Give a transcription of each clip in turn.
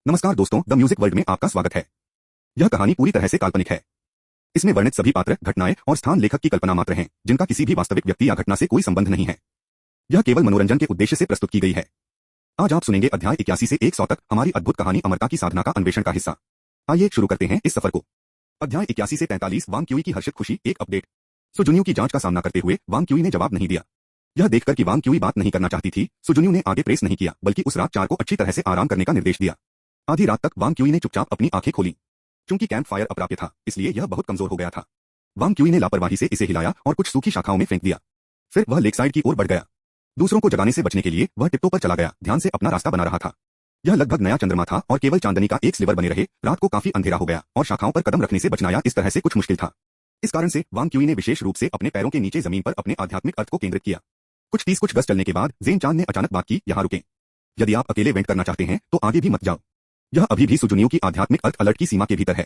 नमस्कार दोस्तों, the music world में आपका स्वागत है। यह कहानी पूरी तरह से काल्पनिक है। इसमें वर्णित सभी पात्र, घटनाएं और स्थान लेखक की कल्पना मात्र हैं, जिनका किसी भी वास्तविक व्यक्ति या घटना से कोई संबंध नहीं है। यह केवल मनोरंजन के उद्देश्य से प्रस्तुत की गई है। आज आप सुनेंगे अध्याय 81 से 100 तक हमारी अद्भुत कहानी अमरता की साधना का अन्वेषण का हिस्सा। आइए शुरू करते हैं इस सफर को। अध्याय 81 से 43 वांग क्यूई की हर्षित खुशी। एक अपडेट। सुजुनियो की जांच का सामना करते हुए वांग क्यूई ने जवाब नहीं दिया। यह देखकर कि वांग क्यूई बात नहीं करना चाहती थी, सुजुनियो ने आगे प्रेस नहीं किया, बल्कि उस रात 4 को अच्छी तरह से आराम करने का निर्देश दिया। आधी रात तक वांग क्यूई ने चुपचाप अपनी आंखें खोली। चूंकि कैंप फायर अप्राप्य था, इसलिए यह बहुत कमजोर हो गया था। वांग क्यूई ने लापरवाही से इसे हिलाया और कुछ सूखी शाखाओं में फेंक दिया। फिर वह लेक साइड की ओर बढ़ गया। दूसरों को जगाने से बचने के लिए वह टिप्टो पर चला गया, ध्यान से अपना रास्ता बना रहा था। यह लगभग नया चंद्रमा था और केवल चांदनी का एक स्लिवर बने रहे। रात को काफी अंधेरा हो गया और शाखाओं पर कदम रखने से बचना इस तरह से कुछ मुश्किल था। इस कारण से वांग क्यूई ने विशेष रूप से अपने पैरों के नीचे जमीन पर अपने आध्यात्मिक अर्थ को केंद्रित किया। कुछ गज चलने के बाद जेन चान ने अचानक बात की, यहाँ रुकें। यदि आप अकेले वेंट करना चाहते हैं तो आगे भी मत जाओ। यह अभी भी सुजुनियो की आध्यात्मिक अर्थ अलर्ट की सीमा के भीतर है।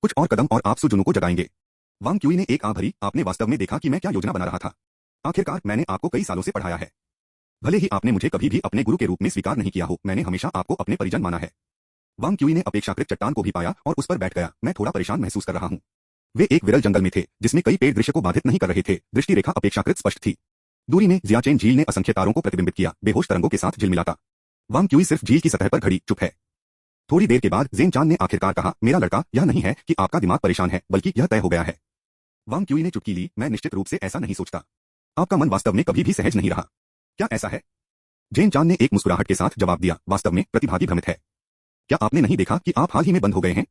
कुछ और कदम और आप सुजुनु को जगाएंगे। वांग क्यूई ने एक आह भरी, आपने वास्तव में देखा कि मैं क्या योजना बना रहा था। आखिरकार मैंने आपको कई सालों से पढ़ाया है। भले ही आपने मुझे कभी भी अपने गुरु के रूप में स्वीकार नहीं किया हो, मैंने हमेशा आपको अपने परिजन माना है। वांग क्यूई ने अपेक्षाकृत चट्टान को भी पाया और उस पर बैठ गया। मैं थोड़ा परेशान महसूस कर रहा हूँ। वे एक विरल जंगल में थे, जिसमें कई पेड़ दृश्य को बाधित नहीं कर रहे थे। दृष्टि रेखा अपेक्षाकृत स्पष्ट थी। दूरी में जियाचेन झील ने असंख्य तारों को प्रतिबिंबित किया, बेहोश तरंगों के साथ झिलमिलाता। वांग क्यूई सिर्फ झील की सतह पर खड़ी चुप है। थोड़ी देर के बाद जेन चान ने आखिरकार कहा, मेरा लड़का, यह नहीं है कि आपका दिमाग परेशान है, बल्कि यह तय हो गया है। वांग क्यूई ने चुटकी ली, मैं निश्चित रूप से ऐसा नहीं सोचता। आपका मन वास्तव में कभी भी सहज नहीं रहा। क्या ऐसा है? जेन चान ने एक मुस्कुराहट के साथ जवाब दिया, वास्तव में प्रतिभागी भ्रमित है। क्या आपने नहीं देखा कि आप हाल ही में बंद हो गए हैं?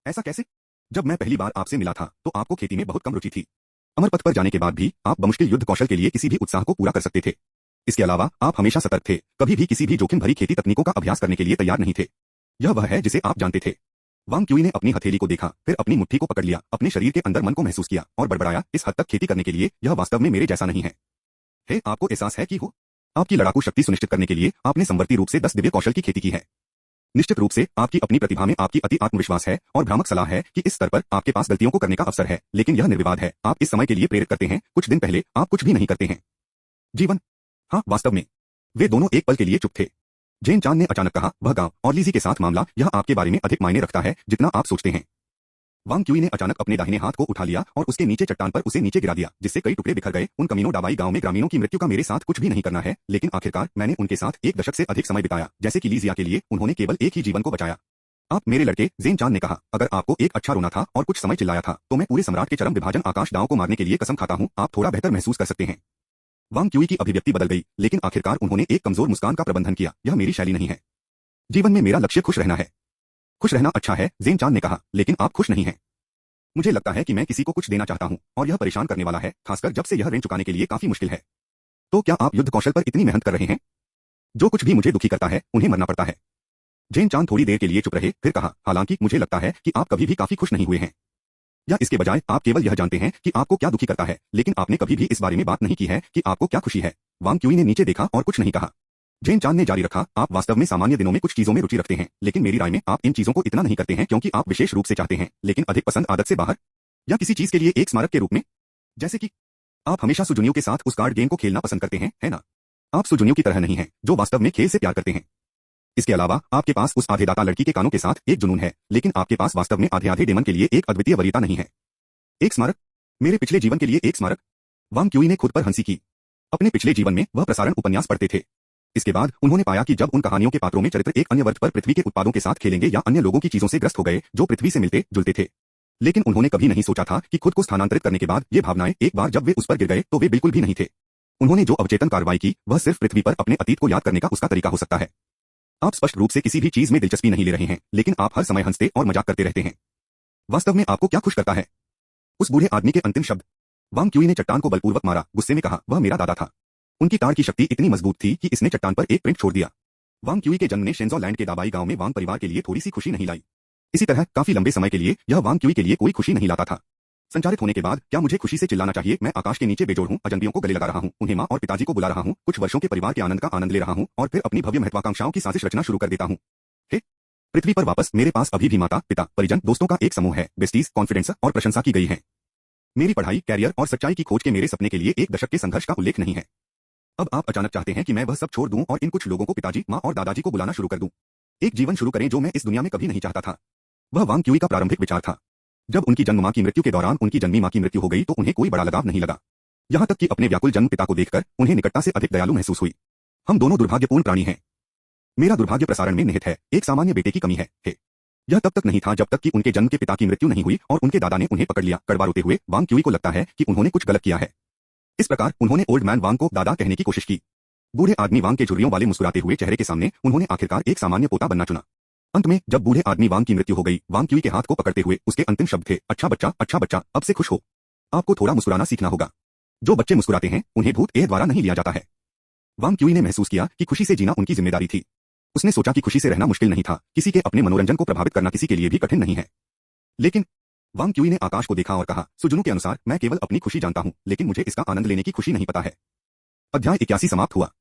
ऐसा कैसे? जब मैं पहली बार आपसे मिला था तो आपको खेती में बहुत कम रुचि थी। अमरपथ पर जाने के बाद भी आप बमुश्किल युद्ध कौशल के लिए किसी भी उत्साह को पूरा कर सकते थे। इसके अलावा आप हमेशा सतर्क थे, कभी भी किसी भी जोखिम भरी खेती तकनीकों का अभ्यास करने के लिए तैयार नहीं थे। यह वह है जिसे आप जानते थे। वांग क्यूई ने अपनी हथेली को देखा, फिर अपनी मुट्ठी को पकड़ लिया, अपने शरीर के अंदर मन को महसूस किया और बड़बड़ाया, इस हद तक खेती करने के लिए यह वास्तव में मेरे जैसा नहीं है। हे, आपको एहसास है कि हो आपकी लड़ाकू शक्ति सुनिश्चित करने के लिए आपने समवर्ती रूप से 10 दिव्य कौशल की खेती की है। निश्चित रूप से आपकी अपनी प्रतिभा में आपकी अति आत्मविश्वास है और भ्रामक सलाह है कि इस स्तर पर आपके पास गलतियों को करने का अवसर है, लेकिन यह निर्विवाद है। आप इस समय के लिए प्रेरित करते हैं, कुछ दिन पहले आप कुछ भी नहीं करते हैं। जीवन? हाँ, वास्तव में। वे दोनों एक पल के लिए चुप थे। जेन चान ने अचानक कहा, वह गांव और लीजी के साथ मामला, यह आपके बारे में अधिक मायने रखता है जितना आप सोचते हैं। वांग क्यूई ने अचानक अपने दाहिने हाथ को उठा लिया और उसके नीचे चट्टान पर उसे नीचे गिरा दिया, जिससे कई टुकड़े बिखर गए। उन कमीनों डाबाई गांव में ग्रामीणों की मृत्यु का मेरे साथ कुछ भी नहीं करना है, लेकिन आखिरकार मैंने उनके साथ 1 दशक से अधिक समय बिताया। जैसे कि लीजिया के लिए उन्होंने केवल एक ही जीवन को बचाया। आप मेरे लड़के, जेन चान ने कहा, अगर आपको एक अच्छा रोना था और कुछ समय चिल्लाया था तो मैं पूरे सम्राट के चरम विभाजन आकाश दांव को मारने के लिए कसम खाता हूँ। आप थोड़ा बेहतर महसूस कर सकते हैं। वांग क्यूई की अभिव्यक्ति बदल गई, लेकिन आखिरकार उन्होंने एक कमजोर मुस्कान का प्रबंधन किया। यह मेरी शैली नहीं है। जीवन में मेरा लक्ष्य खुश रहना है। खुश रहना अच्छा है, जेन चान ने कहा, लेकिन आप खुश नहीं हैं। मुझे लगता है कि मैं किसी को कुछ देना चाहता हूं और यह परेशान करने वाला है, खासकर जब से यह ऋण चुकाने के लिए काफी मुश्किल है। तो क्या आप युद्ध कौशल पर इतनी मेहनत कर रहे हैं? जो कुछ भी मुझे दुखी करता है उन्हें मरना पड़ता है। जेन चान थोड़ी देर के लिए चुप रहे, फिर कहा, हालांकि मुझे लगता है कि आप कभी भी काफी खुश नहीं हुए हैं। या इसके बजाय आप केवल यह जानते हैं कि आपको क्या दुखी करता है, लेकिन आपने कभी भी इस बारे में बात नहीं की है कि आपको क्या खुशी है। वांग क्यूई ने नीचे देखा और कुछ नहीं कहा। जेन चान ने जारी रखा, आप वास्तव में सामान्य दिनों में कुछ चीजों में रुचि रखते हैं, लेकिन मेरी राय में आप इन चीजों को इतना नहीं करते हैं क्योंकि आप विशेष रूप से चाहते हैं, लेकिन अधिक पसंद आदत से बाहर, या किसी चीज के लिए एक स्मारक के रूप में। जैसे कि आप हमेशा सुजुनियो के साथ उस कार्ड गेम को खेलना पसंद करते हैं, है ना? आप सुजुनियो की तरह नहीं हैं, जो वास्तव में खेल से प्यार करते हैं। इसके अलावा आपके पास उस आधे दाता लड़की के कानों के साथ एक जुनून है, लेकिन आपके पास वास्तव में आधे आधे डेमन के लिए एक अद्वितीय वरीयता नहीं है। एक स्मारक? मेरे पिछले जीवन के लिए एक स्मारक? वांग क्यूई ने खुद पर हंसी की। अपने पिछले जीवन में वह प्रसारण उपन्यास पढ़ते थे। इसके बाद उन्होंने पाया कि जब उन कहानियों के पात्रों में चरित्र एक अन्य वर्ग पर पृथ्वी के उत्पादों के साथ खेलेंगे या अन्य लोगों की चीजों से ग्रस्त हो गए जो पृथ्वी से मिलते जुलते थे, लेकिन उन्होंने कभी नहीं सोचा था कि खुद को स्थानांतरित करने के बाद ये भावनाएं एक बार जब वे उस पर गिर गए तो वे बिल्कुल भी नहीं थे। उन्होंने जो अवचेतन कार्रवाई की वह सिर्फ पृथ्वी पर अपने अतीत को याद करने का उसका तरीका हो सकता है। आप स्पष्ट रूप से किसी भी चीज में दिलचस्पी नहीं ले रहे हैं, लेकिन आप हर समय हंसते और मजाक करते रहते हैं। वास्तव में आपको क्या खुश करता है? उस बूढ़े आदमी के अंतिम शब्द। वांग क्यूई ने चट्टान को बलपूर्वक मारा, गुस्से में कहा, वह मेरा दादा था। उनकी ताड़ की शक्ति इतनी मजबूत थी कि इसने चट्टान पर एक प्रिंट छोड़ दिया। वांग क्यूई के जन्म ने शेंजो लैंड के दाबाई गांव में वांग परिवार के लिए थोड़ी सी खुशी नहीं लाई। इसी तरह काफी लंबे समय के लिए यह वांग क्यूई के लिए कोई खुशी नहीं लाता था। संचारित होने के बाद क्या मुझे खुशी से चिल्लाना चाहिए? मैं आकाश के नीचे बेजोड़ हूँ, अजनबियों को गले लगा रहा हूँ, उन्हें माँ और पिताजी को बुला रहा हूँ, कुछ वर्षों के परिवार के आनंद का आनंद ले रहा हूँ और फिर अपनी भव्य महत्वाकांक्षाओं की साजिश रचना शुरू कर देता हूँ। हे, पृथ्वी पर वापस मेरे पास अभी भी माता पिता परिजन दोस्तों का एक समूह है, बेस्टीज, कॉन्फिडेंस और प्रशंसा की गई है। मेरी पढ़ाई, कैरियर और सच्चाई की खोज के मेरे सपने के लिए 1 दशक के संघर्ष का उल्लेख नहीं है। अब आप अचानक चाहते हैं कि मैं वह सब छोड़ दूं और इन कुछ लोगों को पिताजी, माँ और दादाजी को बुलाना शुरू कर दूं। एक जीवन शुरू करें जो मैं इस दुनिया में कभी नहीं चाहता था। वह वांग क्यूई का प्रारंभिक विचार था। जब उनकी जन्म मां की मृत्यु के दौरान उनकी जन्मी मां की मृत्यु हो गई तो उन्हें कोई बड़ा लगाव नहीं लगा। यहां तक कि अपने व्याकुल जन्म पिता को देखकर उन्हें निकटता से अधिक दयालु महसूस हुई। हम दोनों दुर्भाग्यपूर्ण प्राणी हैं। मेरा दुर्भाग्य प्रसारण में निहित है, एक सामान्य बेटे की कमी है। यह तब तक नहीं था जब तक कि उनके जन्म के पिता की मृत्यु नहीं हुई और उनके दादा ने उन्हें पकड़ लिया। कड़वा रोते हुए वांग क्यूई को लगता है कि उन्होंने कुछ गलत किया है। इस प्रकार उन्होंने ओल्ड मैन वांग को दादा कहने की कोशिश की। बूढ़े आदमी वांग के झुर्रियों वाले मुस्कुराते हुए चेहरे के सामने उन्होंने आखिरकार एक सामान्य पोता बनना चुना। अंत में जब बूढ़े आदमी वांग की मृत्यु हो गई, वांग क्यूई के हाथ को पकड़ते हुए उसके अंतिम शब्द थे, अच्छा बच्चा, अब से खुश हो। आपको थोड़ा मुस्कुराना सीखना होगा। जो बच्चे मुस्कुराते हैं उन्हें भूत ए द्वारा नहीं लिया जाता है। वांग क्यूई ने महसूस किया कि खुशी से जीना उनकी जिम्मेदारी थी। उसने सोचा कि खुशी से रहना मुश्किल नहीं था, किसी के अपने मनोरंजन को प्रभावित करना किसी के लिए भी कठिन नहीं है। लेकिन वांग क्यूई ने आकाश को देखा और कहा, सुजुनू के अनुसार मैं केवल अपनी खुशी जानता हूं, लेकिन मुझे इसका आनंद लेने की खुशी नहीं पता है। अध्याय 81 समाप्त हुआ।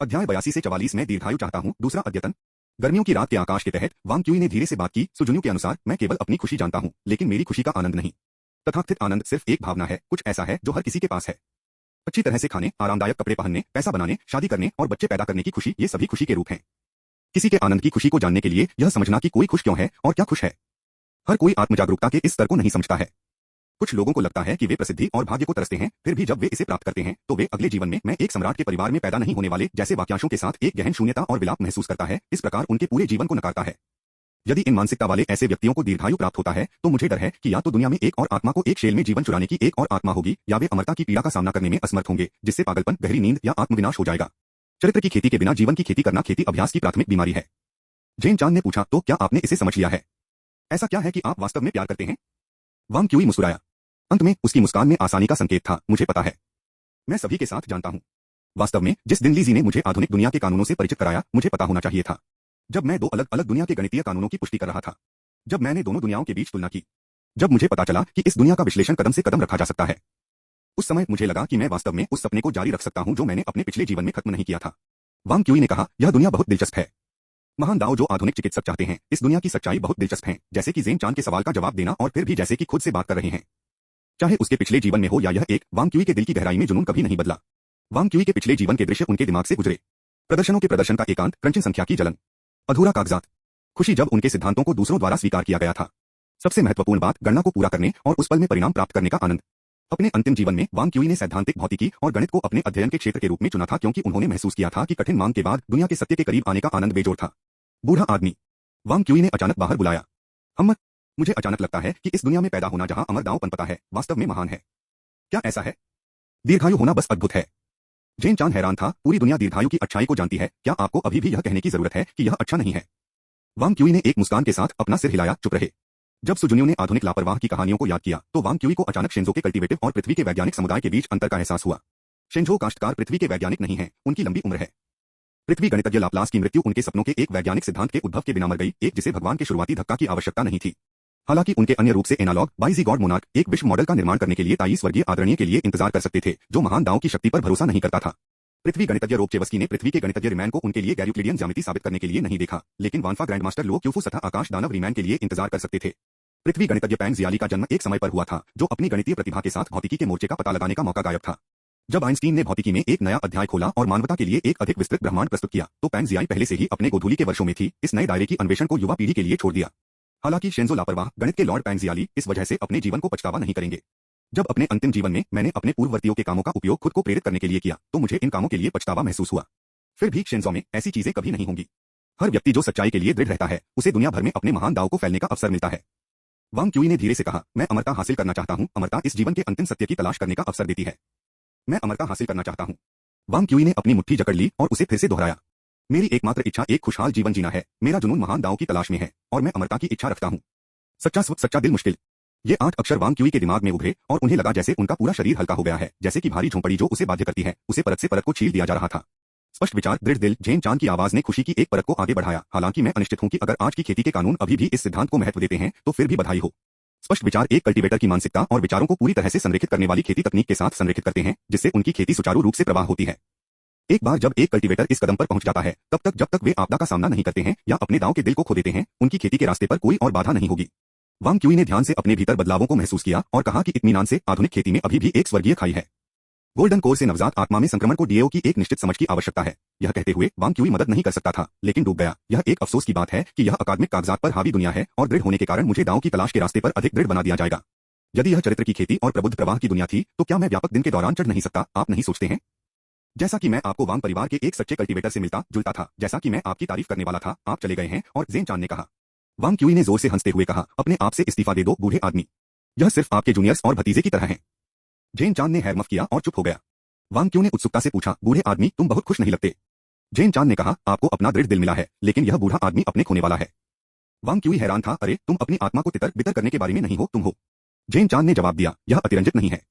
अध्याय 82 से 44 में दीर्घायु चाहता हूं, दूसरा अद्यतन। गर्मियों की रात के आकाश के तहत वांग क्यूई ने धीरे से बात की, सुजुनू के अनुसार मैं केवल अपनी खुशी जानता हूं, लेकिन मेरी खुशी का आनंद नहीं। तथाकथित आनंद सिर्फ एक भावना है, कुछ ऐसा है जो हर किसी के पास है। अच्छी तरह से खाने, आरामदायक कपड़े पहनने, पैसा बनाने, शादी करने और बच्चे पैदा करने की खुशी, ये सभी खुशी के रूप हैं। किसी के आनंद की खुशी को जानने के लिए यह समझना कि कोई खुश क्यों है और क्या खुश है। हर कोई आत्मजागरूकता के इस स्तर को नहीं समझता है। कुछ लोगों को लगता है कि वे प्रसिद्धि और भाग्य को तरसते हैं, फिर भी जब वे इसे प्राप्त करते हैं तो वे अगले जीवन में मैं एक सम्राट के परिवार में पैदा नहीं होने वाले जैसे वाक्यांशों के साथ एक गहन शून्यता और विलाप महसूस करता है। इस प्रकार उनके पूरे जीवन को नकारता है। यदि इन मानसिकता वाले ऐसे व्यक्तियों को दीर्घायु प्राप्त होता है तो मुझे डर है कि या तो दुनिया में एक और आत्मा को एक शेल में जीवन चुराने की एक और आत्मा होगी, या वे अमरता की पीड़ा का सामना करने में असमर्थ होंगे, जिससे पागलपन, गहरी नींद या आत्मविनाश हो जाएगा। चरित्र की खेती के बिना जीवन की खेती करना खेती अभ्यास की प्राथमिक बीमारी है। जेन चांद ने पूछा, तो क्या आपने इसे समझ लिया है? ऐसा क्या है कि आप वास्तव में प्यार करते हैं? वांग क्यूई मुस्कुराया। अंत में उसकी मुस्कान में आसानी का संकेत था, मुझे पता है। मैं सभी के साथ जानता हूं। वास्तव में जिस दिन लीजी ने मुझे आधुनिक दुनिया के कानूनों से परिचित कराया, मुझे पता होना चाहिए था। जब मैं दो अलग अलग दुनिया के गणितीय कानूनों की पुष्टि कर रहा था, जब मैंने दोनों दुनियाओं के बीच तुलना की, जब मुझे पता चला कि इस दुनिया का विश्लेषण कदम से कदम रखा जा सकता है, उस समय मुझे लगा कि मैं वास्तव में उस सपने को जारी रख सकता हूं जो मैंने अपने पिछले जीवन में खत्म नहीं किया था। वांग क्यूई ने कहा, यह दुनिया बहुत दिलचस्प है। महान दाओ जो आधुनिक चिकित्सक चाहते हैं, इस दुनिया की सच्चाई बहुत दिलचस्प है, जैसे कि जेन चांद के सवाल का जवाब देना और फिर भी जैसे कि खुद से बात कर रहे हैं। चाहे उसके पिछले जीवन में हो या यह एक, वांग क्यूई के दिल की गहराई में जुनून कभी नहीं बदला। वांग क्यूई के पिछले जीवन के दृश्य उनके दिमाग से गुजरे। प्रदर्शनों के प्रदर्शन का एकांत, क्रंचिंग संख्या की जलन, अधूरा कागजात, खुशी जब उनके सिद्धांतों को दूसरों द्वारा स्वीकार किया गया था। सबसे महत्वपूर्ण बात, गणना को पूरा करने और उस पल में परिणाम प्राप्त करने का आनंद। अपने अंतिम जीवन में वांग क्यूई ने सैद्धांतिक भौतिकी और गणित को अपने अध्ययन के क्षेत्र के रूप में चुना था, क्योंकि उन्होंने महसूस किया था कि कठिन मांग के बाद दुनिया के सत्य के करीब आने का आनंद बेजोड़ था। बूढ़ा आदमी। वांग क्यूई ने अचानक बाहर बुलाया, अमर, मुझे अचानक लगता है कि इस दुनिया में पैदा होना जहां अमर दांव पनपता है, वास्तव में महान है। क्या ऐसा है? दीर्घायु होना बस अद्भुत है। जेन चांद हैरान था, पूरी दुनिया दीर्घायु की अच्छाई को जानती है, क्या आपको अभी भी यह कहने की जरूरत है कि यह अच्छा नहीं है? वांग क्यूई ने एक मुस्कान के साथ अपना सिर हिलाया, चुप रहे। जब सुजुन्यू ने आधुनिक लापरवाह की कहानियों को याद किया तो वांग क्यूई को अचानक शिंजो के कल्टीवेटिव और पृथ्वी के वैज्ञानिक समुदाय के बीच अंतर का एहसास हुआ। शिंजो काश्तकार पृथ्वी के वैज्ञानिक नहीं हैं, उनकी लंबी उम्र है। पृथ्वी गणितज्ञ लाप्लास की मृत्यु उनके सपनों के एक वैज्ञानिक सिद्धांत के उद्भव के बिना मर गई, एक जिसे भगवान के शुरुआती धक्का की आवश्यकता नहीं थी। हालांकि उनके अन्य रूप से एनालॉग बाइजी गॉड मोनार्क एक विश्व मॉडल का निर्माण करने के लिए 23 वर्गीय आदरणीय के लिए इंतजार कर सकते थे, जो महान दांव की शक्ति पर भरोसा नहीं करता था। पृथ्वी गणितज्ञ रोबचेवस्की ने पृथ्वी के गणितज्ञ रिमैन को उनके लिए गैर यूक्लिडियन ज्यामिति साबित करने के लिए नहीं देखा, लेकिन वानफा ग्रैंडमास्टर लो क्यूफूस तथा आकाश दानव रिमैन के लिए इंतजार कर सकते थे। पृथ्वी गणितज्ञ पैंग जियाली का जन्म एक समय पर हुआ था जो अपनी गणितीय प्रतिभा के साथ भौतिकी के मोर्चे का पता लगाने का मौका गायब था। जब आइंस्टीन ने भौतिकी में एक नया अध्याय खोला और मानवता के लिए एक अधिक विस्तृत ब्रह्मांड प्रस्तुत किया, तो पैंग जियाई पहले से ही अपने गोधूली के वर्षों में थी, इस नए दायरे की अन्वेषण को युवा पीढ़ी के लिए छोड़ दिया। हालांकि शिंजो लापरवाह गणित के लॉर्ड पैंग जियाली इस वजह से अपने जीवन को पछतावा नहीं करेंगे। जब अपने अंतिम जीवन में मैंने अपने पूर्ववर्तियों के कामों का उपयोग खुद को प्रेरित करने के लिए किया, तो मुझे इन कामों के लिए पछतावा महसूस हुआ। फिर भी शिंजो में ऐसी चीजें कभी नहीं होंगी। हर व्यक्ति जो सच्चाई के लिए दृढ़ रहता है, उसे दुनिया भर में अपने महान दाव को फैलने का अवसर मिलता है। वांग क्यूई ने धीरे से कहा, मैं अमरता हासिल करना चाहता हूं। अमरता इस जीवन के अंतिम सत्य की तलाश करने का अवसर देती है। मैं अमरता हासिल करना चाहता हूं। वांग क्यूई ने अपनी मुट्ठी जकड़ ली और उसे फिर से दोहराया, मेरी एकमात्र इच्छा एक खुशहाल जीवन जीना है। मेरा जुनून महान दाव की तलाश में है और मैं अमरता की इच्छा रखता हूं। सच्चा स्व, सच्चा दिल, मुश्किल। ये 8 अक्षर वांग क्यूई के दिमाग में उभरे और उन्हें लगा जैसे उनका पूरा शरीर हल्का हो गया है, जैसे कि भारी झोंपड़ी जो उसे बाध्य करती है, उसे परत से परत को छील दिया जा रहा था। स्पष्ट विचार, दृढ़ दिल। जेन चांद की आवाज ने खुशी की एक परत को आगे बढ़ाया। हालांकि मैं अनिश्चित हूं कि अगर आज की खेती के कानून अभी भी इस सिद्धांत को महत्व देते हैं तो फिर भी बधाई हो। स्पष्ट विचार एक कल्टीवेटर की मानसिकता और विचारों को पूरी तरह से संरेखित करने वाली खेती तकनीक के साथ संरेखित करते हैं, जिससे उनकी खेती सुचारू रूप से प्रवाह होती है। एक बार जब एक कल्टीवेटर इस कदम पर पहुंच जाता है, तब तक जब तक वे आपदा का सामना नहीं करते हैं या अपने दांव के दिल को खो देते हैं, उनकी खेती के रास्ते पर कोई और बाधा नहीं होगी। वांग क्यूई ने ध्यान से अपने भीतर बदलावों को महसूस किया और कहा कि इत्मीनान से आधुनिक खेती में अभी भी एक स्वर्गीय खाई है। गोल्डन कोर से नवजात आत्मा में संक्रमण को डीएओ की एक निश्चित समझ की आवश्यकता है। यह कहते हुए वांग क्यूई मदद नहीं कर सकता था, लेकिन डूब गया। यह एक अफसोस की बात है कि यह अकादमिक कागजात पर हावी दुनिया है और दृढ़ होने के कारण मुझे दांव की तलाश के रास्ते पर अधिक दृढ़ बना दिया जाएगा। यदि यह चरित्र की खेती और प्रबुद्ध प्रवाह की दुनिया थी, तो क्या मैं व्यापक दिन के दौरान चढ़ नहीं सकता, आप नहीं सोचते हैं? जैसा कि मैं आपको वांग परिवार के एक सच्चे कल्टीवेटर से मिलता जुलता था, जैसा कि मैं आपकी तारीफ करने वाला था, आप चले गए हैं। और ज़ेन चान ने कहा। वांग क्यूई ने जोर से हंसते हुए कहा, अपने आप से इस्तीफा दे दो बूढ़े आदमी। यह सिर्फ आपके जूनियर्स और भतीजे की तरह है। ज़ेन चान ने हैरमफ किया और चुप हो गया। वांग क्यू ने उत्सुकता से पूछा, बूढ़े आदमी तुम बहुत खुश नहीं लगते। ज़ेन चान ने कहा, आपको अपना दृढ़ दिल मिला है, लेकिन यह बूढ़ा आदमी अपने खोने वाला है। वांग क्यूई हैरान था, अरे तुम अपनी आत्मा को तितर बितर करने के बारे में नहीं हो, तुम हो। ज़ेन चान ने जवाब दिया, यह अतिरंजित नहीं है।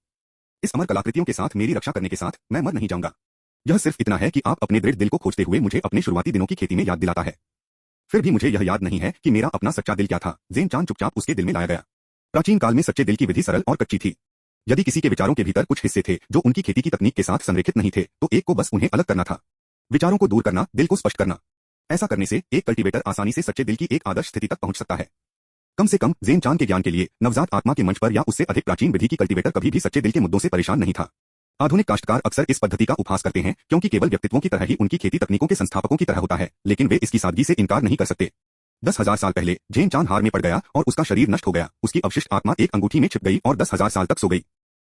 इस अमर कलाकृतियों के साथ मेरी रक्षा करने के साथ मैं मर नहीं जाऊंगा। यह सिर्फ इतना है कि आप अपने दृढ़ दिल को खोजते हुए मुझे अपने शुरुआती दिनों की खेती में याद दिलाता है। फिर भी मुझे यह याद नहीं है कि मेरा अपना सच्चा दिल क्या था। ज़ेन चान चुपचाप उसके दिल में लाया गया। प्राचीन काल में सच्चे दिल की विधि सरल और कच्ची थी। यदि किसी के विचारों के भीतर कुछ हिस्से थे जो उनकी खेती की तकनीक के साथ संरेखित नहीं थे, तो एक को बस उन्हें अलग करना था। विचारों को दूर करना, दिल को स्पष्ट करना। ऐसा करने से एक कल्टीवेटर आसानी से सच्चे दिल की एक आदर्श स्थिति तक पहुंच सकता है। कम से कम ज़ेन चान के ज्ञान के लिए नवजात आत्मा के मंच पर या उससे अधिक प्राचीन विधि की कल्टीवेटर कभी भी सच्चे दिल के मुद्दों से परेशान नहीं था। आधुनिक काश्तकार अक्सर इस पद्धति का उपहास करते हैं, क्योंकि केवल व्यक्तित्वों की तरह ही उनकी खेती तकनीकों के संस्थापकों की तरह होता है, लेकिन वे इसकी सादगी से इनकार नहीं कर सकते। 10,000 साल पहले ज़ेन चान हार में पड़ गया और उसका शरीर नष्ट हो गया। उसकी अवशिष्ट आत्मा एक अंगूठी में छिप गई और 10,000 साल तक सो गई।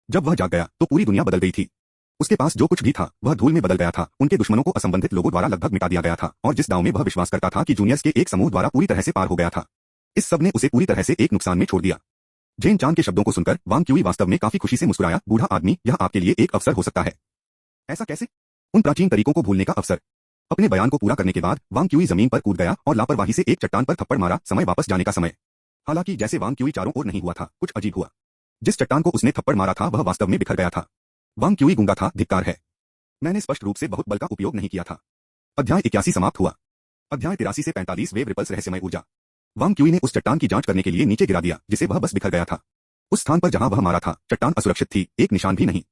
जब वह जाग गया तो पूरी दुनिया बदल गई थी। उसके पास जो कुछ भी था वह धूल में बदल गया था। उनके दुश्मनों को असंबंधित लोगों द्वारा लगभग मिटा दिया गया था, और जिस दांव में वह विश्वास करता था कि जूनियर्स के एक समूह द्वारा पूरी तरह से पार हो गया था, इस सब ने उसे पूरी तरह से एक नुकसान में छोड़ दिया। ज़ेन चान के शब्दों को सुनकर वांग क्यूई वास्तव में काफी खुशी से मुस्कुराया। बूढ़ा आदमी, यह आपके लिए एक अवसर हो सकता है। ऐसा कैसे? उन प्राचीन तरीकों को भूलने का अवसर। अपने बयान को पूरा करने के बाद वांग क्यूई जमीन पर कूद गया और लापरवाही से एक चट्टान पर थप्पड़ मारा। समय वापस जाने का समय। हालांकि जैसे वांग क्यूई चारों ओर नहीं हुआ था, कुछ अजीब हुआ। जिस चट्टान को उसने थप्पड़ मारा था वह वास्तव में बिखर गया था। वांग क्यूई गूंगा था। धिक्कार है, मैंने स्पष्ट रूप से बहुत बल का उपयोग नहीं किया था। अध्याय 81 समाप्त हुआ। अध्याय 83 से 45 वेव रिपल्स रहस्यमय ऊर्जा। वांग क्यूई ने उस चट्टान की जांच करने के लिए नीचे गिरा दिया, जिसे वह बस बिखर गया था। उस स्थान पर जहां वह मारा था, चट्टान असुरक्षित थी, एक निशान भी नहीं।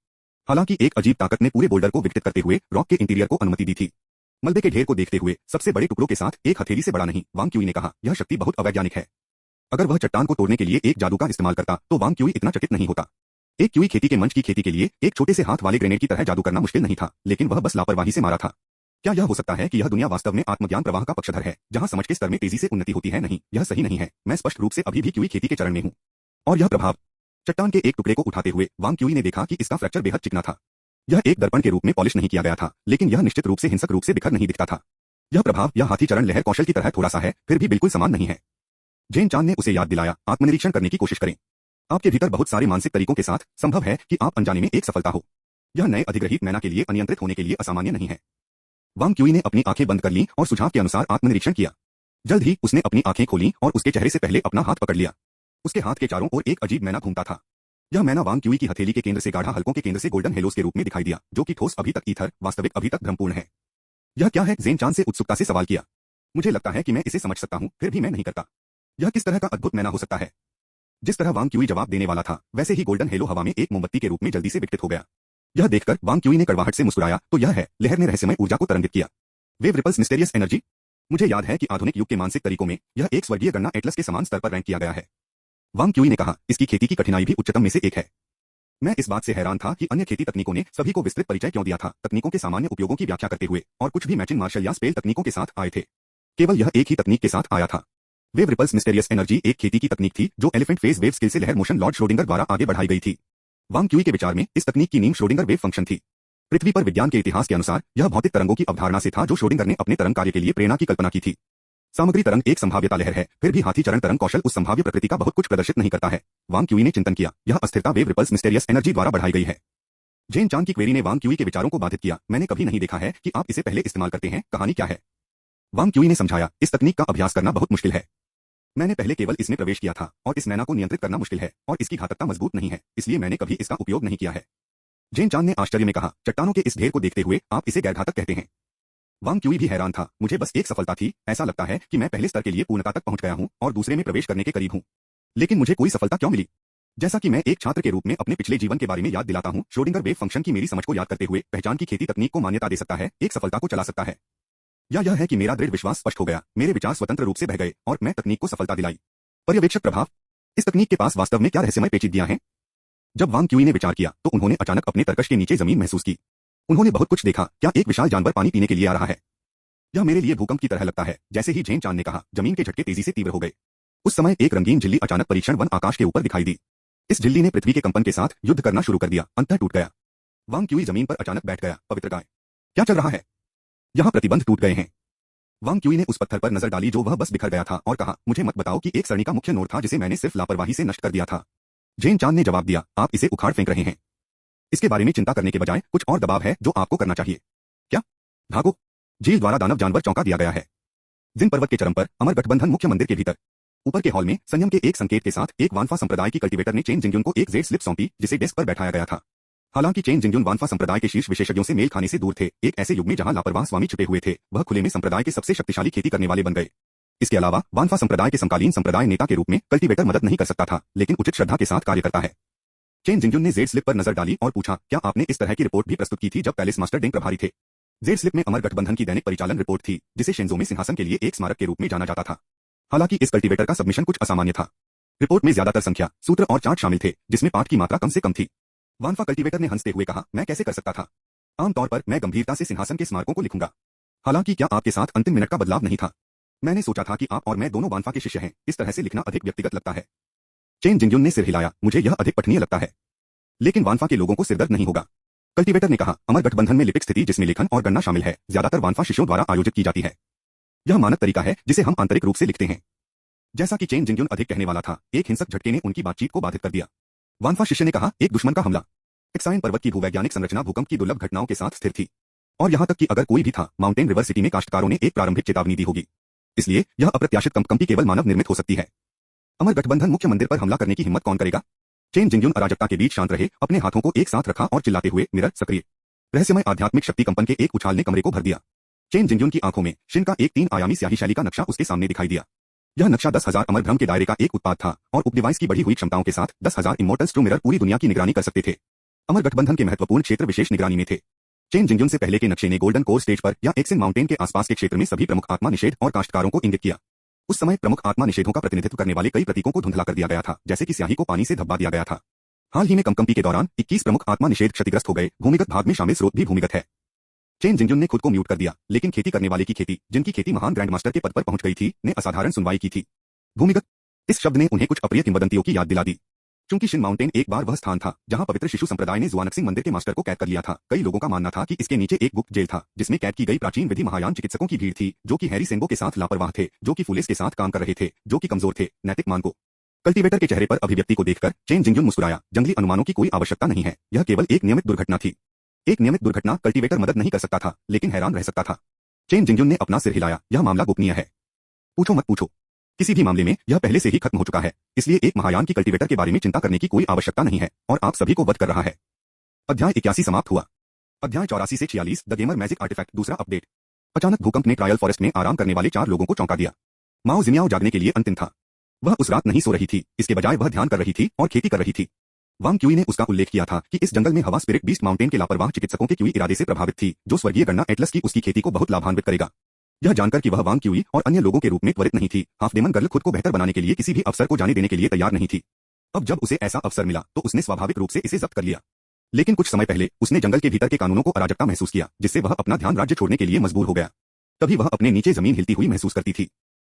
हालांकि एक अजीब ताकत ने पूरे बोल्डर को विकसित करते हुए रॉक के इंटीरियर को अनुमति दी थी। मलबे के ढेर को देखते हुए सबसे बड़े टुकड़ों के साथ एक हथेली से बड़ा नहीं, वांग क्यूई ने कहा, यह शक्ति बहुत अवैज्ञानिक है। अगर वह चट्टान को तोड़ने के लिए एक जादू का इस्तेमाल करता तो वांग क्यूई इतना चकित नहीं होता। एक क्यूई खेती के मंच की खेती के लिए एक छोटे से हाथ वाले ग्रेनेड की तरह जादू करना मुश्किल नहीं था, लेकिन वह बस लापरवाही से मारा था। क्या यह हो सकता है कि यह दुनिया वास्तव में आत्मज्ञान प्रवाह का पक्षधर है, जहां समझ के स्तर में तेजी से उन्नति होती है? नहीं, यह सही नहीं है। मैं स्पष्ट रूप से अभी भी क्यूई खेती के चरण में हूं। और यह प्रभाव। चट्टान के एक टुकड़े को उठाते हुए वांग क्यूई ने देखा कि इसका फ्रैक्चर बेहद चिकना था। यह एक दर्पण के रूप में पॉलिश नहीं किया गया था, लेकिन यह निश्चित रूप से हिंसक रूप से बिखर नहीं दिखता था। यह प्रभाव या हाथी चरण लहर कौशल की तरह थोड़ा सा है, फिर भी बिल्कुल समान नहीं है। ज़ेन चान ने उसे याद दिलाया, आत्मनिरीक्षण करने की कोशिश करें। आपके भीतर बहुत सारे मानसिक तरीकों के साथ संभव है कि आप अनजाने में एक सफलता हो। यह नए अधिग्रहित मैना के लिए अनियंत्रित होने के लिए असामान्य नहीं है। वांग क्यूई ने अपनी आंखें बंद कर लीं और सुझाव के अनुसार आत्मनिरीक्षण किया। जल्द ही उसने अपनी आंखें खोलीं और उसके चेहरे से पहले अपना हाथ पकड़ लिया। उसके हाथ के चारों ओर एक अजीब मैना घूमता था। यह मैना वांग क्यूई की हथेली के केंद्र से गाढ़ा हल्कों के केंद्र से गोल्डन हेलोस के रूप में दिखाई दिया, जो कि ठोस अभी तक ईथर, वास्तविक अभी तक भ्रमपूर्ण है। यह क्या है? ज़ेन चान से उत्सुकता से सवाल किया। मुझे लगता है कि मैं इसे समझ सकता हूं, फिर भी मैं नहीं करता। यह किस तरह का अद्भुत मैना हो सकता है? जिस तरह वांग क्यूई जवाब देने वाला था, वैसे ही गोल्डन हेलो हवा में एक मोमबत्ती के रूप में जल्दी से विकसित हो गया। यह देखकर वांग क्यूई ने कड़वाहट से मुस्कुराया, तो यह है। लहर ने रहस्यमय ऊर्जा को तरंगित किया। Wave ripples mysterious energy. मुझे याद है कि आधुनिक युग के मानसिक तरीकों में यह एक स्वर्गीय गणना एटलस के समान स्तर पर रैंक किया गया है। वांग क्यूई ने कहा, इसकी खेती की कठिनाई भी उच्चतम में से एक है। मैं इस बात से हैरान था कि अन्य खेती तकनीकों ने सभी को विस्तृत परिचय क्यों दिया था, तकनीकों के सामान्य उपयोगों की व्याख्या करते हुए, और कुछ भी मैचिंग मार्शल या स्पेल तकनीकों के साथ आए थे। केवल यह एक ही तकनीक के साथ आया था। वेव रिपल्स मिस्टेरियस एनर्जी एक खेती की तकनीक थी जो एलिफेंट फेज वेव स्किल से लहर मोशन लॉर्ड श्रोडिंगर द्वारा आगे बढ़ाई गई थी। वांग क्यूई के विचार में इस तकनीक की नींव श्रोडिंगर वेव फंक्शन थी। पृथ्वी पर विज्ञान के इतिहास के अनुसार यह भौतिक तरंगों की अवधारणा से था जो श्रोडिंगर ने अपने तरंग कार्य के लिए प्रेरणा की कल्पना की थी। सामग्री तरंग एक संभाव्यता लहर है, फिर भी हाथी चरण तरंग कौशल उस संभाव्य प्रकृति का बहुत कुछ प्रदर्शित नहीं करता है। वांग क्यूई ने चिंतन किया, यह अस्थिरता वेव रिपल्स मिस्टेरियस एनर्जी द्वारा बढ़ाई गई है। ज़ेन चान की क्वेरी ने वांग क्यूई के विचारों को बाधित किया। मैंने कभी नहीं देखा है कि आप इसे पहले इस्तेमाल करते हैं, कहानी क्या है? वांग क्यूई ने समझाया, इस तकनीक का अभ्यास करना बहुत मुश्किल है। मैंने पहले केवल इसमें प्रवेश किया था, और इस मैना को नियंत्रित करना मुश्किल है, और इसकी घातकता मजबूत नहीं है, इसलिए मैंने कभी इसका उपयोग नहीं किया है। ज़ेन चान ने आश्चर्य में कहा, चट्टानों के इस ढेर को देखते हुए आप इसे गैरघातक कहते हैं? वांग क्यूई भी हैरान था। मुझे बस एक सफलता थी, ऐसा लगता है कि मैं पहले स्तर के लिए पूर्णता तक पहुंच गया हूं और दूसरे में प्रवेश करने के करीब हूं। लेकिन मुझे कोई सफलता क्यों मिली? जैसा कि मैं एक छात्र के रूप में अपने पिछले जीवन के बारे में याद दिलाता हूं, श्रोडिंगर वेव फंक्शन की मेरी समझ को याद करते हुए पहचान की खेती तकनीक को मान्यता दे सकता है, एक सफलता को चला सकता है। या यह है कि मेरा दृढ़ विश्वास स्पष्ट हो गया, मेरे विचार स्वतंत्र रूप से बह गए और मैं तकनीक को सफलता दिलाई। पर्यवेक्षक प्रभाव। इस तकनीक के पास वास्तव में क्या रहस्यमय पेचीदगियां हैं? जब वांग क्यूई ने विचार किया तो उन्होंने अचानक अपने तरकश के नीचे जमीन महसूस की। उन्होंने बहुत कुछ देखा। क्या एक विशाल जानवर पानी पीने के लिए आ रहा है? यह मेरे लिए भूकंप की तरह लगता है। जैसे ही जेन चांद ने कहा, जमीन के झटके तेजी से तीव्र हो गए। उस समय एक रंगीन झिल्ली अचानक परीक्षण वन आकाश के ऊपर दिखाई दी। इस झिल्ली ने पृथ्वी के कंपन के साथ युद्ध करना शुरू कर दिया। अंततः टूट गया। वांग क्यूई जमीन पर अचानक बैठ गया। पवित्र गाय, क्या चल रहा है? यहाँ प्रतिबंध टूट गए हैं। वांग क्यूई ने उस पत्थर पर नजर डाली जो वह बस बिखर गया था और कहा, मुझे मत बताओ कि एक सरणी का मुख्य नोड था जिसे मैंने सिर्फ लापरवाही से नष्ट कर दिया था। जेन चांद ने जवाब दिया, आप इसे उखाड़ फेंक रहे हैं। इसके बारे में चिंता करने के बजाय कुछ और दबाव है जो आपको करना चाहिए। क्या? भागो। झील द्वारा दानव जानवर चौंका दिया गया है। जिन पर्वत के चरम पर अमर गठबंधन मुख्य मंदिर के भीतर ऊपर के हॉल में संयम के एक संकेत के साथ एक वानफा संप्रदाय की कल्टीवेटर ने चेन जिंगयुन को एक जेड स्लिप सौंपी जिसे डेस्क पर बैठाया गया था। हालांकि चेन जिंगयुन वानफा संप्रदाय के शीर्ष विशेषज्ञों से मेल खाने से दूर थे। एक ऐसे युग में जहां लापरवाह स्वामी छुपे हुए थे, वह खुले में संप्रदाय के सबसे शक्तिशाली खेती करने वाले बन गए। इसके अलावा वानफा संप्रदाय के समकालीन संप्रदाय नेता के रूप में कल्टीवेटर मदद नहीं कर सकता था, लेकिन उचित श्रद्धा के साथ कार्य करता है। चेन जिंगयुन ने जेड स्लिप पर नजर डाली और पूछा, क्या आपने इस तरह की रिपोर्ट भी प्रस्तुत की थी जब पैलेस मास्टर डेंग प्रभारी थे? जेड स्लिप में अमर गठबंधन की दैनिक परिचालन रिपोर्ट थी, जिसे शेंजो में सिंहासन के लिए एक स्मारक के रूप में जाना जाता था। हालांकि इस कल्टीवेटर का सबमिशन कुछ असामान्य था। रिपोर्ट में ज्यादातर संख्या, सूत्र और चार्ट शामिल थे, जिसमें पाठ की मात्रा कम से कम थी। वानफा कल्टीवेटर ने हंसते हुए कहा, मैं कैसे कर सकता था? आमतौर पर मैं गंभीरता से सिंहासन के स्मारकों को लिखूंगा। हालांकि क्या आपके साथ अंतिम मिनट का बदलाव नहीं था? मैंने सोचा था कि आप और मैं दोनों वानफा के शिष्य हैं, इस तरह से लिखना अधिक व्यक्तिगत लगता है। चेन जिंगयुन ने सिर हिलाया, मुझे यह अधिक पठनीय लगता है। लेकिन वानफा के लोगों को सिरदर्द नहीं होगा। कल्टीवेटर ने कहा, अमर गठबंधन में लिपिक स्थिति जिसमें लेखन और गणना शामिल है, ज्यादातर वानफा शिष्यों द्वारा आयोजित की जाती है। यह मानक तरीका है जिसे हम आंतरिक रूप से लिखते हैं। जैसा कि चेन जिंगयुन अधिक कहने वाला था, एक हिंसक झटके ने उनकी बातचीत को बाधित कर दिया। वानफा शिष्य ने कहा, एक दुश्मन का हमला। एक्साइन पर्वत की भूवैज्ञानिक संरचना भूकंप की दुर्लभ घटनाओं के साथ स्थिर थी। और यहां तक कि अगर कोई भी था, माउंटेन रिवर सिटी में काश्तकारों ने एक प्रारंभिक चेतावनी दी होगी। इसलिए यह अप्रत्याशित कंपकंपी केवल मानव निर्मित हो सकती है। अमर गठबंधन मुख्य मंदिर पर हमला करने की हिम्मत कौन करेगा? चेन जिंगयुन अराजकता के बीच शांत रहे, अपने हाथों को एक साथ रखा और चिल्लाते हुए, मिरर सक्रिय। रहस्यमय आध्यात्मिक शक्ति कंपन के एक उछाल ने कमरे को भर दिया। चेन जिंगयुन की आंखों में शिन का एक 3 आयामी स्याही शैली का नक्शा उसके सामने दिखाई दिया। यह नक्शा 10,000 अमर भ्रम के दायरे का एक उत्पाद था और उपडिवाइस की बढ़ी हुई क्षमताओं के साथ 10,000 इमोर्टल्स ट्रू मिरर पूरी दुनिया की निगरानी कर सकते थे। अमर गठबंधन के महत्वपूर्ण क्षेत्र विशेष निगरानी में थे। चेन जिंगयुन से पहले के नक्शे ने गोल्डन कोर स्टेज पर या एक्सिन माउंटेन के आसपास के क्षेत्र में सभी प्रमुख आत्मा निषेध और काश्तकारों को इंगित किया। उस समय प्रमुख आत्मा निषेधों का प्रतिनिधित्व करने वाले कई प्रतीकों को धुंधला कर दिया गया था, जैसे कि स्याही को पानी से धब्बा दिया गया था। हाल ही में कंपकंपी के दौरान 21 प्रमुख आत्मा निषेध क्षतिग्रस्त हो गए। भूमिगत भाग में शामिल स्रोत भी भूमिगत है। चेन जिंगयुन ने खुद को म्यूट कर दिया, लेकिन खेती करने वाले की खेती, जिनकी खेती महान ग्रैंड मास्टर के पद पर पहुंच गई थी, ने असाधारण सुनवाई की थी। भूमिगत, इस शब्द ने उन्हें कुछ अप्रिय किंवदंतियों की याद दिला दी। चूंकि शिन माउंटेन एक बार वह स्थान था जहां पवित्र शिशु संप्रदाय ने जुआनक्सिंग मंदिर के मास्टर को कैद कर लिया था, कई लोगों का मानना था कि इसके नीचे एक गुप्त जेल था जिसमें कैद की गई प्राचीन विधि महायान चिकित्सकों की भीड़ थी, जो कि हैरी सेंगो के साथ लापरवाह थे, जो कि फुलेस के साथ काम कर रहे थे, जो कि कमजोर थे नैतिक मान को। कल्टीवेटर के चेहरे पर अभिव्यक्ति को देखकर चेन जिंगयुन मुस्कुराया। जंगली अनुमानों की कोई आवश्यकता नहीं है, यह केवल एक नियमित दुर्घटना थी। एक नियमित दुर्घटना कल्टीवेटर मदद नहीं कर सकता था, लेकिन हैरान रह सकता था। चेन जिंगयुन ने अपना सिर हिलाया, यह मामला गोपनीय है। पूछो मत पूछो। किसी भी मामले में यह पहले से ही खत्म हो चुका है, इसलिए एक महायान की कल्टीवेटर के बारे में चिंता करने की कोई आवश्यकता नहीं है और आप सभी को वध कर रहा है। अध्याय 81 समाप्त हुआ। अध्याय 84 से 46 द गेमर मैजिक आर्टिफैक्ट दूसरा अपडेट। अचानक भूकंप ने ट्रायल फॉरेस्ट में आराम करने वाले 4 लोगों को चौंका दिया। माओ जिमियाओ जागने के लिए अंतिम था। वह उस रात नहीं सो रही थी, इसके बजाय वह ध्यान कर रही थी और खेती कर रही थी। वांग क्यूई ने उसका उल्लेख किया था कि इस जंगल में हवा स्पिरिट बीस्ट माउंटेन के लापरवाह चिकित्सकों के क्यूई इरादे से प्रभावित थी, जो स्वर्गीय गन्ना एटलस की उसकी खेती को बहुत लाभान्वित करेगा। यह जानकर कि वह वांग क्यूई और अन्य लोगों के रूप में त्वरित नहीं थी, हाफ डेमन गर्ल खुद को बेहतर बनाने के लिए किसी भी अवसर को जाने देने के लिए तैयार नहीं थी। अब जब उसे ऐसा अवसर मिला तो उसने स्वाभाविक रूप से इसे जब्त कर लिया। लेकिन कुछ समय पहले उसने जंगल के भीतर के कानूनों को अराजकता महसूस किया, जिससे वह अपना ध्यान राज्य छोड़ने के लिए मजबूर हो गया। तभी वह अपने नीचे जमीन हिलती हुई महसूस करती थी।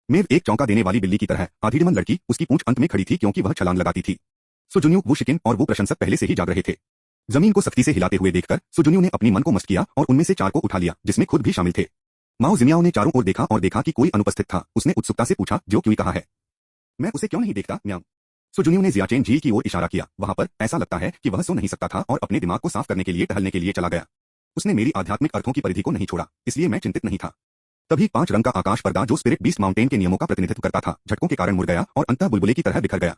मेव एक चौंका देने वाली बिल्ली की तरह आधीडमन लड़की उसकी पूंछ अंत में खड़ी थी क्योंकि वह छलांग लगाती थी। सुजुन्यू, वो शिकिन और वो प्रशंसक पहले से ही जाग रहे थे। जमीन को सख्ती से हिलाते हुए देखकर सुजुन्यू ने अपनी मन को मस्त किया और उनमें से 4 को उठा लिया, जिसमें खुद भी शामिल थे। माओ जिमियाओ ने चारों ओर देखा और देखा कि कोई अनुपस्थित था। उसने उत्सुकता से पूछा, जो क्यूई कहाँ है? मैं उसे क्यों नहीं देखता? म्याऊ। सुजुन्यू ने जियाचेन झील की ओर इशारा किया। वहां पर ऐसा लगता है कि वह सो नहीं सकता था और अपने दिमाग को साफ करने के लिए टहलने के लिए चला गया। उसने मेरी आध्यात्मिक अर्थों की परिधि को नहीं छोड़ा, इसलिए मैं चिंतित नहीं था। तभी 5 रंग का आकाश पर्दा जो स्पिरिट बीस्ट माउंटेन के नियमों का प्रतिनिधित्व करता था, झटकों के कारण मुड़ गया और अंतः बुलबुले की तरह बिखर गया।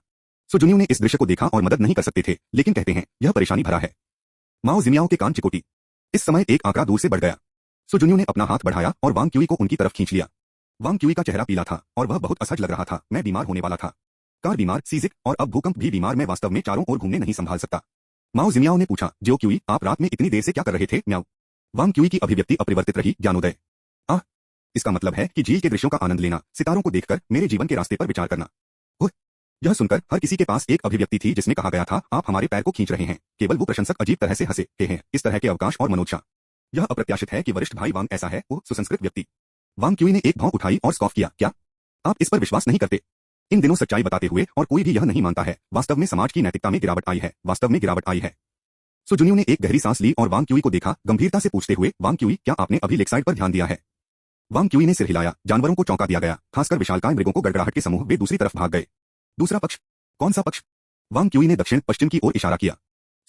सुजुन्यू ने इस दृश्य को देखा और मदद नहीं कर सकते थे, लेकिन कहते हैं यह परेशानी भरा है। माओ जिमियाओ के कान चिकोटी। इस समय एक आंकड़ा दूर से बढ़ गया। सुजुन्यू ने अपना हाथ बढ़ाया और वांग क्यूई को उनकी तरफ खींच लिया। वांग क्यूई का चेहरा पीला था और वह बहुत असहज लग रहा था। मैं बीमार होने वाला था। कार बीमार, सीजिक और अब भूकंप भी बीमार। मैं वास्तव में चारों ओर घूमने नहीं संभाल सकता। माओ जिमियाओ ने पूछा, जो क्यूई, आप रात में इतनी देर से क्या कर रहे थे? म्याऊ। वांग क्यूई की अभिव्यक्ति अपरिवर्तित रही। ज्ञानोदय। आह, इसका मतलब है कि झील के दृश्यों का आनंद लेना, सितारों को देखकर मेरे जीवन के रास्ते पर विचार करना। ओह, यह सुनकर हर किसी के पास एक अभिव्यक्ति थी जिसमें कहा गया था, आप हमारे पैर को खींच रहे हैं। केवल वो प्रशंसक अजीब तरह से हंसे हैं। इस तरह के अवकाश और मनोदशा। यह अप्रत्याशित है कि वरिष्ठ भाई वांग ऐसा है, वो सुसंस्कृत व्यक्ति। वांग क्यूई ने एक भौं उठाई और स्कॉफ किया, क्या आप इस पर विश्वास नहीं करते? इन दिनों सच्चाई बताते हुए और कोई भी यह नहीं मानता है, वास्तव में समाज की नैतिकता में गिरावट आई है, वास्तव में गिरावट आई है। सु जुनियो ने एक गहरी सांस ली और वांग क्यूई को देखा, गंभीरता से पूछते हुए, वांग क्यूई, क्या आपने अभी लेक साइड पर ध्यान दिया है? वांग क्यूई ने सिर हिलाया, जानवरों को चौंका दिया गया, खासकर विशालकाय मृगों को गड़गड़ाहट के समूह वे दूसरी तरफ भाग गए। दूसरा पक्ष? कौन सा पक्ष? वांग क्यूई ने दक्षिण पश्चिम की ओर इशारा किया।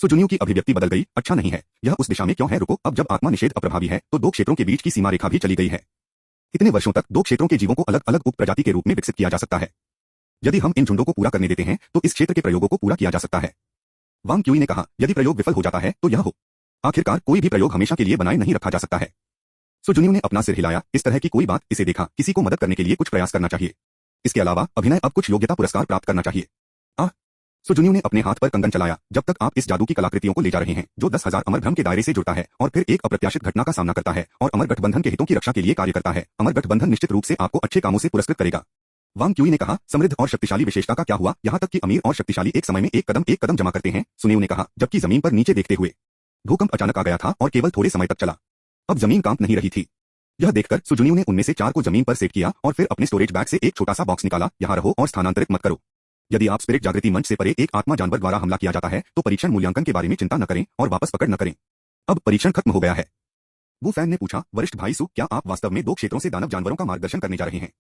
सु जुनियो की अभिव्यक्ति बदल गई, अच्छा नहीं है, यह उस दिशा में क्यों है? रुको, अब जब आत्मा निषेध अप्रभावी है तो दो क्षेत्रों के बीच की सीमा रेखा भी चली गई है। इतने वर्षों तक दो क्षेत्रों के जीवों को अलग अलग उप प्रजाति के रूप में विकसित किया जा सकता है। यदि हम इन झुंडों को पूरा करने देते हैं तो इस क्षेत्र के प्रयोगों को पूरा किया जा सकता है। वांग क्यूई ने कहा, यदि प्रयोग विफल हो जाता है तो यह हो। आखिरकार कोई भी प्रयोग हमेशा के लिए बनाए नहीं रखा जा सकता है। सु जुनियो ने अपना सिर हिलाया, इस तरह की कोई बात, इसे देखा, किसी को मदद करने के लिए कुछ प्रयास करना चाहिए। इसके अलावा अभिनय अब कुछ योग्यता पुरस्कार प्राप्त करना चाहिए। सु जुनियो ने अपने हाथ पर कंगन चलाया, जब तक आप इस जादू की कलाकृतियों को ले जा रहे हैं जो 10,000 अमर भ्रम के दायरे से जुड़ता है और फिर एक अप्रत्याशित घटना का सामना करता है और अमर गठबंधन के हितों की रक्षा के लिए कार्य करता है, अमर गठबंधन निश्चित रूप से आपको अच्छे कामों से पुरस्कृत करेगा। वांग क्यूई ने कहा, समृद्ध और शक्तिशाली विशेषता का क्या हुआ? यहाँ तक कि अमीर और शक्तिशाली एक समय में एक कदम जमा करते हैं, सुनियो ने कहा, जबकि जमीन पर नीचे देखते हुए। भूकंप अचानक आ गया था और केवल थोड़े समय तक चला। अब जमीन कांप नहीं रही थी। यह देखकर सु जुनियो ने उनमें से 4 को जमीन पर सेट किया और फिर अपने स्टोरेज बैग से एक छोटा सा बॉक्स निकाला, यहाँ रहो और स्थानांतरित मत करो। यदि आप स्पिरिट जागृति मंच से परे एक आत्मा जानवर द्वारा हमला किया जाता है तो परीक्षण मूल्यांकन के बारे में चिंता न करें और वापस पकड़ न करें। अब परीक्षण खत्म हो गया है। वू फैन ने पूछा, वरिष्ठ भाई सु, क्या आप वास्तव में 2 क्षेत्रों से दानव जानवरों का मार्गदर्शन करने जा रहे हैं?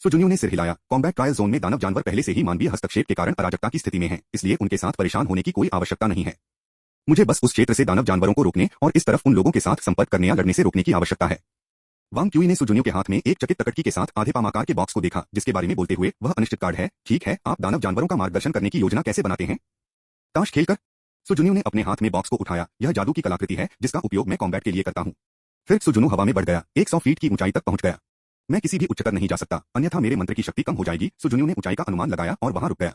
सु जुनियो ने सिर हिलाया, कॉम्बैट ट्रायल जोन में दानव जानवर पहले से ही मानवीय हस्तक्षेप के कारण अराजकता की स्थिति में हैं, इसलिए उनके साथ परेशान होने की कोई आवश्यकता नहीं है। मुझे बस उस क्षेत्र से दानव जानवरों को रोकने और इस तरफ उन लोगों के साथ संपर्क करने या लड़ने से रोकने की आवश्यकता है। वांग क्यूई ने सु जुनियो के हाथ में एक चकित तकटकी के साथ आधे पामाकार के बॉक्स को देखा, जिसके बारे में बोलते हुए, वह अनिश्चित कार्ड है, ठीक है, आप दानव जानवरों का मार्गदर्शन करने की योजना कैसे बनाते हैं? ताश खेलकर? सु जुनियो ने अपने हाथ में बॉक्स को उठाया, यह जादू की कलाकृति है जिसका उपयोग मैं कॉम्बैट के लिए करता हूँ। फिर सु जुनियो हवा में बढ़ गया, 100 फीट की ऊंचाई तक पहुंच गया। मैं किसी भी उच्चतर नहीं जा सकता, अन्यथा मेरे मंत्र की शक्ति कम हो जाएगी। सु जुनियो ने ऊंचाई का अनुमान लगाया और वहां रुक गया।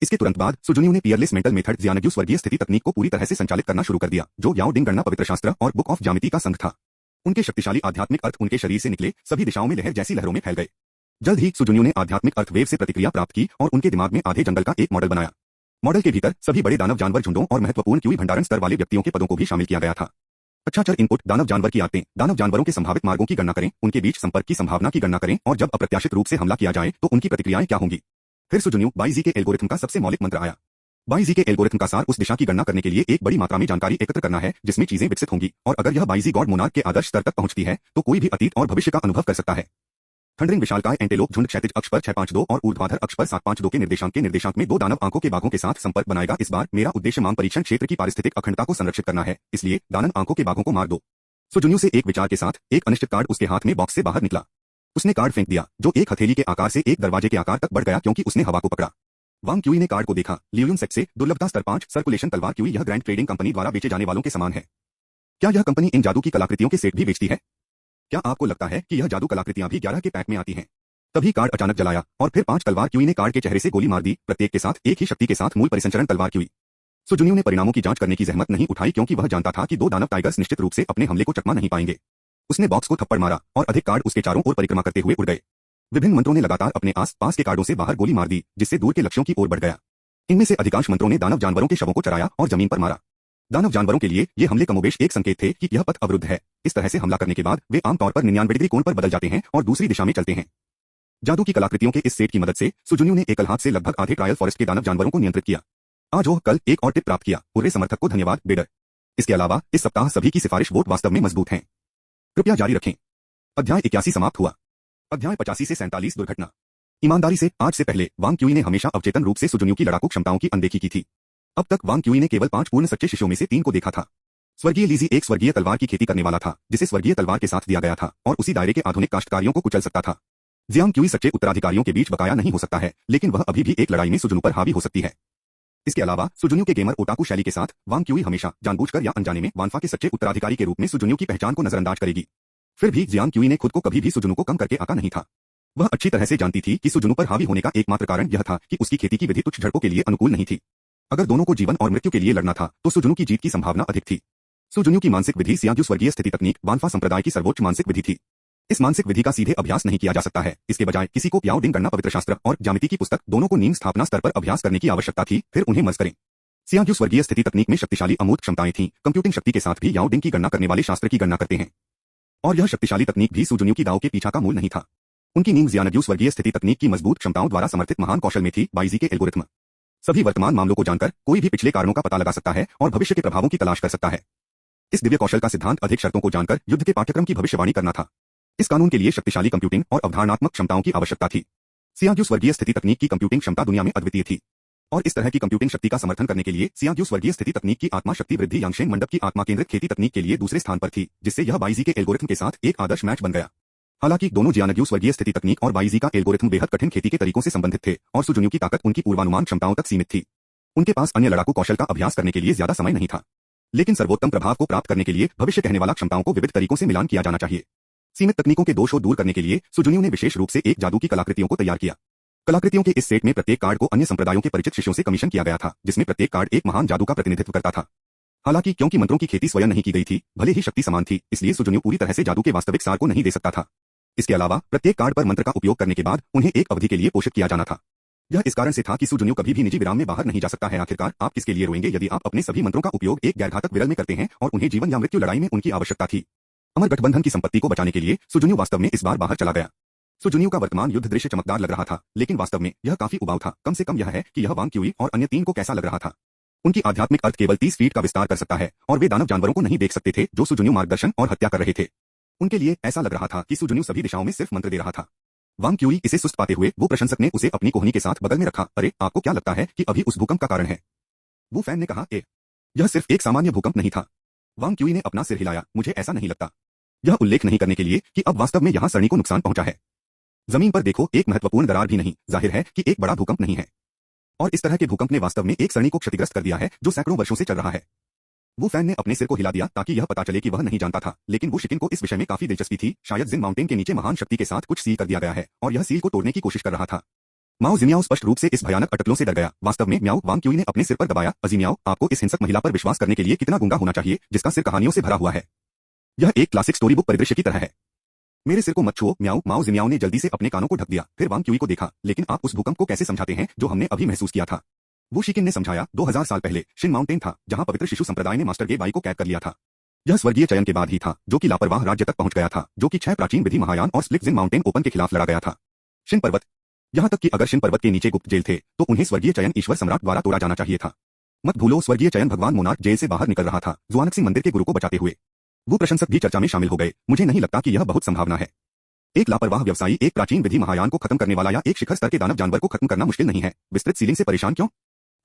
इसके तुरंत बाद सु जुनियो ने पियरलेस मेंटल मेथड ज़ियानग्यू स्वर्गीय स्थिति तकनीक को पूरी तरह से संचालित करना शुरू कर दिया, जो याओ डिंग गणना पवित्र शास्त्र और बुक ऑफ ज्यामिति का संघ था। उनके शक्तिशाली आध्यात्मिक अर्थ उनके शरीर से निकले, सभी दिशाओं में लहर जैसी लहरों में फैल गए। जल्द ही सु जुनियो ने आध्यात्मिक अर्थ वेव से प्रतिक्रिया प्राप्त की और उनके दिमाग में आधे जंगल का एक मॉडल बनाया। मॉडल के भीतर सभी बड़े दानव जानवर झुंडों और महत्वपूर्ण क्यूई भंडारण स्तर वाले व्यक्तियों के पदों को भी शामिल किया गया था। अच्छा चर इनपुट, दानव जानवर की आदतें, दानव जानवरों के संभावित मार्गों की गणना करें, उनके बीच संपर्क की संभावना की गणना करें और जब अप्रत्याशित रूप से हमला किया जाए तो उनकी प्रतिक्रियाएं क्या होंगी। फिर सु जुनियो बाईजी के एल्गोरिथम का सबसे मौलिक मंत्र आया। बाईजी के एल्गोरिथम का सार उस दिशा की गणना करने के लिए एक बड़ी मात्रा में जानकारी एकत्र करना है जिसमें चीजें विकसित होंगी, और अगर यह बाईजी गॉड मोनार्क के आदर्श स्तर तक पहुंचती है तो कोई भी अतीत और भविष्य का अनुभव कर सकता है। थंडरिंग विशालकाय एंटेलोप झुंड क्षैतिज अक्ष पर 652 और ऊर्ध्वाधर अक्ष पर 752 के निर्देशांक में 2 दानव आंखों के बाघों के साथ संपर्क बनाएगा। इस बार मेरा उद्देश्य मांग परीक्षण क्षेत्र की पारिस्थितिक अखंडता को संरक्षित करना है, इसलिए दानव आंखों के बाघों को मार दो। सु जुनियो से एक विचार के साथ एक अनिश्चित कार्ड उसके हाथ में बॉक्स से बाहर निकला। उसने कार्ड फेंक दिया, जो एक हथेली के आकार से एक दरवाजे के आकार तक बढ़ गया क्योंकि उसने हवा को पकड़ा। वांग क्यूई ने कार्ड को देखा, लियुन सेट से दुर्लभता स्तर 5 सर्कुलेशन तलवार क्यूई, यह ग्रैंड ट्रेडिंग कंपनी द्वारा बेचे जाने वालों के समान है। क्या यह कंपनी इन जादू की कलाकृतियों के सेट भी बेचती है? क्या आपको लगता है कि यह जादू कलाकृतियां भी 11 के पैक में आती हैं? तभी कार्ड अचानक जलाया और फिर 5 तलवार क्यूई ने कार्ड के चेहरे से गोली मार दी, प्रत्येक के साथ एक ही शक्ति के साथ मूल परिसंचरण तलवार क्यूई। सु जुनियो ने परिणामों की जांच करने की जहमत नहीं उठाई क्योंकि वह जानता था कि 2 दानव टाइगर्स निश्चित रूप से अपने हमले को चकमा नहीं पाएंगे। उसने बॉक्स को थप्पड़ मारा और अधिक कार्ड उसके चारों ओर परिक्रमा करते हुए उड़ गए। विभिन्न मंत्रों ने लगातार अपने आस पास के कार्डों से बाहर गोली मार दी, जिससे दूर के लक्ष्यों की ओर बढ़ गया। इनमें से अधिकांश मंत्रों ने दानव जानवरों के शवों को चराया और जमीन पर मारा। दानव जानवरों के लिए ये हमले कमोबेश एक संकेत थे कि यह पथ अवरुद्ध है। इस तरह से हमला करने के बाद वे आमतौर पर 99 डिग्री कोण पर बदल जाते हैं और दूसरी दिशा में चलते हैं। जादू की कलाकृतियों के इस सेट की मदद से सु जुनियो ने एकल हाथ से लगभग आधे ट्रायल फॉरेस्ट के दानव जानवरों को नियंत्रित किया। आज वह कल एक और टिप प्राप्त किया, पूरे समर्थक को धन्यवाद बेडर। इसके अलावा इस सप्ताह सभी की सिफारिश वोट वास्तव में मजबूत हैं। कृपया जारी रखें। अध्याय 81 समाप्त हुआ। अध्याय 85 से 47 दुर्घटना। ईमानदारी से, आज से पहले वांग क्यूई ने हमेशा अवचेतन रूप से सु जुनियो की लड़ाकू क्षमताओं की अनदेखी की थी। अब तक वांग क्यूई ने केवल 5 पूर्ण सच्चे शिष्यों में से 3 को देखा था। स्वर्गीय लीजी एक स्वर्गीय तलवार की खेती करने वाला था जिसे स्वर्गीय तलवार के साथ दिया गया था और उसी दायरे के आधुनिक काश्तकारियों को कुचल सकता था। जियांग क्यूई सच्चे उत्तराधिकारियों के बीच बकाया नहीं हो सकता है, लेकिन वह अभी भी एक लड़ाई में सुजुनु पर हावी हो सकती है। इसके अलावा सुजुनु के गेमर ओटाकू शैली के साथ वांग क्यूई हमेशा जानबूझकर या अनजाने में वानफा के सच्चे उत्तराधिकारी के रूप में सुजुनु की पहचान को नजरअंदाज करेगी। फिर भी जियांग क्यूई ने खुद को कभी भी सुजुनु को कम करके आका नहीं था। वह अच्छी तरह से जानती थी कि सुजुनु पर हावी होने का एकमात्र कारण यह था कि उसकी खेती की विधि तुच्छ झड़पों के लिए अनुकूल नहीं थी। अगर दोनों को जीवन और मृत्यु के लिए लड़ना था तो सुजुनु की जीत की संभावना अधिक थी। सुजुनु की मानसिक विधि सियांग्यू स्वर्गीय स्थिति तकनीक वानफा संप्रदाय की सर्वोच्च मानसिक विधि थी। इस मानसिक विधि का सीधे अभ्यास नहीं किया जा सकता है, इसके बजाय किसी को याओ डिंग गणना पवित्र शास्त्र और ज्यामिति की पुस्तक दोनों को नींव स्थापना स्तर पर अभ्यास करने की आवश्यकता थी, फिर उन्हें मर्ज करें। सियांग स्वर्गीय स्थिति तकनीक में शक्तिशाली अमूर्त क्षमताएं थीं, कंप्यूटिंग शक्ति के साथ भी याओ डिंग की गणना करने वाले शास्त्र की गणना करते हैं। और यह शक्तिशाली तकनीक भी सुजुन्यू की दाव के पीछा का मूल नहीं था। उनकी नींव जियानग्यू स्वर्गीय स्थिति तकनीक की मजबूत क्षमताओं द्वारा समर्थित महान कौशल में थी, बाइजी के एल्गोरिथ्म। सभी वर्तमान मामलों को जानकर कोई भी पिछले कारणों का पता लगा सकता है और भविष्य के प्रभावों की तलाश कर सकता है। इस दिव्य कौशल का सिद्धांत अधिक शर्तों को जानकर युद्ध के पाठ्यक्रम की भविष्यवाणी करना था। इस कानून के लिए शक्तिशाली कंप्यूटिंग और अवधारणात्मक क्षमताओं की आवश्यकता थी। सियांग स्वर्गीय स्थिति तकनीक की कंप्यूटिंग क्षमता दुनिया में अद्वितीय थी। और इस तरह की कंप्यूटिंग शक्ति का समर्थन करने के लिए सियांग स्वर्गीय स्थिति तकनीक की आत्मा शक्ति वृद्धि यांगशेन मंडप की आत्मा केंद्रित खेती तकनीक के लिए दूसरे स्थान पर थी, जिससे यह बाइजी के एल्गोरिथ्म के साथ एक आदर्श मैच बन गया। हालांकि दोनों जियानग्यू स्वर्गीय स्थिति तकनीक और बाइजी का एल्गोरिथ्म बेहद कठिन खेती के तरीकों से संबंधित थे और सुजुन्यू की ताकत उनकी पूर्वानुमान क्षमताओं तक सीमित थी। उनके पास अन्य लड़ाकू कौशल का अभ्यास करने के लिए ज्यादा समय नहीं था, लेकिन सर्वोत्तम प्रभाव को प्राप्त करने के लिए भविष्य कहने वाला क्षमताओं को विविध तरीकों से मिलान किया जाना चाहिए। सीमित तकनीकों के दोषों दूर करने के लिए सुजुन्यू ने विशेष रूप से एक जादू की कलाकृतियों को तैयार किया। कलाकृतियों के इस सेट में प्रत्येक कार्ड को अन्य संप्रदायों के परिचित शिष्यों से कमीशन किया गया था, जिसमें प्रत्येक कार्ड एक महान जादू का प्रतिनिधित्व करता था। हालांकि क्योंकि मंत्रों की खेती स्वयं नहीं की गई थी, भले ही शक्ति समान थी, इसलिए सुजुन्यू पूरी तरह से जादू के वास्तविक सार को नहीं दे सकता था। इसके अलावा प्रत्येक कार्ड पर मंत्र का उपयोग करने के बाद उन्हें एक अवधि के लिए पोषित किया जाना था। यह इस कारण से था कि सुजुन्यू कभी भी निजी विराम में बाहर नहीं जा सकता है। आखिरकार आप किसके लिए रोएंगे यदि आप अपने सभी मंत्रों का उपयोग एक गैरघातक विरल में करते हैं और उन्हें जीवन या मृत्यु लड़ाई में उनकी आवश्यकता थी। अमर गठबंधन की संपत्ति को बचाने के लिए सुजुन्यू वास्तव में इस बार बाहर चला गया। सुजुन्यू का वर्तमान युद्ध दृश्य चमकदार लग रहा था, लेकिन वास्तव में यह काफी उबाऊ था। कम से कम यह है कि यह वांग क्यूई और अन्य 3 को कैसा लग रहा था। उनकी आध्यात्मिक अर्थ केवल 30 फीट का विस्तार कर सकता है और वे दानव जानवरों को नहीं देख सकते थे जो सुजुन्यू मार्गदर्शन और हत्या कर रहे थे। उनके लिए ऐसा लग रहा था कि सुजुन्यू सभी दिशाओं में सिर्फ मंत्र दे रहा था। वांग क्यूई इसे सुस्त पाते हुए वो प्रशंसक ने उसे अपनी कोहनी के साथ बगल में रखा। अरे, आपको क्या लगता है कि अभी उस भूकंप का कारण है? वो फैन ने कहा, यह सिर्फ एक सामान्य भूकंप नहीं था। वांग क्यूई ने अपना सिर हिलाया। मुझे ऐसा नहीं लगता। यह उल्लेख नहीं करने के लिए कि अब वास्तव में यहां सरणी को नुकसान पहुंचा है। जमीन पर देखो, एक महत्वपूर्ण दरार भी नहीं। जाहिर है कि एक बड़ा भूकंप नहीं है। और इस तरह के भूकंप ने वास्तव में एक सरणी को क्षतिग्रस्त कर दिया है जो सैकड़ों वर्षों से चल रहा है। वो फैन ने अपने सिर को हिला दिया ताकि यह पता चले कि वह नहीं जानता था, लेकिन वो शिकिन को इस विषय में काफी दिलचस्पी थी। शायद जिन माउंटेन के नीचे महान शक्ति के साथ कुछ सील कर दिया गया है और यह सील को तोड़ने की कोशिश कर रहा था। माओ जिमियाओ स्पष्ट रूप से इस भयानक अटकलों से डर गया। वास्तव में म्याओ, वांग क्यूई ने अपने सिर पर दबाया। अजीमियाओ, आपको इस हिंसक महिला पर विश्वास करने के लिए कितना गूंगा होना चाहिए जिसका सिर कहानियों से भरा हुआ है। यह एक क्लासिक स्टोरी बुक परिदृश्य की तरह है। मेरे सिर को मत छुओ म्याओ। माओ जिमियाओ ने जल्दी से अपने कानों को ढक दिया, फिर वांग क्यूई को देखा। लेकिन आप उस भूकंप को कैसे समझाते हैं जो हमने अभी महसूस किया था? वो शिकिन ने समझाया, 2000 साल पहले शिन माउंटेन था जहां पवित्र शिशु संप्रदाय ने मास्टर गे बाई को कैद कर लिया था। यह स्वर्गीय चयन के बाद ही था जो कि लापरवाह राज्य तक पहुंच गया था, जो कि 6 प्राचीन विधि महायान और स्प्लिट जिन माउंटेन ओपन के खिलाफ लड़ा गया था। शिन पर्वत, यहां तक कि अगर शिन पर्वत के नीचे गुप्त जेल थे तो उन्हें स्वर्गीय चयन ईश्वर सम्राट द्वारा तोड़ा जाना चाहिए था। मत भूलो, स्वर्गीय चयन भगवान मोनार्क जेल से बाहर निकल रहा था, जुआनक्सिंग मंदिर के गुरु को बचाते हुए। वो प्रशंसक भी चर्चा में शामिल हो गए। मुझे नहीं लगता कि यह बहुत संभावना है। एक लापरवाह व्यवसायी एक प्राचीन विधि महायान को खत्म करने वाला या एक शिखर स्तर के दानव जानवर को खत्म करना मुश्किल नहीं है। विस्तृत सीलिंग से परेशान क्यों?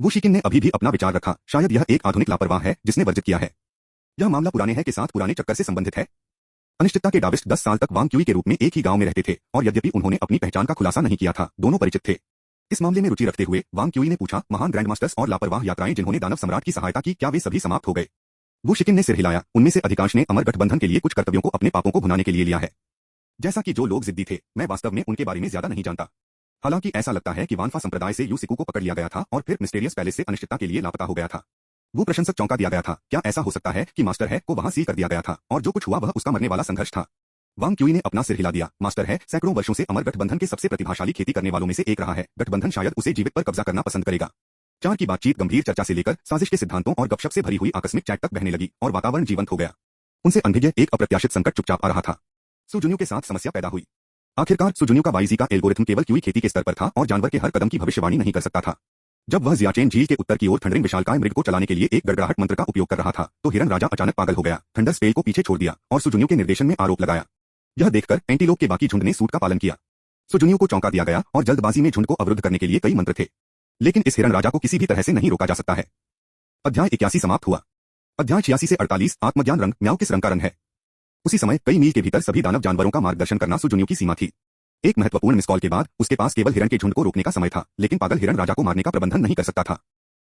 वो शिकिन ने अभी भी अपना विचार रखा। शायद यह एक आधुनिक लापरवाह है जिसने वर्जित किया है। यह मामला पुराने है के साथ पुराने चक्कर से संबंधित है। अनिश्चितता के डाविस्ट 10 साल तक वांग क्यूई के रूप में एक ही गांव में रहते थे और यद्यपि उन्होंने अपनी पहचान का खुलासा नहीं किया था, दोनों परिचित थे। इस मामले में रुचि रखते हुए वांग क्यूई ने पूछा, महान ग्रैंडमास्टर्स और लापरवाह यात्राएं जिन्होंने दानव सम्राट की सहायता की, क्या वे सभी समाप्त हो गए? वो शिकिन ने सिर हिलाया। उनमें से अधिकांश ने अमर गठबंधन के लिए कुछ कर्तव्यों को अपने पापों को भुनाने के लिए लिया है। जैसा कि जो लोग जिद्दी थे, मैं वास्तव में उनके बारे में ज्यादा नहीं जानता। हालांकि ऐसा लगता है कि वानफा संप्रदाय से यूसिकू को पकड़ लिया गया था और फिर मिस्टेरियस पैलेस से अनिश्चितता के लिए लापता हो गया था। वो प्रशंसक चौंका दिया गया था। क्या ऐसा हो सकता है कि मास्टर है को वहां सील कर दिया गया था और जो कुछ हुआ वह उसका मरने वाला संघर्ष था? वांग क्यूई ने अपना सिर हिला दिया। मास्टर है सैकड़ों वर्षों से अमर गठबंधन के सबसे प्रतिभाशाली खेती करने वालों में से एक रहा है। गठबंधन शायद उसे जीवित पर कब्जा करना पसंद करेगा। 4 की बातचीत गंभीर चर्चा से लेकर साजिश के सिद्धांतों और गपशप से भरी हुई आकस्मिक चैट तक बहने लगी और वातावरण जीवंत हो गया। उनसे अनभिज्ञ एक अप्रत्याशित संकट चुपचाप आ रहा था। सुजुन्यू के साथ समस्या पैदा हुई। आखिरकार सुजुन्यू का बाइजी का एल्गोरिथम केवल क्यूई खेती के स्तर पर था और जानवर के हर कदम की भविष्यवाणी नहीं कर सकता था। जब वह जियाचेन झील के उत्तर की ओर थंडरिंग विशालकाय मृग को चलाने के लिए एक गड़गड़ाहट मंत्र का उपयोग कर रहा था तो हिरन राजा अचानक पागल हो गया, थंडर स्पेल को पीछे छोड़ दिया और सुजुन्यू के निर्देशन में आरोप लगाया। यह देखकर एंटीलोप के बाकी झुंड ने सूट का पालन किया। सुजुन्यू को चौंका दिया गया और जल्दबाजी में झुंड को अवरुद्ध करने के लिए कई मंत्र थे, लेकिन इस हिरन राजा को किसी भी तरह से नहीं रोका जा सकता है। अध्याय 81 समाप्त हुआ। अध्याय 86 से 48 आत्मज्ञान रंग। म्याओ किस रंग का रंग है? उसी समय कई मील के भीतर सभी दानव जानवरों का मार्गदर्शन करना सुजुन्यू की सीमा थी। एक महत्वपूर्ण मिस कॉल के बाद उसके पास केवल हिरन के झुंड को रोकने का समय था, लेकिन पागल हिरन राजा को मारने का प्रबंधन नहीं कर सकता था।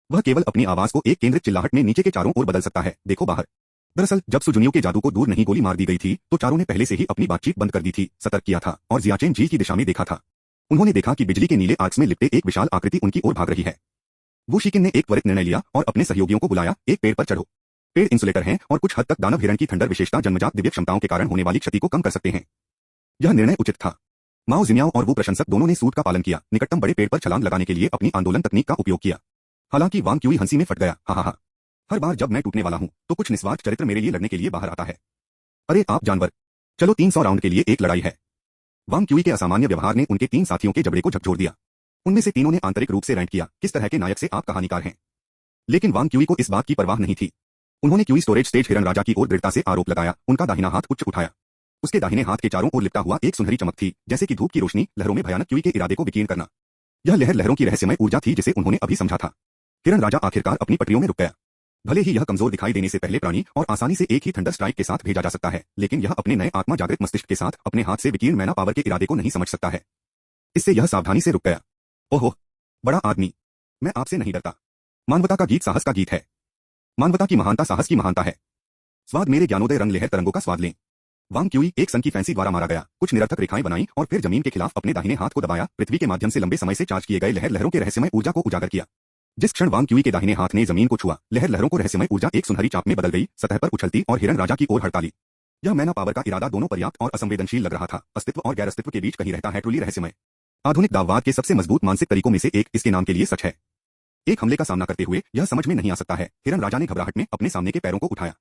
वह केवल अपनी आवाज को एक केंद्रित चिल्लाहट में नीचे के चारों ओर बदल सकता है। देखो बाहर। दरअसल जब सुजुन्यू के जादू को दूर नहीं गोली मार दी गई थी तो चारों ने पहले से ही अपनी बातचीत बंद कर दी थी, सतर्क किया था और जियाचेन झील की दिशा में देखा था। उन्होंने देखा कि बिजली के नीले आर्क्स में लिपटे एक विशाल आकृति उनकी ओर भाग रही है। वो शिकिन ने एक त्वरित निर्णय लिया और अपने सहयोगियों को बुलाया, एक पेड़ पर चढ़ो। पेड़ इंसुलेटर हैं और कुछ हद तक दानव हिरण की थंडर विशेषता जन्मजात दिव्य क्षमताओं के कारण होने वाली क्षति को कम कर सकते हैं। यह निर्णय उचित था। माओ जिमियाओ और वो प्रशंसक दोनों ने सूट का पालन किया, निकटतम बड़े पेड़ पर छलांग लगाने के लिए अपनी आंदोलन तकनीक का उपयोग किया। हालांकि वांग क्यूई हंसी में फट गया, हा हा हा। हर बार जब मैं टूटने वाला हूं तो कुछ निस्वार्थ चरित्र मेरे लिए लड़ने के लिए बाहर आता है। अरे आप जानवर, चलो 300 राउंड के लिए एक लड़ाई है। वांग क्यूई के असामान्य व्यवहार ने उनके 3 साथियों के जबड़े को झकझोर दिया। उनमें से तीनों ने आंतरिक रूप से रैंट किया, किस तरह के नायक से आप कहानीकार हैं। लेकिन वांग क्यूई को इस बात की परवाह नहीं थी। उन्होंने क्यूई स्टोरेज स्टेज हिरन राजा की ओर दृढ़ता से आरोप लगाया, उनका दाहिना हाथ उच्च उठाया। उसके दाहिने हाथ के चारों ओर लिपटा हुआ एक सुनहरी चमक थी, जैसे कि धूप की रोशनी लहरों में भयानक क्यूई के इरादे को विकीर्ण करना। यह लहर लहरों की रहस्यमय ऊर्जा थी जिसे उन्होंने अभी समझा था। हिरन राजा आखिरकार अपनी पटरियों में रुक गया। भले ही यह कमजोर दिखाई देने से पहले प्राणी और आसानी से एक ही थंडर स्ट्राइक के साथ भेजा जा सकता है, लेकिन यह अपने नए आत्मा जागृत मस्तिष्क के साथ अपने हाथ से विकीर्ण मैना पावर के इरादे को नहीं समझ सकता है। इससे यह सावधानी से रुक गया। ओहो, बड़ा आदमी, मैं आपसे नहीं डरता। मानवता का गीत साहस का गीत है। मानवता की महानता साहस की महानता है। स्वाद मेरे ज्ञानोदय रंग लहर तरंगों का स्वाद लें। वांग क्यूई एक सन की फैंसी द्वारा मारा गया, कुछ निरर्थक रेखाएं बनाई और फिर जमीन के खिलाफ अपने दाहिने हाथ को दबाया, पृथ्वी के माध्यम से लंबे समय से चार्ज किए गए लहर लहरों के रहस्यमय ऊर्जा को उजागर किया। जिस क्षण वांग क्यूई के दाहिने हाथ ने जमीन को छुआ, लहर लहरों को रहस्यमय ऊर्जा एक सुनहरी चाप में बदल गई, सतह पर उछलती और हिरन राजा की ओर हड़ताली। यह मैना पावर का इरादा दोनों पर्याप्त और असंवेदनशील लग रहा था, अस्तित्व और गैर अस्तित्व के बीच कहीं रहता है ट्रूली रहस्यमय। आधुनिक दाववाद के सबसे मजबूत मानसिक तरीकों में से एक इसके नाम के लिए सच है। एक हमले का सामना करते हुए यह समझ में नहीं आ सकता है। हिरन राजा ने घबराहट में अपने सामने के पैरों को उठाया।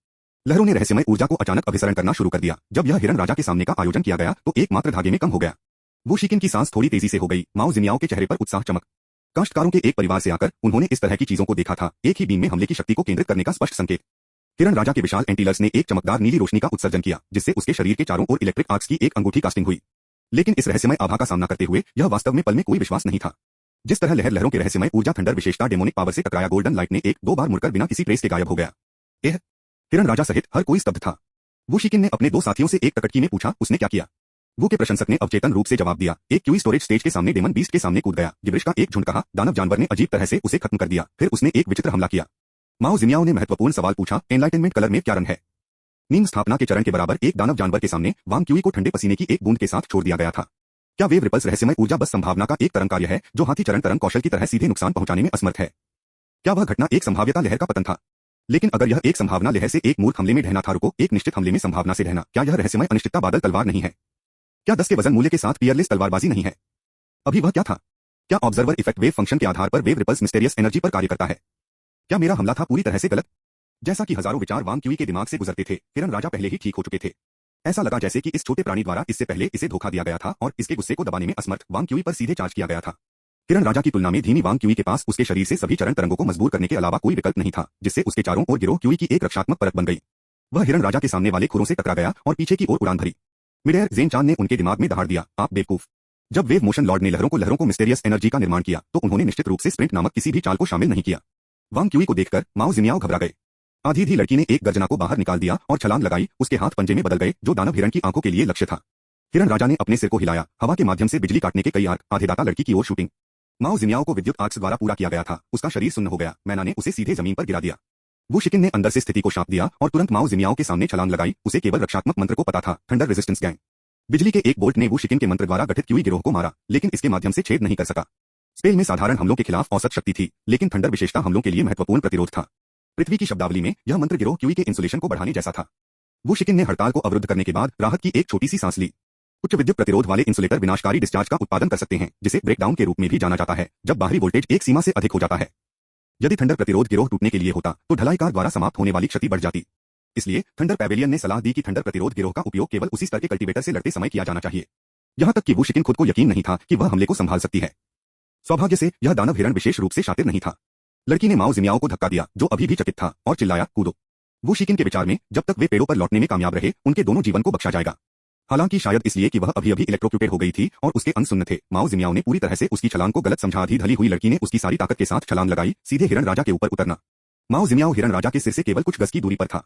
लहरों ने रहस्यमय ऊर्जा को अचानक अभिसरण करना शुरू कर दिया। जब यह हिरन राजा के सामने का आयोजन किया गया तो एकमात्र धागे में कम हो गया। वो शिकिन की सांस थोड़ी तेजी से हो गई। माओ जिमियाओ के चेहरे पर उत्साह चमक। काश्तकारों के एक परिवार से आकर उन्होंने इस तरह की चीजों को देखा था, एक ही बीम में हमले की शक्ति को केंद्रित करने का स्पष्ट संकेत। हिरन राजा के विशाल एंटीलर्स ने एक चमकदार नीली रोशनी का उत्सर्जन किया, जिससे उसके शरीर के चारों ओर इलेक्ट्रिक आर्क्स की एक अंगूठी कास्टिंग हुई। लेकिन इस रहस्यमय आभा का सामना करते हुए यह वास्तव में पल में कोई विश्वास नहीं था। जिस तरह लहर लहरों के रहस्यमय ऊर्जा थंडर विशेषता डेमोनिक पावर से टकराया, गोल्डन लाइट ने एक दो बार मुड़कर बिना किसी ट्रेस के गायब हो गया। एह, हिरन राजा सहित हर कोई स्तब्ध था। वो शिकिन ने अपने 2 साथियों से एक टकटकी में पूछा, उसने क्या किया। वो के प्रशंसक ने अवचेतन रूप से जवाब दिया, एक क्यूई स्टोरेज स्टेज के सामने डेमन बीस्ट के सामने कूद गया। गिब्रिश का एक झुंड कहा, दानव जानवर ने अजीब तरह से उसे खत्म कर दिया, फिर उसने एक विचित्र हमला किया। माओ जिमियाओ ने महत्वपूर्ण सवाल पूछा, एनलाइटनमेंट कलर में क्या रंग है। नीम स्थापना के चरण के बराबर एक दानव जानवर के सामने वांग क्यूई को ठंडे पसीने की एक बूंद के साथ छोड़ दिया गया था। क्या वेव रिपल्स रहस्यमय ऊर्जा बस संभावना का एक तरंग कार्य है जो हाथी चरण तरंग कौशल की तरह सीधे नुकसान पहुंचाने में असमर्थ है। क्या वह घटना एक संभाव्यता लहर का पतन था। लेकिन अगर यह एक संभावना लहर से एक मूर्ख हमले में ढहना था, रुको, एक निश्चित हमले में संभावना से ढहना, क्या यह रहस्यमय अनिश्चितता बादल तलवार नहीं है। क्या 10 के वजन मूल्य के साथ पियरलेस तलवारबाजी नहीं है। अभी वह क्या था। क्या ऑब्जर्वर इफेक्ट वेव फंक्शन के आधार पर वेव रिपल्स मिस्टेरियस एनर्जी पर कार्य करता है। क्या मेरा हमला था पूरी तरह से गलत। जैसा कि हजारों विचार वांग क्यूई के दिमाग से गुजरते थे, हिरन राजा पहले ही ठीक हो चुके थे। ऐसा लगा जैसे कि इस छोटे प्राणी द्वारा इससे पहले इसे धोखा दिया गया था और इसके गुस्से को दबाने में असमर्थ वांग क्यूई पर सीधे चार्ज किया गया था। हिरन राजा की तुलना में धीमी वांग क्यूई के पास उसके शरीर से सभी चरण तरंगों को मजबूर करने के अलावा कोई विकल्प नहीं था, जिससे उसके चारों ओर गिरोह क्यूई की एक रक्षात्मक परत बन गई। वह हिरन राजा के सामने वाले खुरों से टकरा गया और पीछे की ओर उड़ान भरी। मिडेयर ज़ेन चान ने उनके दिमाग में दहाड़ दिया, आप बेवकूफ। जब वेव मोशन लॉर्ड ने लहरों को मिस्टेरियस एनर्जी का निर्माण किया तो उन्होंने निश्चित रूप से स्प्रिंट नामक किसी भी चाल को शामिल नहीं किया। वांग क्यूई को देखकर माओ जिमियाओ घबरा गए। आधी लड़की ने एक गर्जना को बाहर निकाल दिया और छलांग लगाई, उसके हाथ पंजे में बदल गए जो दानव हिरन की आंखों के लिए लक्ष्य था। हिरन राजा ने अपने सिर को हिलाया, हवा के माध्यम से बिजली काटने के कई आर्क, आधे दाता लड़की की ओर शूटिंग। माओ जिमियाओ को विद्युत आर्क्स द्वारा पूरा किया गया था, उसका शरीर सुन्न हो गया। मैना ने उसे सीधे जमीन पर गिरा दिया। वो शिकिन ने अंदर से स्थिति को शांत दिया और तुरंत माओ जिमियाओ के सामने छलांग लगाई। उसे केवल रक्षात्मक मंत्र को पता था, थंडर रेजिस्टेंस गैंग। बिजली के एक बोल्ट ने वो शिकिन के मंत्र द्वारा गठित क्यूई गिरोह को मारा, लेकिन इसके माध्यम से छेद नहीं कर सका। स्पेल में साधारण हमलों के खिलाफ औसत शक्ति थी, लेकिन थंडर विशेषता हमलों के लिए महत्वपूर्ण प्रतिरोध था। पृथ्वी की शब्दावली में यह मंत्र गिरोह क्यूई के इंसुलेशन को बढ़ाने जैसा था। वो शिकिन ने हड़ताल को अवरुद्ध करने के बाद राहत की एक छोटी सी सांस ली। उच्च विद्युत प्रतिरोध वाले इंसुलेटर विनाशकारी डिस्चार्ज का उत्पादन कर सकते हैं, जिसे ब्रेकडाउन के रूप में भी जाना जाता है, जब बाहरी वोल्टेज एक सीमा से अधिक हो जाता है। यदि थंडर प्रतिरोध गिरोह टूटने के लिए होता तो ढलाईकार द्वारा समाप्त होने वाली क्षति बढ़ जाती। इसलिए थंडर पैवेलियन ने सलाह दी कि थंडर प्रतिरोध गिरोह का उपयोग केवल उसी स्तर के कल्टीवेटर से लड़ते समय किया जाना चाहिए। यहां तक कि वो शिकिन खुद को यकीन नहीं था कि वह हमले को संभाल सकती है। सौभाग्य से यह दानव हिरन विशेष रूप से शातिर नहीं था। लड़की ने माओ जिमियाओ को धक्का दिया, जो अभी भी चकित था, और चिल्लाया, कूदो। वो शिकिन के विचार में जब तक वे पेड़ों पर लौटने में कामयाब रहे, उनके दोनों जीवन को बख्शा जाएगा। हालांकि शायद इसलिए कि वह अभी अभी इलेक्ट्रोक्यूटेड हो गई थी और उसके अंग सुन्न थे, माओ जिमियाओ ने पूरी तरह से उसकी छलांग को गलत समझा। आधी ढली हुई लड़की ने उसकी सारी ताकत के साथ छलांग लगाई, सीधे हिरन राजा के ऊपर उतरना। माओ जिमियाओ हिरन राजा के सिर से केवल कुछ गज की दूरी पर था।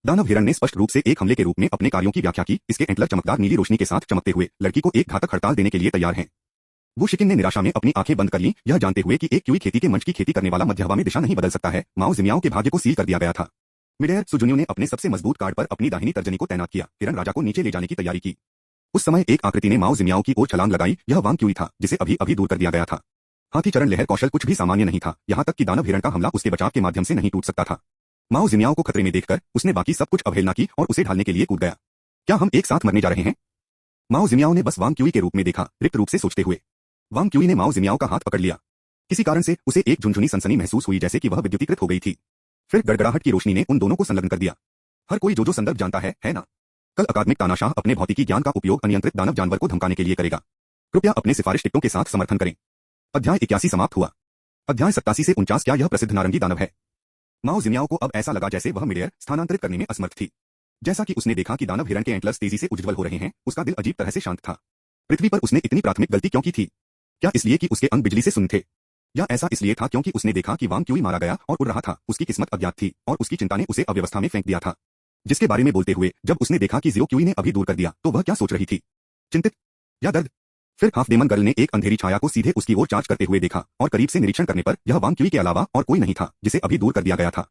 दानव हिरन ने स्पष्ट रूप से एक हमले के रूप में अपने कार्यों की व्याख्या की, इसके एंटलर चमकदार नीली रोशनी के साथ चमकते हुए लड़की को एक घातक हड़ताल देने के लिए तैयार हैं। वो शिकिन ने निराशा में अपनी आंखें बंद कर लीं, यह जानते हुए कि एक क्यूई खेती के मंच की खेती करने वाला मध्य हवा में दिशा नहीं बदल सकता है। माओ जिमियाओ के भाग्य को सील कर दिया गया था। मिडेयर सुजुनियो ने अपने सबसे मजबूत कार्ड पर अपनी दाहिनी तर्जनी को तैनात किया, हिरन राजा को नीचे ले जाने की तैयारी की। उस समय एक आकृति ने माओ जिमियाओ की ओर छलांग लगाई, यह वांग क्यूई था, जिसे अभी अभी दूर कर दिया गया था। हाथी चरण लहर कौशल कुछ भी सामान्य नहीं था, यहाँ तक कि दानव हिरन का हमला उसके बचाव के माध्यम से नहीं टूट सकता था। माओ जिमियाओ को खतरे में देखकर उसने बाकी सब कुछ अवहेलना की और उसे ढालने के लिए कूद गया। क्या हम एक साथ मरने जा रहे हैं। माओ जिमियाओ ने बस वांग क्यूई के रूप में देखा, रिक्त रूप से सोचते हुए। वांग क्यूई ने माओ जिमियाओ का हाथ पकड़ लिया। किसी कारण से उसे एक झुनझुनी सनसनी महसूस हुई, जैसे कि वह विद्युतीकृत हो गई थी। फिर गड़गड़ाहट की रोशनी ने उन दोनों को संलग्न कर दिया। हर कोई जो संदर्भ जानता है ना? कल अकादमिक तानाशाह अपने भौतिकी ज्ञान का उपयोग अनियंत्रित दानव जानवर को धमकाने के लिए करेगा। कृपया अपने सिफारिश टिकटों के साथ समर्थन करें। अध्याय 81 समाप्त हुआ। अध्याय 87 से 49। क्या यह प्रसिद्ध नारंगी दानव है? माओ जिमियाओ को अब ऐसा लगा जैसे वह मिडेयर स्थानांतरित करने में असमर्थ थी। जैसा कि उसने देखा कि दानव हिरण के एंटलर्स तेजी से उज्ज्वल हो रहे हैं, उसका दिल अजीब तरह से शांत था। पृथ्वी पर उसने इतनी प्राथमिक गलती क्यों की थी? क्या इसलिए कि उसके अंग बिजली से सुन्न थे, या ऐसा इसलिए था क्योंकि उसने देखा कि वांग क्यूई मारा गया और उड़ रहा था? उसकी किस्मत अज्ञात थी और उसकी चिंता ने उसे अव्यवस्था में फेंक दिया था। जिसके बारे में बोलते हुए जब उसने देखा कि जियो क्यूई ने अभी दूर कर दिया, तो वह क्या सोच रही थी? चिंतित या दर्द? फिर हाफ डेमन गर्ल ने एक अंधेरी छाया को सीधे उसकी ओर चार्ज करते हुए देखा और करीब से निरीक्षण करने पर यह वांग क्यूई के अलावा और कोई नहीं था जिसे अभी दूर कर दिया गया था।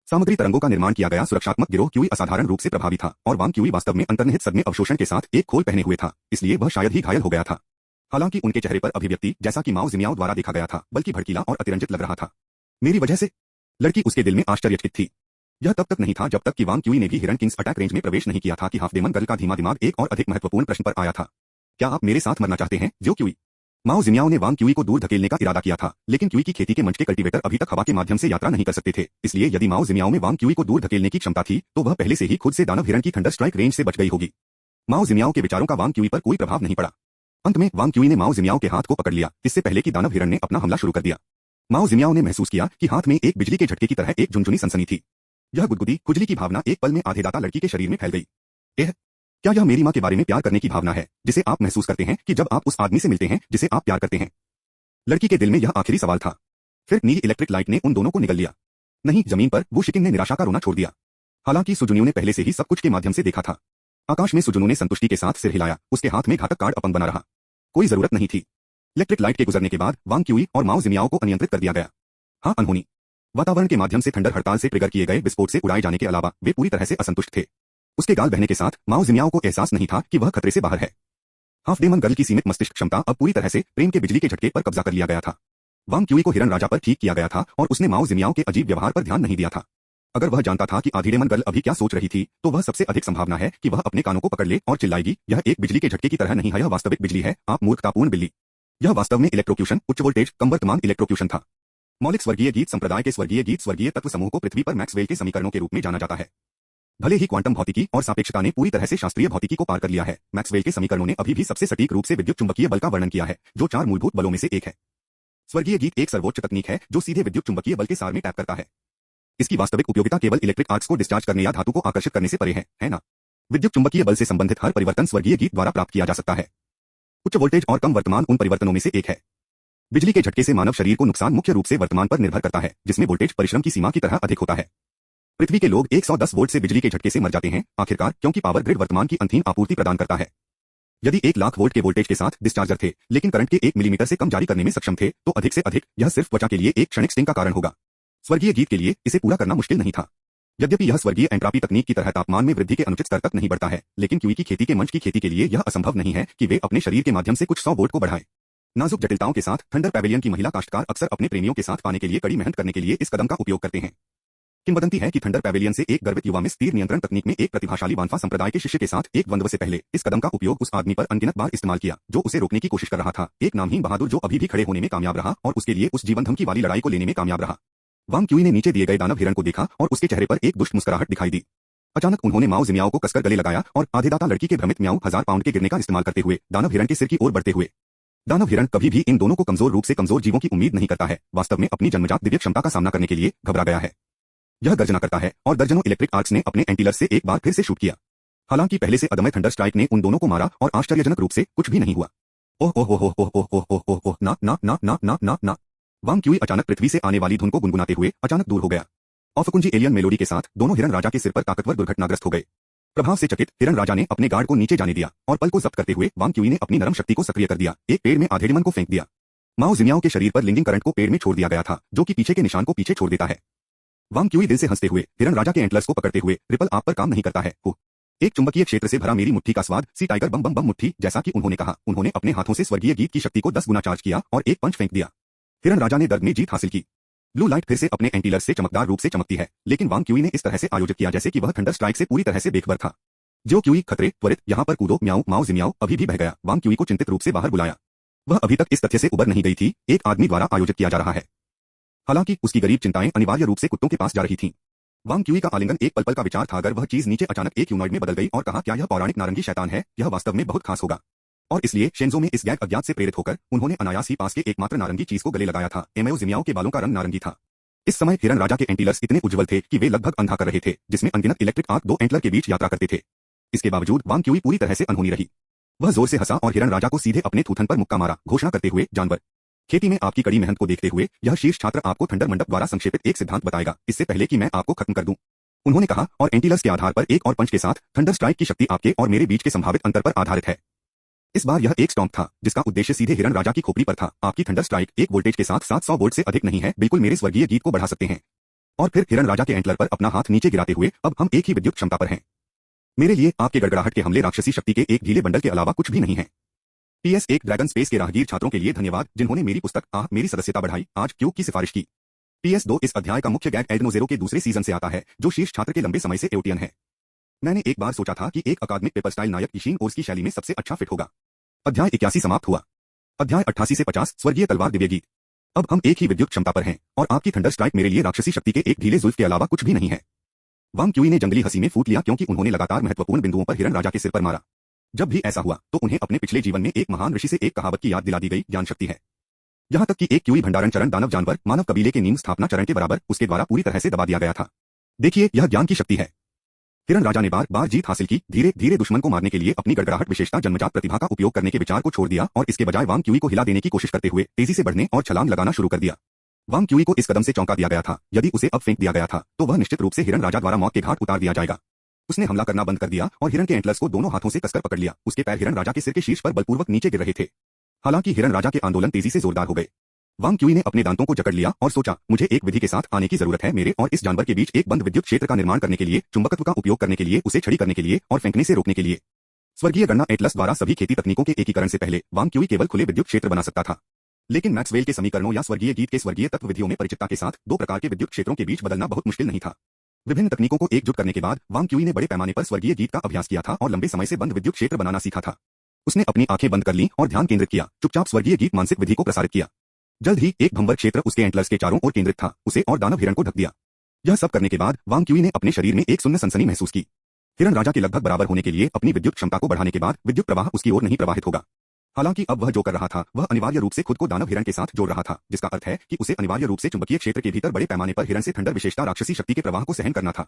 सामग्री तरंगों का निर्माण किया गया सुरक्षात्मक गिरोह क्यूई असाधारण रूप से प्रभावी था और वांग क्यूई वास्तव में अंतर्निहित सदमे अवशोषण के साथ एक खोल पहने हुए था, इसलिए वह शायद ही घायल हो गया था। हालांकि उनके चेहरे पर अभिव्यक्ति जैसा कि माओ जिमियाओ द्वारा देखा गया था, बल्कि भड़कीला और अतिरंजित लग रहा था। मेरी वजह से? लड़की उसके दिल में आश्चर्यचकित थी। यह तब तक नहीं था जब तक कि वांग क्यूई ने भी हिरन किंग्स अटैक रेंज में प्रवेश नहीं किया था कि हाफ डेमन गर्ल का धीमा दिमाग एक और अधिक महत्वपूर्ण प्रश्न पर आया था। क्या आप मेरे साथ मरना चाहते हैं, जियो क्यूई? माओ जिमियाओ ने वांग क्यूई को दूर धकेलने का इरादा किया था, लेकिन क्यूई की खेती के मंच के कल्टीवेटर अभी तक हवा के माध्यम से यात्रा नहीं कर सकते थे, इसलिए यदि माओ जिमियाओ में वांग क्यूई को दूर धकेलने की क्षमता थी, तो वह पहले से ही खुद से दानव हिरन की थंडर स्ट्राइक रेंज से बच गई होगी। माओ जिमियाओ के विचारों का वांग क्यूई पर कोई प्रभाव नहीं पड़ा। अंत में वांग क्यूई ने माओ जिमियाओ के हाथ को पकड़ लिया, इससे पहले कि दानव हिरन ने अपना हमला शुरू कर दिया। माओ जिमियाओ ने महसूस किया कि हाथ में एक बिजली के झटके की तरह एक झुनझुनी सनसनी थी। यह गुदगुदी खुजली की भावना एक पल में आधेदाता लड़की के शरीर में फैल गई। क्या यह मेरी मां के बारे में प्यार करने की भावना है, जिसे आप महसूस करते हैं कि जब आप उस आदमी से मिलते हैं जिसे आप प्यार करते हैं? लड़की के दिल में यह आखिरी सवाल था। फिर नीली इलेक्ट्रिक लाइट ने उन दोनों को निगल लिया। नहीं, जमीन पर वो शिकिन ने निराशा का रोना छोड़ दिया। हालांकि सुजुनियो ने पहले से ही सब कुछ के माध्यम से देखा था। आकाश में सुजुनो ने संतुष्टि के साथ सिर हिलाया, उसके हाथ में घातक कार्ड अपंग बना रहा। कोई जरूरत नहीं थी। इलेक्ट्रिक लाइट के गुजरने के बाद वांग क्यूई और माओ जिमियाओ को अनियंत्रित कर दिया गया। हाँ, अनहोनी वातावरण के माध्यम से थंडर हड़ताल से ट्रिगर किए गए विस्फोट से उड़ाए जाने के अलावा वे पूरी तरह से असंतुष्ट थे। उसके गाल बहने के साथ माओ जिमियाओ को एहसास नहीं था कि वह खतरे से बाहर है। हाफ डेमन गर्ल की सीमित मस्तिष्क क्षमता अब पूरी तरह से प्रेम के बिजली के झटके पर कब्जा कर लिया गया था। वांग क्यूई को हिरन राजा पर ठीक किया गया था और उसने माओ जिमियाओ के अजीब व्यवहार पर ध्यान नहीं दिया था। अगर वह जानता था कि आधी डेमन गर्ल अभी क्या सोच रही थी, तो वह सबसे अधिक संभावना है कि वह अपने कानों को पकड़ ले और चिल्लाएगी, यह एक बिजली के झटके की तरह नहीं है, यह वास्तविक बिजली है, आप मूर्खतापूर्ण बिल्ली। यह वास्तव में इलेक्ट्रोक्यूशन, उच्च वोल्टेज कम वर्तमान इलेक्ट्रोक्यूशन था। मौलिक स्वर्गीय गीत संप्रदाय के स्वर्गीय गीत स्वर्गीय तत्व समूह को पृथ्वी पर मैक्सवेल के समीकरणों के रूप में जाना जाता है। भले ही क्वांटम भौतिकी और सापेक्षता ने पूरी तरह से शास्त्रीय भौतिकी को पार कर लिया है, मैक्सवेल के समीकरणों ने अभी भी सबसे सटीक रूप से विद्युत चुंबकीय बल का वर्णन किया है, जो 4 मूलभूत बलों में से एक है। स्वर्गीय गीत एक सर्वोच्च तकनीक है जो सीधे विद्युत चुंबकीय बल के सार में टैप करता है। इसकी वास्तविक उपयोगिता केवल इलेक्ट्रिक आर्क्स को डिस्चार्ज करने या धातु को आकर्षित करने से परे है ना? विद्युत चुंबकीय बल से संबंधित हर परिवर्तन स्वर्गीय गीत द्वारा प्राप्त किया जा सकता है। उच्च वोल्टेज और कम वर्तमान उन परिवर्तनों में से एक है। बिजली के झटके से मानव शरीर को नुकसान मुख्य रूप से वर्तमान पर निर्भर करता है, जिसमें वोल्टेज परिश्रम की सीमा की तरह अधिक होता है। पृथ्वी के लोग 110 वोल्ट से बिजली के झटके से मर जाते हैं, आखिरकार क्योंकि पावर ग्रिड वर्तमान की अंतिम आपूर्ति प्रदान करता है। यदि 1 लाख वोल्ट के वोल्टेज के साथ डिस्चार्जर थे, लेकिन करंट के 1 मिलीमीटर से कम जारी करने में सक्षम थे, तो अधिक से अधिक यह सिर्फ त्वचा के लिए एक क्षणिक स्टिंग का कारण होगा। स्वर्गीय गीत के लिए इसे पूरा करना मुश्किल नहीं था। यद्यपि यह स्वर्गीय एंट्रापी तकनीक की तरह तापमान में वृद्धि के अनुचित स्तर तक नहीं बढ़ता है, लेकिन क्यूई की खेती के मंच की खेती के लिए यह असंभव नहीं है कि वे अपने शरीर के माध्यम से कुछ 100 वोल्ट को बढ़ाएं। नाजुक जटिलताओं के साथ थंडर पैवेलियन की महिला काश्तकार अक्सर अपने प्रेमियों के साथ पाने के लिए कड़ी मेहनत करने के लिए इस कदम का उपयोग करते हैं। किंवदंती है कि थंडर पैवेलियन से एक गर्वित युवा मिस तीर नियंत्रण तकनीक में एक प्रतिभाशाली वानफा संप्रदाय के शिष्य के साथ एक द्वंद्व से पहले इस कदम का उपयोग उस आदमी पर अनगिनत बार इस्तेमाल किया जो उसे रोकने की कोशिश कर रहा था, एक नामहीन बहादुर जो अभी भी खड़े होने में कामयाब रहा और उसके लिए उस जीवन धमकी वाली लड़ाई को लेने में कामयाब रहा। वांग क्यूई ने नीचे दिए गए दानव हिरन को देखा और उसके चेहरे पर एक दुष्ट मुस्कुराहट दिखाई दी। अचानक उन्होंने माओ जिमियाओ को कसकर गले लगाया और आधेदाता लड़की के भ्रमित म्याऊ 1000 पाउंड के गिरने का इस्तेमाल करते हुए दानव हिरन के सिर की ओर बढ़ते हुए। दानव हिरन कभी भी इन दोनों को कमजोर रूप से कमजोर जीवों की उम्मीद नहीं करता है, वास्तव में अपनी जन्मजात दिव्य क्षमता का सामना करने के लिए घबरा गया है। यह गर्जना करता है और दर्जनों इलेक्ट्रिक आर्क्स ने अपने एंटीलर से एक बार फिर से शूट किया। हालांकि पहले से अदम्य थंडर स्ट्राइक ने उन दोनों को मारा और आश्चर्यजनक रूप से कुछ भी नहीं हुआ। ओह ओह ओह ओह ओह ओह ओह ओह ओह ना ना ना ना ना ना ना। वांग क्यूई अचानक पृथ्वी से आने वाली धुन को गुनगुनाते हुए अचानक दूर हो गया। औफकुंजी एलियन मेलोडी के साथ दोनों हिरन राजा के सिर पर ताकतवर दुर्घटनाग्रस्त हो गए। प्रभाव से चकित हिरन राजा ने अपने गार्ड को नीचे जाने दिया और पल को जब्त करते हुए वांग क्यूई ने अपनी नरम शक्ति को सक्रिय कर दिया, एक पेड़ में आधे डेमन को फेंक दिया। माओ जिमियाओ के शरीर पर लिंगिंग करंट को पेड़ में छोड़ दिया गया था, जो कि पीछे के निशान को पीछे छोड़ देता है। वांग क्यूई दिल से हंसते हुए हिरन राजा के एंटलर्स को पकड़ते हुए, रिपल आप पर काम नहीं करता है। एक चुंबकीय क्षेत्र से भरा मेरी मुट्ठी का स्वाद, सी टाइगर बम बम बम मुट्ठी, जैसा कि उन्होंने कहा। उन्होंने अपने हाथों से स्वर्गीय गीत की शक्ति को 10 गुना चार्ज किया और एक पंच फेंक दिया। हिरन राजा ने दर्द में जीत हासिल की। ब्लू लाइट फिर से अपने एंटीलर्स से चमकदार रूप से चमकती है, लेकिन वांग क्यूई ने इस तरह से आयोजित किया जैसे कि वह थंडर स्ट्राइक से पूरी तरह से बेखबर था। जो क्यूई खतरे त्वरित यहाँ पर कूदो म्याऊ माओ जिम्याओ अभी भी बह गया। वांग क्यूई को चिंतित रूप से बाहर बुलाया। वह अभी तक इस तथ्य से उबर नहीं गई थी, एक आदमी द्वारा आयोजित किया जा रहा है। हालांकि उसकी गरीब चिंताएं अनिवार्य रूप से कुत्तों के पास जा रही थीं। वांग क्यूई का आलिंगन एक पल का विचार था, अगर वह चीज नीचे अचानक एक ह्यूमनॉइड में बदल गई और कहा क्या यह पौराणिक नारंगी शैतान है, यह वास्तव में बहुत खास होगा। और इसलिए शेंजो में इस गैग अज्ञात से प्रेरित होकर उन्होंने अनायास ही पास के एकमात्र नारंगी चीज को गले लगाया था। एमओ जिम्याओ के बालों का रंग नारंगी था। इस समय हिरन राजा के एंटीलर्स इतने उज्जवल थे कि वे लगभग अंधा कर रहे थे, जिसमें अनगिनत इलेक्ट्रिक आर्क दो एंटलर के बीच यात्रा करते थे। इसके बावजूद वांग क्यूई पूरी तरह से अनहोनी रही। वह जोर से हंसा और हिरन राजा को सीधे अपने थूथन पर मुक्का मारा, घोषणा करते हुए, जानवर खेती में आपकी कड़ी मेहनत को देखते हुए यह शीर्ष छात्र आपको थंडर मंडप द्वारा संक्षेपित एक सिद्धांत बताएगा, इससे पहले कि मैं आपको खत्म कर दूं। उन्होंने कहा, और एंटीलर्स के आधार पर एक और पंच के साथ थंडर स्ट्राइक की शक्ति आपके और मेरे बीच के संभावित अंतर पर आधारित है। इस बार यह एक स्टॉम्प था जिसका उद्देश्य सीधे हिरन राजा की खोपड़ी पर था। आपकी थंडर स्ट्राइक एक वोल्टेज के साथ 700 वोल्ट से अधिक नहीं है, बिल्कुल मेरे स्वर्गीय गीत को बढ़ा सकते हैं। और फिर हिरन राजा के एंटलर पर अपना हाथ नीचे गिराते हुए, अब हम एक ही विद्युत क्षमता पर हैं। मेरे लिए आपके गड़गड़ाहट के हमले राक्षसी शक्ति के एक ढीले बंडल के अलावा कुछ भी नहीं है। PS एक ड्रैगन स्पेस के राहगीर छात्रों के लिए धन्यवाद जिन्होंने मेरी पुस्तक मेरी सदस्यता बढ़ाई आज क्यूब की सिफारिश की। PS 2 इस अध्याय का मुख्य गैग एडनो ज़ेरो के दूसरे सीजन से आता है, जो शीर्ष छात्र के लंबे समय से एओटियन है। मैंने एक बार सोचा था कि एक अकादमिक पेपर स्टाइल नायक ईशीन ओर्स की शैली में सबसे अच्छा फिट होगा। अध्याय 81 समाप्त हुआ। अध्याय 88 से 50 स्वर्गीय तलवार दिव्य गीत। अब हम एक ही विद्युत क्षमता पर हैं, और आपकी थंडर स्ट्राइक मेरे लिए राक्षसी शक्ति के एक ढीले जुल्फ के अलावा कुछ भी नहीं है। वांग क्यूई ने जंगली हंसी में फूट लिया क्योंकि उन्होंने लगातार महत्वपूर्ण बिंदुओं पर हिरन राजा के सिर पर मारा। जब भी ऐसा हुआ तो उन्हें अपने पिछले जीवन में एक महान ऋषि से एक कहावत की याद दिला दी गई, ज्ञान शक्ति है। यहां तक कि एक क्यूई भंडारण चरण दानव जानवर मानव कबीले के नींव स्थापना चरण के बराबर उसके द्वारा पूरी तरह से दबा दिया गया था। देखिए, यह ज्ञान की शक्ति है। हिरन राजा ने बार बार जीत हासिल की, धीरे धीरे दुश्मन को मारने के लिए अपनी गड़गड़ाहट विशेषता जन्मजात प्रतिभा का उपयोग करने के विचार को छोड़ दिया और इसके बजाय वांग क्यूई को हिला देने की कोशिश करते हुए तेजी से बढ़ने और छलांग लगाना शुरू कर दिया। वांग क्यूई को इस कदम से चौंका दिया गया था। यदि उसे अब फेंक दिया गया था तो वह निश्चित रूप से हिरन राजा द्वारा मौत के घाट उतार दिया जाएगा। उसने हमला करना बंद कर दिया और हिरन के एंटलर्स को दोनों हाथों से कसकर पकड़ लिया। उसके पैर हिरन राजा के सिर के शीर्ष पर बलपूर्वक नीचे गिर रहे थे। हालांकि हिरन राजा के आंदोलन तेजी से जोरदार हो गए। वांग क्यूई ने अपने दांतों को जकड़ लिया और सोचा, मुझे एक विधि के साथ आने की जरूरत है। मेरे और इस जानवर के बीच एक बंद विद्युत क्षेत्र का निर्माण करने के लिए, चुंबकत्व का उपयोग करने के लिए, उसे छड़ी करने के लिए और फेंकने से रोकने के लिए। स्वर्गीय गणना एटलस द्वारा सभी खेती तकनीकों के एकीकरण से पहले वांग क्यूई केवल खुले विद्युत क्षेत्र बना सकता था। लेकिन मैक्सवेल के समीकरणों या स्वर्गीय गीत के स्वर्गीय तत्व विधियों में परिचितता के साथ दो प्रकार के विद्युत क्षेत्रों के बीच बदलना बहुत मुश्किल नहीं था। विभिन्न तकनीकों को एकजुट करने के बाद वांग क्यूई ने बड़े पैमाने पर स्वर्गीय गीत का अभ्यास किया था और लंबे समय से बंद विद्युत क्षेत्र बनाना सीखा था। उसने अपनी आंखें बंद कर लीं और ध्यान केंद्रित किया, चुपचाप स्वर्गीय गीत मानसिक विधि को प्रसारित किया। जल्द ही एक भंवर क्षेत्र उसके एंटलर्स के चारों ओर केंद्रित था, उसे और दानव हिरन को ढक दिया। यह सब करने के बाद वांग क्यूई ने अपने शरीर में एक शून्य सनसनी महसूस की। हिरन राजा के लगभग बराबर होने के लिए अपनी विद्युत क्षमता को बढ़ाने के बाद विद्युत प्रवाह उसकी ओर नहीं प्रवाहित होगा। हालांकि अब वह जो कर रहा था वह अनिवार्य रूप से खुद को दानव हिरन के साथ जोड़ रहा था, जिसका अर्थ है कि उसे अनिवार्य रूप से चुंबकीय क्षेत्र के भीतर बड़े पैमाने पर हिरन से थंडर विशेषता राक्षसी शक्ति के प्रवाह को सहन करना था।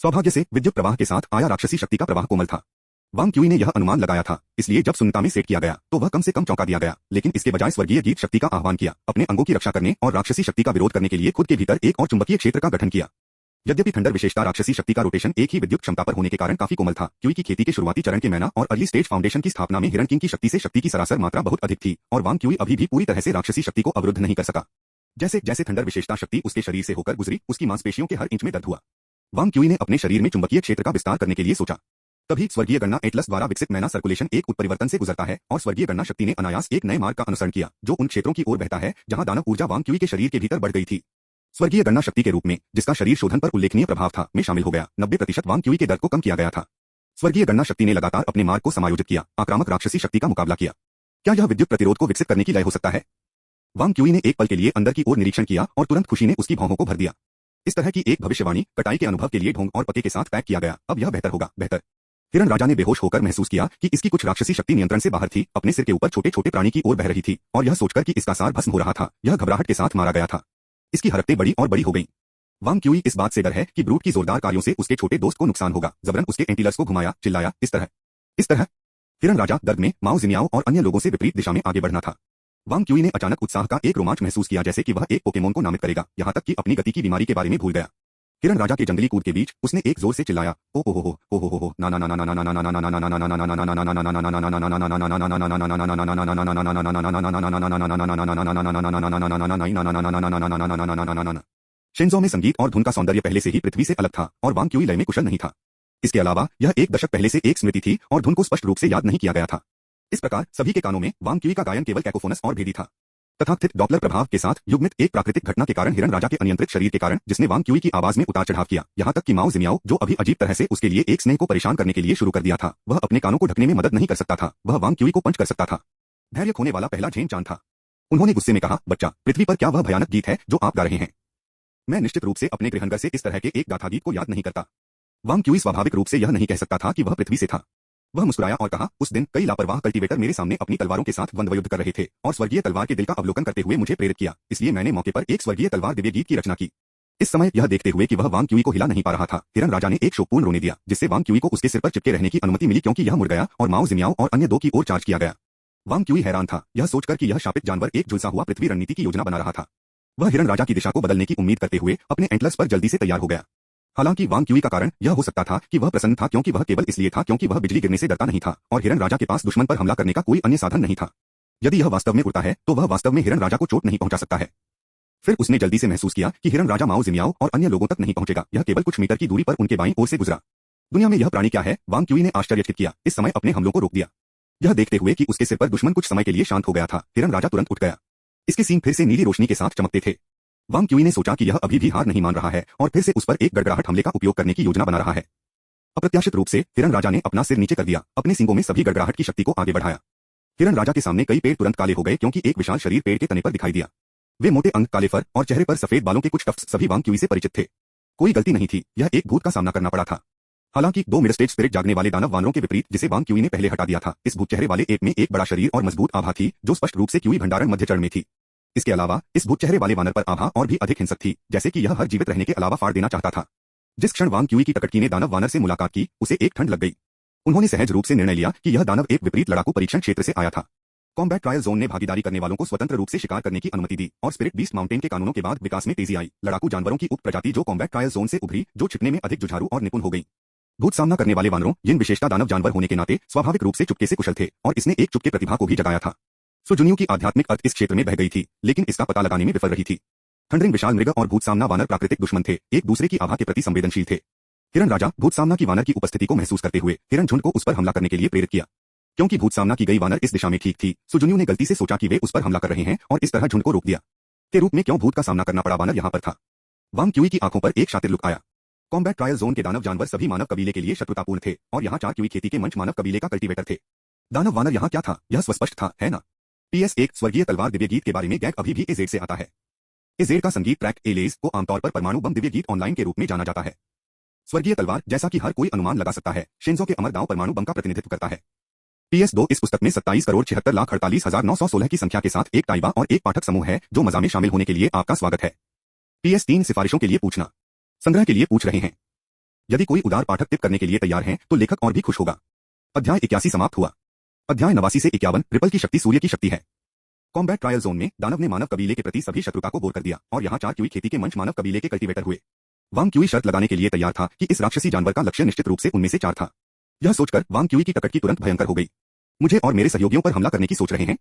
सौभाग्य से विद्युत प्रवाह के साथ आया राक्षसी शक्ति का प्रवाह कोमल था। वांग क्यूई ने यह अनुमान लगाया था, इसलिए जब शून्यता में सेट किया गया तो वह कम से कम चौंका दिया गया, लेकिन इसके बजाय स्वर्गीय गीत शक्ति का आह्वान किया, अपने अंगों की रक्षा करने और राक्षसी शक्ति का विरोध करने के लिए खुद के भीतर एक और चुंबकीय क्षेत्र का गठन किया। यद्यपि थंडर विशेषता राक्षसी शक्ति का रोटेशन एक ही विद्युत क्षमता पर होने के कारण काफी कोमल था, क्योंकि खेती के शुरुआती चरण के मैना और अर्ली स्टेज फाउंडेशन की स्थापना में हिरन किंग की शक्ति से शक्ति की सरासर मात्रा बहुत अधिक थी और वांग क्यूई अभी भी पूरी तरह से राक्षसी शक्ति को अवरुद्ध नहीं कर सका। जैसे जैसे थंडर विशेषता शक्ति उसके शरीर से होकर गुजरी, उसकी मांसपेशियों के हर इंच में दर्द हुआ। वांग क्यूई ने अपने शरीर में चुंबकीय क्षेत्र का विस्तार करने के लिए सोचा। तभी स्वर्गीय गणना एटलस द्वारा विकसित मैना सर्कुलेशन एक उत्परिवर्तन से गुजरता है और स्वर्गीय गणना शक्ति ने अनायास एक नए मार्ग का अनुसरण किया जो उन क्षेत्रों की ओर बहता है जहां दानव ऊर्जा वांग क्यूई के शरीर के भीतर बढ़ गई थी। स्वर्गीय गणना शक्ति के रूप में, जिसका शरीर शोधन पर उल्लेखनीय प्रभाव था, में शामिल हो गया। 90% वांग क्यूई के दर्द को कम किया गया था। स्वर्गीय गणना शक्ति ने लगातार अपने मार्ग को समायोजित किया, आक्रामक राक्षसी शक्ति का मुकाबला किया। क्या यह विद्युत प्रतिरोध को विकसित करने की लय हो सकता है? वांग क्यूई ने एक पल के लिए अंदर की ओर निरीक्षण किया और तुरंत खुशी ने उसकी भौहों को भर दिया। इस तरह की एक भविष्यवाणी कटाई के अनुभव के लिए ढोंग और पते के साथ पैक किया गया। अब यह बेहतर होगा, बेहतर। हिरन राजा ने बेहोश होकर महसूस किया कि इसकी कुछ राक्षसी शक्ति नियंत्रण से बाहर थी, अपने सिर के ऊपर छोटे छोटे प्राणी की ओर बह रही थी और यह सोचकर कि इसका सार भस्म हो रहा था, यह घबराहट के साथ मारा गया था। इसकी हरकतें बड़ी और बड़ी हो गईं। वांग क्यूई इस बात से डर है कि ब्रूट की जोरदार कार्यों से उसके छोटे दोस्त को नुकसान होगा, जबरन उसके एंटीलर्स को घुमाया, चिल्लाया, इस तरह। हिरन राजा दर्द में माओ जिमियाओ और अन्य लोगों से विपरीत दिशा में आगे बढ़ना था। वांग क्यूई ने अचानक उत्साह का एक रोमांच महसूस किया, जैसे कि वह एक पोकेमोन को नामित करेगा, यहाँ तक कि अपनी गति की बीमारी के बारे में भूल गया। हिरन राजा के जंगली कूद के बीच उसने एक जोर से चिल्लाया, ओ हो हो हो हो हो ना ना ना ना ना ना ना ना ना ना ना ना ना। शिंजो में संगीत और धुन का सौंदर्य पहले से ही पृथ्वी से अलग था और वांग क्यूई लय में कुशल नहीं था। इसके अलावा यह एक दशक पहले से एक स्मृति थी और धुन को स्पष्ट रूप से याद नहीं किया गया था। इस प्रकार सभी के कानों में वांग क्यूई का गायन केवल कैकोफोनस और भेदी था। तथाकथित डॉपलर प्रभाव के साथ युग्मित एक प्राकृतिक घटना के कारण हिरन राजा के अनियंत्रित शरीर के कारण जिसने वांग क्यूई की आवाज में उतार चढ़ाव किया, यहाँ तक कि माओ जिमियाओ जो अभी अजीब तरह से उसके लिए एक स्नेह को परेशान करने के लिए शुरू कर दिया था, वह अपने कानों को ढकने में मदद नहीं कर सकता था, वह वांग क्यूई को पंच कर सकता था। धैर्य खोने वाला पहला झेन चांद था। उन्होंने गुस्से में कहा, बच्चा, पृथ्वी पर क्या वह भयानक गीत है जो आप गा रहे हैं? मैं निश्चित रूप से अपने गृहनगर से इस तरह के एक गाथा गीत को याद नहीं करता। वांग क्यूई स्वाभाविक रूप से यह नहीं कह सकता था कि वह पृथ्वी से था। वह मुस्कुराया और कहा, उस दिन कई लापरवाह कल्टीवेटर मेरे सामने अपनी तलवारों के साथ द्वंद्वयुद्ध कर रहे थे और स्वर्गीय तलवार के दिल का अवलोकन करते हुए मुझे प्रेरित किया, इसलिए मैंने मौके पर एक स्वर्गीय तलवार दिव्य गीत की रचना की। इस समय यह देखते हुए कि वह वांग क्यूई को हिला नहीं पा रहा था, हिरन राजा ने एक शोकपूर्ण रोने दिया, जिससे वांग क्यूई को उसके सिर पर चिपके रहने की अनुमति मिली क्योंकि यह मुड़ गया और माओ जिमियाओ और अन्य दो की ओर चार्ज किया गया। वांग क्यूई हैरान था, यह सोचकर कि यह शापित जानवर एक झुलसा हुआ पृथ्वी रणनीति की योजना बना रहा था। वह हिरन राजा की दिशा को बदलने की उम्मीद करते हुए अपने एंटलर्स पर जल्दी से तैयार हो गया। हालांकि वांग क्यूई का कारण यह हो सकता था कि वह प्रसन्न था क्योंकि वह केवल इसलिए था क्योंकि वह बिजली गिरने से डरता नहीं था और हिरन राजा के पास दुश्मन पर हमला करने का कोई अन्य साधन नहीं था। यदि यह वास्तव में उड़ता है तो वह वास्तव में हिरन राजा को चोट नहीं पहुंचा सकता है। फिर उसने जल्दी से महसूस किया कि हिरन राजा माओ जिमियाओ और अन्य लोगों तक नहीं पहुंचेगा, यह केवल कुछ मीटर की दूरी पर उनके बाईं ओर से गुजरा। दुनिया में यह प्राणी क्या है? वांग क्यूई ने आश्चर्यचकित किया, इस समय अपने हमलों को रोक दिया। यह देखते हुए कि उसके सिर पर दुश्मन कुछ समय के लिए शांत हो गया था, हिरन राजा तुरंत उठ गया। इसके सींग फिर से नीली रोशनी के साथ चमकते थे। वांग क्यूई ने सोचा कि यह अभी भी हार नहीं मान रहा है और फिर से उस पर एक गड़गड़ाहट हमले का उपयोग करने की योजना बना रहा है। अप्रत्याशित रूप से हिरन राजा ने अपना सिर नीचे कर दिया, अपने सींगों में सभी गड़गड़ाहट की शक्ति को आगे बढ़ाया। हिरन राजा के सामने कई पेड़ तुरंत काले हो गए क्योंकि एक विशाल शरीर पेड़ के तने पर दिखाई दिया। वे मोटे अंग, काले फर और चेहरे पर सफेद बालों के कुछ टफ्ट्स सभी वांग क्यूई से परिचित थे। कोई गलती नहीं थी, यह एक भूत का सामना करना पड़ा था। हालांकि दो मिड स्टेज स्पिरिट जागने वाले दानव वानरों के विपरीत जिसे वांग क्यूई ने पहले हटा दिया था, इस भूत चेहरे वाले एक में एक बड़ा शरीर और मजबूत आभा थी जो स्पष्ट रूप से क्यूई भंडारण मध्य चरण में थी। इसके अलावा इस भूत चेहरे वाले वानर पर आभा और भी अधिक हिंसक थी, जैसे कि यह हर जीवित रहने के अलावा फाड़ देना चाहता था। जिस क्षण वांग क्यूई की टकटकी ने दानव वानर से मुलाकात की, उसे एक ठंड लग गई। उन्होंने सहज रूप से निर्णय लिया कि यह दानव एक विपरीत लड़ाकू परीक्षण क्षेत्र से आया था। कॉम्बैट ट्रायल जोन ने भागीदारी करने वालों को स्वतंत्र रूप से शिकार करने की अनुमति दी और स्पिरिट बीस्ट माउंटेन के कानूनों के बाद विकास में तेजी आई। लड़ाकू जानवरों की उप प्रजाति जो कॉम्बैट ट्रायल जोन से उभरी, जो छिपने में अधिक जुझारू और निपुण हो गई। भूत सामना करने वाले वानरों, जिन विशेषता दानव जानवर होने के नाते स्वाभाविक रूप से चुपके से कुशल थे और इसने एक चुपके प्रतिभा को भी जगाया था। सुजुनियों की आध्यात्मिक अर्थ इस क्षेत्र में बह गई थी, लेकिन इसका पता लगाने में विफल रही थी। थंडरिंग विशाल मृग और भूत सामना वानर प्राकृतिक दुश्मन थे, एक दूसरे की आभा के प्रति संवेदनशील थे। हिरन राजा भूत सामना की वानर की उपस्थिति को महसूस करते हुए हिरन झुंड को उस पर हमला करने के लिए प्रेरित किया। क्योंकि भूत सामना की गई वानर इस दिशा में ठीक थी, सुजुनियों ने गलती से सोचा कि वे उस पर हमला कर रहे हैं और इस तरह झुंड को रोक दिया। के रूप में क्यों भूत का सामना करना पड़ा? वानर यहाँ पर था। वांग क्यूई की आंखों पर एक शातिर लुक आया। कॉम्बैट ट्रायल जोन के दानव जानवर सभी मानव कबीले के लिए शत्रुतापूर्ण थे और यहाँ 4 क्यूई खेती के मंच मानव कबीले का कल्टीवेटर थे। दानव वानर यहाँ क्या था? यह स्पष्ट था, है ना? PS1 स्वर्गीय तलवार दिव्य गीत के बारे में गैग अभी भी एजेड से आता है। एजेड का संगीत ट्रैक एलेज को आमतौर पर परमाणु बम दिव्य गीत ऑनलाइन के रूप में जाना जाता है। स्वर्गीय तलवार, जैसा कि हर कोई अनुमान लगा सकता है, शिंजो के अमर दांव परमाणु बम का प्रतिनिधित्व करता है। PS2 इस पुस्तक में 27,76,48,916 की संख्या के साथ एक ताइबा और एक पाठक समूह है जो मजा में शामिल होने के लिए आपका स्वागत है। PS3 सिफारिशों के लिए पूछना। संग्रह के लिए पूछ रहे हैं। यदि कोई उदार पाठक टिप करने के लिए तैयार है तो लेखक और भी खुश होगा। अध्याय 81 समाप्त हुआ। अध्याय 89 से 51 रिपल की शक्ति सूर्य की शक्ति है। कॉम्बैट ट्रायल जोन में दानव ने मानव कबीले के प्रति सभी शत्रुता को बोर कर दिया और यहाँ 4 क्यूई खेती के मंच मानव कबीले के कल्टीवेटर हुए। वांग क्यूई शर्त लगाने के लिए तैयार था कि इस राक्षसी जानवर का लक्ष्य निश्चित रूप से उनमें से 4 था। यह सोचकर वांग क्यूई की टकटकी तुरंत भयंकर हो गई। मुझे और मेरे सहयोगियों पर हमला करने की सोच रहे हैं?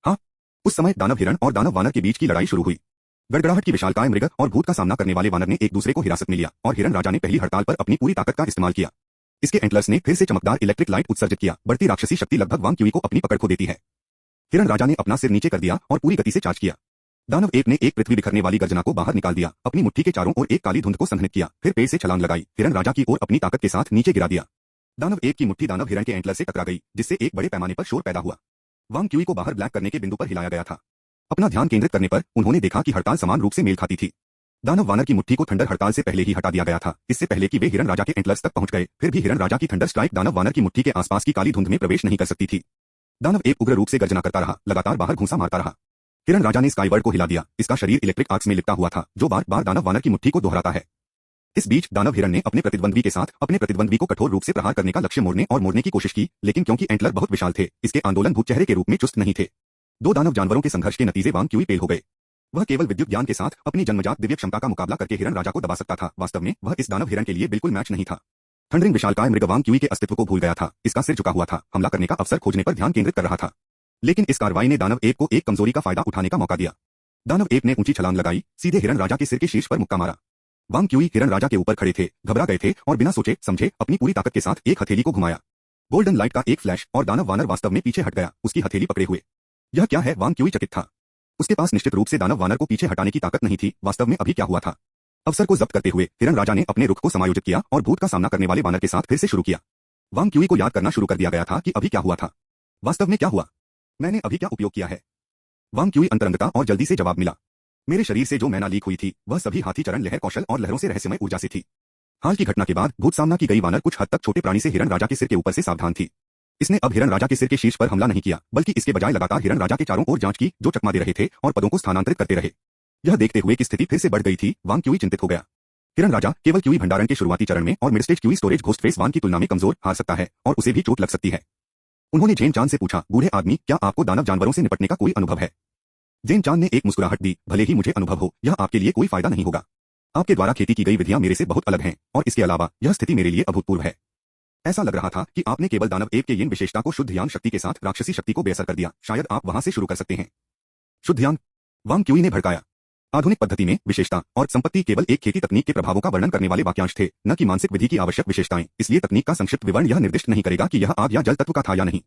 हाँ। उस समय दानव हिरण और दानव वानर के बीच की लड़ाई शुरू हुई। गड़गड़ाहट की विशालकाय मृग और भूत का सामना करने वाले वानर ने एक दूसरे को हिरासत में लिया और हिरन राजा ने पहली हड़ताल पर अपनी पूरी ताकत का इस्तेमाल किया। इसके एंटलर्स ने फिर से चमकदार इलेक्ट्रिक लाइट उत्सर्जित किया। बढ़ती राक्षसी शक्ति लगभग वांग क्यूई को अपनी पकड़ खो देती है। हिरन राजा ने अपना सिर नीचे कर दिया और पूरी गति से चार्ज किया। दानव एक ने एक पृथ्वी बिखरने वाली गर्जना को बाहर निकाल दिया, अपनी मुट्ठी के चारों ओर एक काली धुंध को संघनित किया, फिर पेड़ से छलांग लगाई, हिरन राजा की ओर अपनी ताकत के साथ नीचे गिरा दिया। दानव एक की मुट्ठी दानव हिरन के एंटलर से टकरा गई, जिससे एक बड़े पैमाने पर शोर पैदा हुआ। वांग क्यूई को बाहर ब्लैक करने के बिंदु पर हिलाया गया था। अपना ध्यान केंद्रित करने पर उन्होंने देखा कि हड़ताल समान रूप से मेल खाती थी। दानव वानर की मुट्ठी को थंडर हड़ताल से पहले ही हटा दिया गया था, इससे पहले कि वे हिरन राजा के एंटलर्स तक पहुंच गए। फिर भी हिरन राजा की थंडर स्ट्राइक दानव वानर की मुट्ठी के आसपास की काली धुंध में प्रवेश नहीं कर सकती थी। दानव एक उग्र रूप से गर्जना करता रहा, लगातार बाहर घूंसा मारता रहा। हिरन राजा ने स्काईवर्ड को हिला दिया। इसका शरीर इलेक्ट्रिक आर्क्स में लिपटा हुआ था, जो बार बार दानव वानर की मुट्ठी को दोहराता है। इस बीच दानव हिरन ने अपने प्रतिद्वंद्वी के साथ अपने प्रतिद्वंद्वी को कठोर रूप से प्रहार करने का लक्ष्य मोड़ने की कोशिश की, लेकिन क्योंकि एंटलर बहुत विशाल थे, इसके आंदोलन भूत चेहरे के रूप में चुस्त नहीं थे। 2 दानव जानवरों के संघर्ष के नतीजे वांग क्यूई फेल हो गए। वह केवल विद्युत ज्ञान के साथ अपनी जन्मजात दिव्य क्षमता का मुकाबला करके हिरन राजा को दबा सकता था। वास्तव में वह इस दानव हिरन के लिए बिल्कुल मैच नहीं था। थंडरिंग विशालकाय मृग वांग क्यूई के अस्तित्व को भूल गया था। इसका सिर झुका हुआ था, हमला करने का अवसर खोजने पर ध्यान केंद्रित कर रहा था। लेकिन इस कार्रवाई ने दानव एप को एक कमजोरी का फायदा उठाने का मौका दिया। दानव एप ने ऊंची छलांग लगाई, सीधे हिरन राजा के सिर के शीर्ष पर मुक्का मारा। वांग क्यूई हिरन राजा के ऊपर खड़े थे, घबरा गए थे और बिना सोचे समझे अपनी पूरी ताकत के साथ एक हथेली को घुमाया। गोल्डन लाइट का एक फ्लैश और दानव वानर वास्तव में पीछे हट गया, उसकी हथेली पकड़े हुए। यह क्या है? वांग क्यूई चकित था। उसके पास निश्चित रूप से दानव वानर को पीछे हटाने की ताकत नहीं थी। वास्तव में अभी क्या हुआ था? अवसर को जब्त करते हुए हिरण राजा ने अपने रुख को समायोजित किया और भूत का सामना करने वाले वानर के साथ फिर से शुरू किया। वांग क्यूई को याद करना शुरू कर दिया गया था कि अभी क्या हुआ था। वास्तव में क्या हुआ? मैंने अभी क्या उपयोग किया है? वांग क्यूई अंतरंगता और जल्दी से जवाब मिला। मेरे शरीर से जो मैना लीक हुई थी वह सभी हाथी चरण लहर कौशल और लहरों से रहस्यमय ऊर्जा से थी। हाल की घटना के बाद भूत सामना की गई वानर कुछ हद तक छोटे प्राणी से हिरण राजा के सिर के ऊपर से सावधान थी। इसने अब हिरण राजा के सिर के शीर्ष पर हमला नहीं किया, बल्कि इसके बजाय लगातार हिरण राजा के चारों ओर जांच की, जो चकमा दे रहे थे और पदों को स्थानांतरित करते रहे। यह देखते हुए कि स्थिति फिर से बढ़ गई थी, वांग क्यूई चिंतित हो गया। हिरण राजा केवल क्यूई भंडारण के शुरुआती चरण में और mid stage Qi storage ghost वान की तुलना में कमजोर हार सकता है और उसे भी चोट लग सकती है। उन्होंने जेन चांद से पूछा, बूढ़े आदमी, क्या आपको दानव जानवरों से निपटने का कोई अनुभव है? जेन चांद ने एक मुस्कुराहट दी, भले ही मुझे अनुभव हो, यह आपके लिए कोई फायदा नहीं होगा। आपके द्वारा खेती की गई विधियां मेरे से बहुत अलग हैं, और इसके अलावा यह स्थिति मेरे लिए अभूतपूर्व है। ऐसा लग रहा था कि आपने केवल दानव एप के यिन विशेषता को शुद्ध यान शक्ति के साथ राक्षसी शक्ति को बेअसर कर दिया। शायद आप वहां से शुरू कर सकते हैं। शुद्ध यान? वांग क्यूई ने भड़काया। आधुनिक पद्धति में विशेषता और संपत्ति केवल एक खेती तकनीक के प्रभावों का वर्णन करने वाले वाक्यांश थे, न कि मानसिक विधि की आवश्यक विशेषताएं। इसलिए तकनीक का संक्षिप्त विवरण यह निर्दिष्ट नहीं करेगा कि यह आग या जल तत्व का था या नहीं।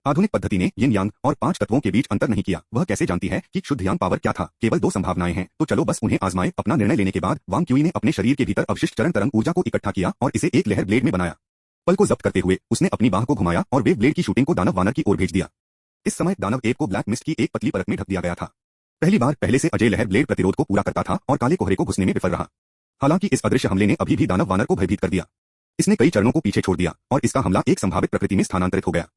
आधुनिक पद्धति ने यिन यांग और 5 तत्वों के बीच अंतर नहीं किया। वह कैसे जानती है कि शुद्ध यान पावर क्या था? केवल 2 संभावनाएं हैं, तो चलो बस उन्हें आजमाएं। अपना निर्णय लेने के बाद वांग क्यूई ने अपने शरीर के भीतर अवशिष्ट चरण तरंग ऊर्जा को इकट्ठा किया और इसे एक लहर ब्लेड में बनाया। पल को जब्त करते हुए उसने अपनी बाह को घुमाया और वेव ब्लेड की शूटिंग को दानव वानर की ओर भेज दिया। इस समय दानव एप को ब्लैक मिस्ट की एक पतली परत में ढक दिया गया था। पहली बार पहले से अजय लहर ब्लेड प्रतिरोध को पूरा करता था और काले कोहरे को घुसने में विफल रहा। हालांकि इस अदृश्य हमले ने अभी भी दानव वानर को भयभीत कर दिया। इसने कई चरणों को पीछे छोड़ दिया और इसका हमला एक संभावित प्रकृति में स्थानांतरित हो गया।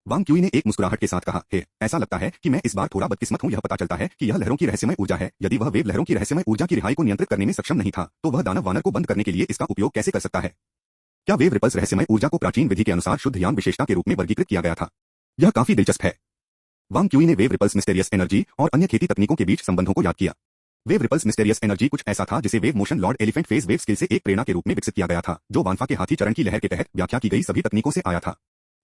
वांग क्यूई ने एक मुस्कुराहट के साथ कहा, हे, ऐसा लगता है कि मैं इस बार थोड़ा बदकिस्मत हूं। यह पता चलता है कि यह लहरों की रहस्यमय ऊर्जा है। यदि वह वेव लहरों की रहस्यमय ऊर्जा की रिहाई को नियंत्रित करने में सक्षम नहीं था, तो वह दानव वानर को बंद करने के लिए इसका उपयोग कैसे कर सकता है? क्या वेव रिपल्स रहस्यमय ऊर्जा को प्राचीन विधि के अनुसार शुद्ध यान विशेषता के रूप में वर्गीकृत किया गया था? यह काफी दिलचस्प है। वांग क्यूई ने वेव रिपल्स मिस्टेरियस एनर्जी और अन्य खेती तकनीकों के बीच संबंधों को याद किया। वेव रिपल्स मिस्टेरियस एनर्जी कुछ ऐसा था जिसे wave motion Lord elephant phase wave skill से एक प्रेरणा के रूप में विकसित किया गया था, जो वानफा के हाथी चरण की लहर के तहत व्याख्या की गई सभी तकनीकों से आया था।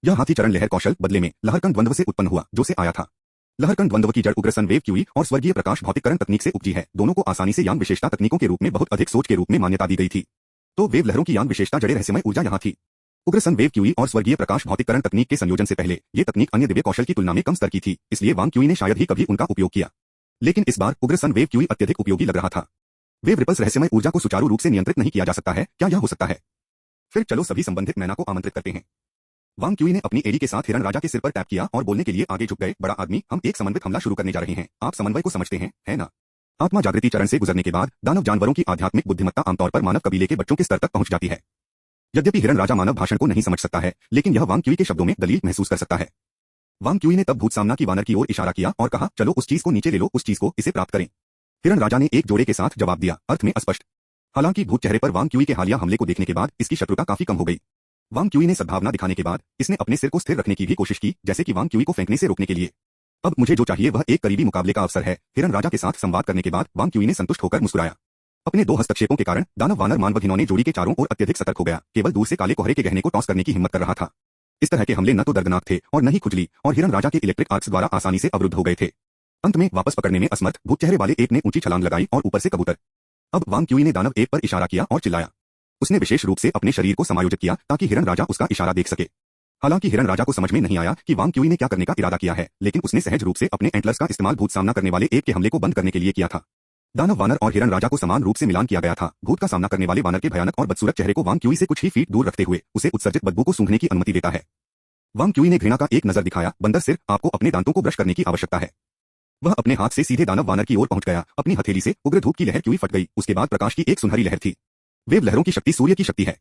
यह हाथी चरण लहर कौशल बदले में लहरकण द्वंद्व से उत्पन्न हुआ, जो से आया था। लहरकण द्वंद्व की जड़ उग्रसन वेव क्यूई और स्वर्गीय प्रकाश भौतिककरण तकनीक से उपजी है। दोनों को आसानी से यान विशेषता तकनीकों के रूप में बहुत अधिक सोच के रूप में मान्यता दी गई थी। तो वेव लहरों की यान विशेषता जड़े रहस्यमय ऊर्जा यहाँ थी। उग्रसन वेव क्यूई और स्वर्गीय प्रकाश भौतिककरण तकनीक के संयोजन से पहले ये तकनीक अन्य दिव्य कौशल की तुलना में कम स्तर की थी, इसलिए वांग क्यूई ने शायद ही कभी उनका उपयोग किया। लेकिन इस बार उग्रसन वेव क्यूई अत्यधिक उपयोगी लग रहा था। वेव रिपल्स रहस्यमय ऊर्जा को सुचारू रूप से नियंत्रित नहीं किया जा सकता है। क्या यह हो सकता है? फिर चलो सभी संबंधित मैना को आमंत्रित करते हैं। वांग क्यूई ने अपनी एड़ी के साथ हिरण राजा के सिर पर टैप किया और बोलने के लिए आगे झुक गए। बड़ा आदमी, हम एक समन्वित हमला शुरू करने जा रहे हैं। आप समन्वय को समझते हैं, है ना? आत्मा जागृति चरण से गुजरने के बाद दानव जानवरों की आध्यात्मिक बुद्धिमत्ता आमतौर पर मानव कबीले के बच्चों के स्तर तक पहुंच जाती है। यद्यपि हिरण राजा मानव भाषण को नहीं समझ सकता है, लेकिन यह वांग क्यूई के शब्दों में दलील महसूस कर सकता है। वांग क्यूई ने तब भूत सामना की वानर की ओर इशारा किया और कहा, चलो उस चीज को नीचे ले लो, उस चीज को, इसे प्राप्त करें। हिरण राजा ने एक जोड़े के साथ जवाब दिया, अर्थ में अस्पष्ट। हालांकि भूत चेहरे पर वांग क्यूई के हालिया हमले को देखने के बाद इसकी शत्रुता काफी कम हो गई। वांग क्यूई ने सद्भावना दिखाने के बाद इसने अपने सिर को स्थिर रखने की भी कोशिश की, जैसे कि वांग क्यूई को फेंकने से रोकने के लिए। अब मुझे जो चाहिए वह एक करीबी मुकाबले का अवसर है। हिरण राजा के साथ संवाद करने के बाद वांग क्यूई ने संतुष्ट होकर मुस्कुराया। अपने 2 हस्तक्षेपों के कारण दानव वानर मानव घिनौने जोड़ी के चारों ओर अत्यधिक सतर्क हो गया, केवल दूर से काले कोहरे के गहने को टॉस करने की हिम्मत कर रहा था। इस तरह के हमले न तो दर्दनाक थे और न ही खुजली, और हिरण राजा के इलेक्ट्रिक आर्क्स द्वारा आसानी से अवरुद्ध हो गए थे। अंत में वापस पकड़ने में असमर्थ भूत चेहरे वाले एप ने ऊंची छलांग लगाई और ऊपर से कबूतर। अब वांग क्यूई ने दानव एप पर इशारा किया और चिल्लाया। उसने विशेष रूप से अपने शरीर को समायोजित किया ताकि हिरण राजा उसका इशारा देख सके। हालांकि हिरण राजा को समझ में नहीं आया कि वांग क्यूई ने क्या करने का इरादा किया है, लेकिन उसने सहज रूप से अपने एंटलर्स का इस्तेमाल भूत सामना करने वाले एप के हमले को बंद करने के लिए किया था। दानव वानर और हिरण राजा को समान रूप से मिलान किया गया था। भूत का सामना करने वाले वानर के भयानक और बदसूरत चेहरे को वांग क्यूई से कुछ ही फीट दूर रखते हुए उसे उत्सर्जित बदबू को सूंघने की अनुमति देता है। वांग क्यूई ने घृणा का एक नजर दिखाया, बंदर सिर, आपको अपने दांतों को ब्रश करने की आवश्यकता है। वह अपने हाथ से सीधे दानव वानर की ओर पहुंच गया। अपनी हथेली से उग्र धूप की लहर क्यूई फट गई। उसके बाद प्रकाश की एक सुनहरी लहर थी। वेव लहरों की शक्ति सूर्य की शक्ति है।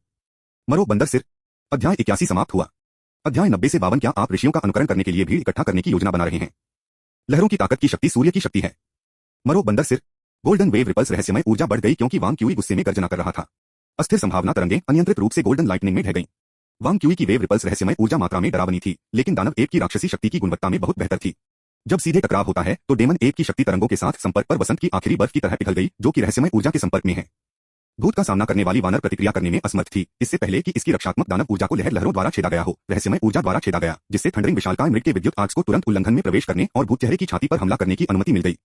मरो बंदर सिर। अध्याय 81 समाप्त हुआ। अध्याय 90 से 52। क्या आप ऋषियों का अनुकरण करने के लिए भीड़ इकट्ठा करने की योजना बना रहे हैं? लहरों की ताकत की शक्ति सूर्य की शक्ति है। मरो बंदर सिर। गोल्डन वेव रिपल्स रहस्यमय ऊर्जा बढ़ गई क्योंकि वांग क्यूई गुस्से में गर्जना कर रहा था। अस्थिर संभावना तरंगें अनियंत्रित रूप से गोल्डन लाइटनिंग में ढह गईं। वांग क्यूई की वेव रिपल्स रहस्यमय ऊर्जा मात्रा में डरावनी थी, लेकिन दानव एप की राक्षसी शक्ति की गुणवत्ता में बहुत बेहतर थी। जब सीधे टकराव होता है तो डेमन एप की शक्ति तरंगों के साथ संपर्क पर वसंत की आखिरी बर्फ की तरह पिघल गई, जो कि रहस्यमय ऊर्जा के संपर्क में है। भूत का सामना करने वाली वानर प्रतिक्रिया करने में असमर्थ थी, इससे पहले कि इसकी रक्षात्मक दानव ऊर्जा को लहरों द्वारा छेदा गया हो। रहस्यमय ऊर्जा द्वारा छेदा गया, जिससे थंडरिंग विशालकाय मृग के विद्युत आर्क्स को तुरंत उल्लंघन में प्रवेश करने और भूत चेहरे की छाती पर हमला करने की अनुमति मिल गई।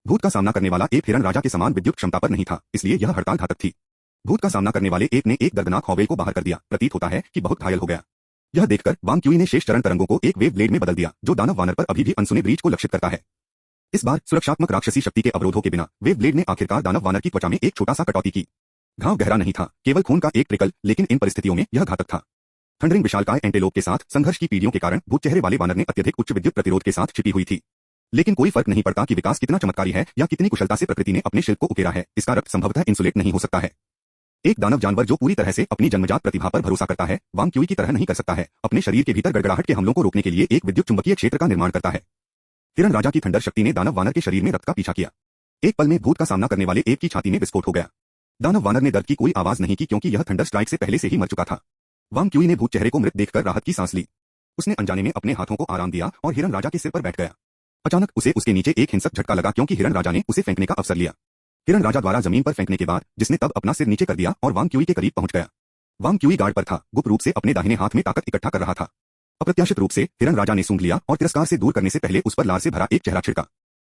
भूत का सामना करने वाला एक हिरण राजा के समान विद्युत क्षमता पर नहीं था, इसलिए यह हड़ताल घातक थी। भूत का सामना करने वाले एक ने एक दर्दनाक हॉवेल को बाहर कर दिया। प्रतीत होता है कि बहुत घायल हो गया। यह देखकर वांग क्यूई ने शेष चरण तरंगों को एक वेव ब्लेड में बदल दिया, जो दानव वानर पर अभी भी अनसुने ब्रीच को लक्षित करता है। इस बार सुरक्षात्मक राक्षसी शक्ति के अवरोधों के बिना वेव ब्लेड ने आखिरकार दानव वानर की त्वचा में एक छोटा सा कटौती की। घाव गहरा नहीं था, केवल खून का एक ट्रिकल, लेकिन इन परिस्थितियों में यह घातक था। थंडरिंग विशालकाय एंटेलोप के साथ संघर्ष की पीढ़ियों के कारण भूत चेहरे वाले वानर ने अत्यधिक उच्च विद्युत प्रतिरोध के साथ छिपी हुई थी। लेकिन कोई फर्क नहीं पड़ता कि विकास कितना चमत्कारी है या कितनी कुशलता से प्रकृति ने अपने शिल्प को उकेरा है, इसका रक्त संभवतः इंसुलेट नहीं हो सकता है। एक दानव जानवर जो पूरी तरह से अपनी जन्मजात प्रतिभा पर भरोसा करता है, वांग क्यूई की तरह नहीं कर सकता है, अपने शरीर के भीतर गड़गड़ाहट के हमलों को रोकने के लिए एक विद्युत चुंबकीय क्षेत्र का निर्माण करता है। हिरण राजा की थंडर शक्ति ने दानव वानर के शरीर में रक्त का पीछा किया। एक पल में भूत का सामना करने वाले एक की छाती में विस्फोट हो गया। दानव वानर ने दर्द की कोई आवाज नहीं की क्योंकि यह थंडर स्ट्राइक से पहले से ही मर चुका था। वांग क्यूई ने भूत चेहरे को मृत देखकर राहत की सांस ली। उसने अनजाने में अपने हाथों को आराम दिया और हिरण राजा के सिर पर बैठ गया। अचानक उसे उसके नीचे एक हिंसक झटका लगा क्योंकि हिरण राजा ने उसे फेंकने का अवसर लिया। हिरण राजा द्वारा जमीन पर फेंकने के बाद जिसने तब अपना सिर नीचे कर दिया और वांग क्यूई के करीब पहुंच गया। वांग क्यूई गार्ड पर था, गुप्त रूप से अपने दाहिने हाथ में ताकत इकट्ठा कर रहा था। अप्रत्याशित रूप से हिरण राजा ने सूंघ लिया और तिरस्कार से दूर करने से पहले उस पर लार से भरा एक चेहरा छिड़का।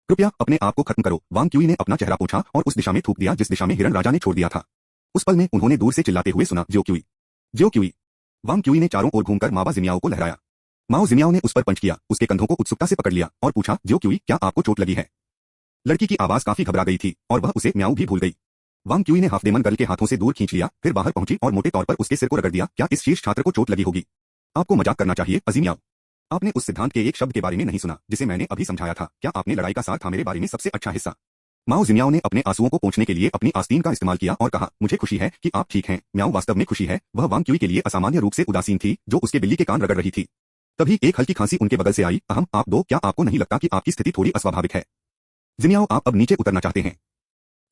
कृपया अपने आप को खत्म करो, वांग क्यूई ने अपना चेहरा पोंछा और उस दिशा में थूक दिया जिस दिशा में हिरण राजा ने छोड़ दिया था। उस पल में उन्होंने दूर से चिल्लाते हुए सुना, ज्यो क्यूई, ज्यो क्यूई। वांग क्यूई ने चारों ओर घूमकर मावा जिमियाओ को लहराया। माओ जिमियाओ ने उस पर पंच किया, उसके कंधों को उत्सुकता से पकड़ लिया और पूछा, ज्यो क्यूई, क्या आपको चोट लगी है? लड़की की आवाज काफी घबरा गई थी और वह उसे म्याऊ भी भूल गई। वांग क्यूई ने हाफडेमन गर्ल के हाथों से दूर खींच लिया, फिर बाहर पहुंची और मोटे तौर पर उसके सिर को रगड़ दिया। क्या इस शीर्ष छात्र को चोट लगी होगी? आपको मजाक करना चाहिए, अजीमियाओ। आपने उस सिद्धांत के एक शब्द के बारे में नहीं सुना जिसे मैंने अभी समझाया था। क्या आपने लड़ाई का सार था मेरे बारे में सबसे अच्छा हिस्सा? माओ जिमियाओ ने अपने आंसुओं को पोंछने के लिए अपनी आस्तीन का इस्तेमाल किया और कहा, मुझे खुशी है कि आप ठीक हैं। म्याऊ वास्तव में खुशी है। वह वांग क्यूई के लिए असामान्य रूप से उदासीन थी, जो उसके बिल्ली के कान रगड़ रही थी। तभी एक हल्की खांसी उनके बगल से आई। अहम, आप दो, क्या आपको नहीं लगता कि आपकी स्थिति थोड़ी अस्वाभाविक है? जिमियाओ, आप अब नीचे उतरना चाहते हैं?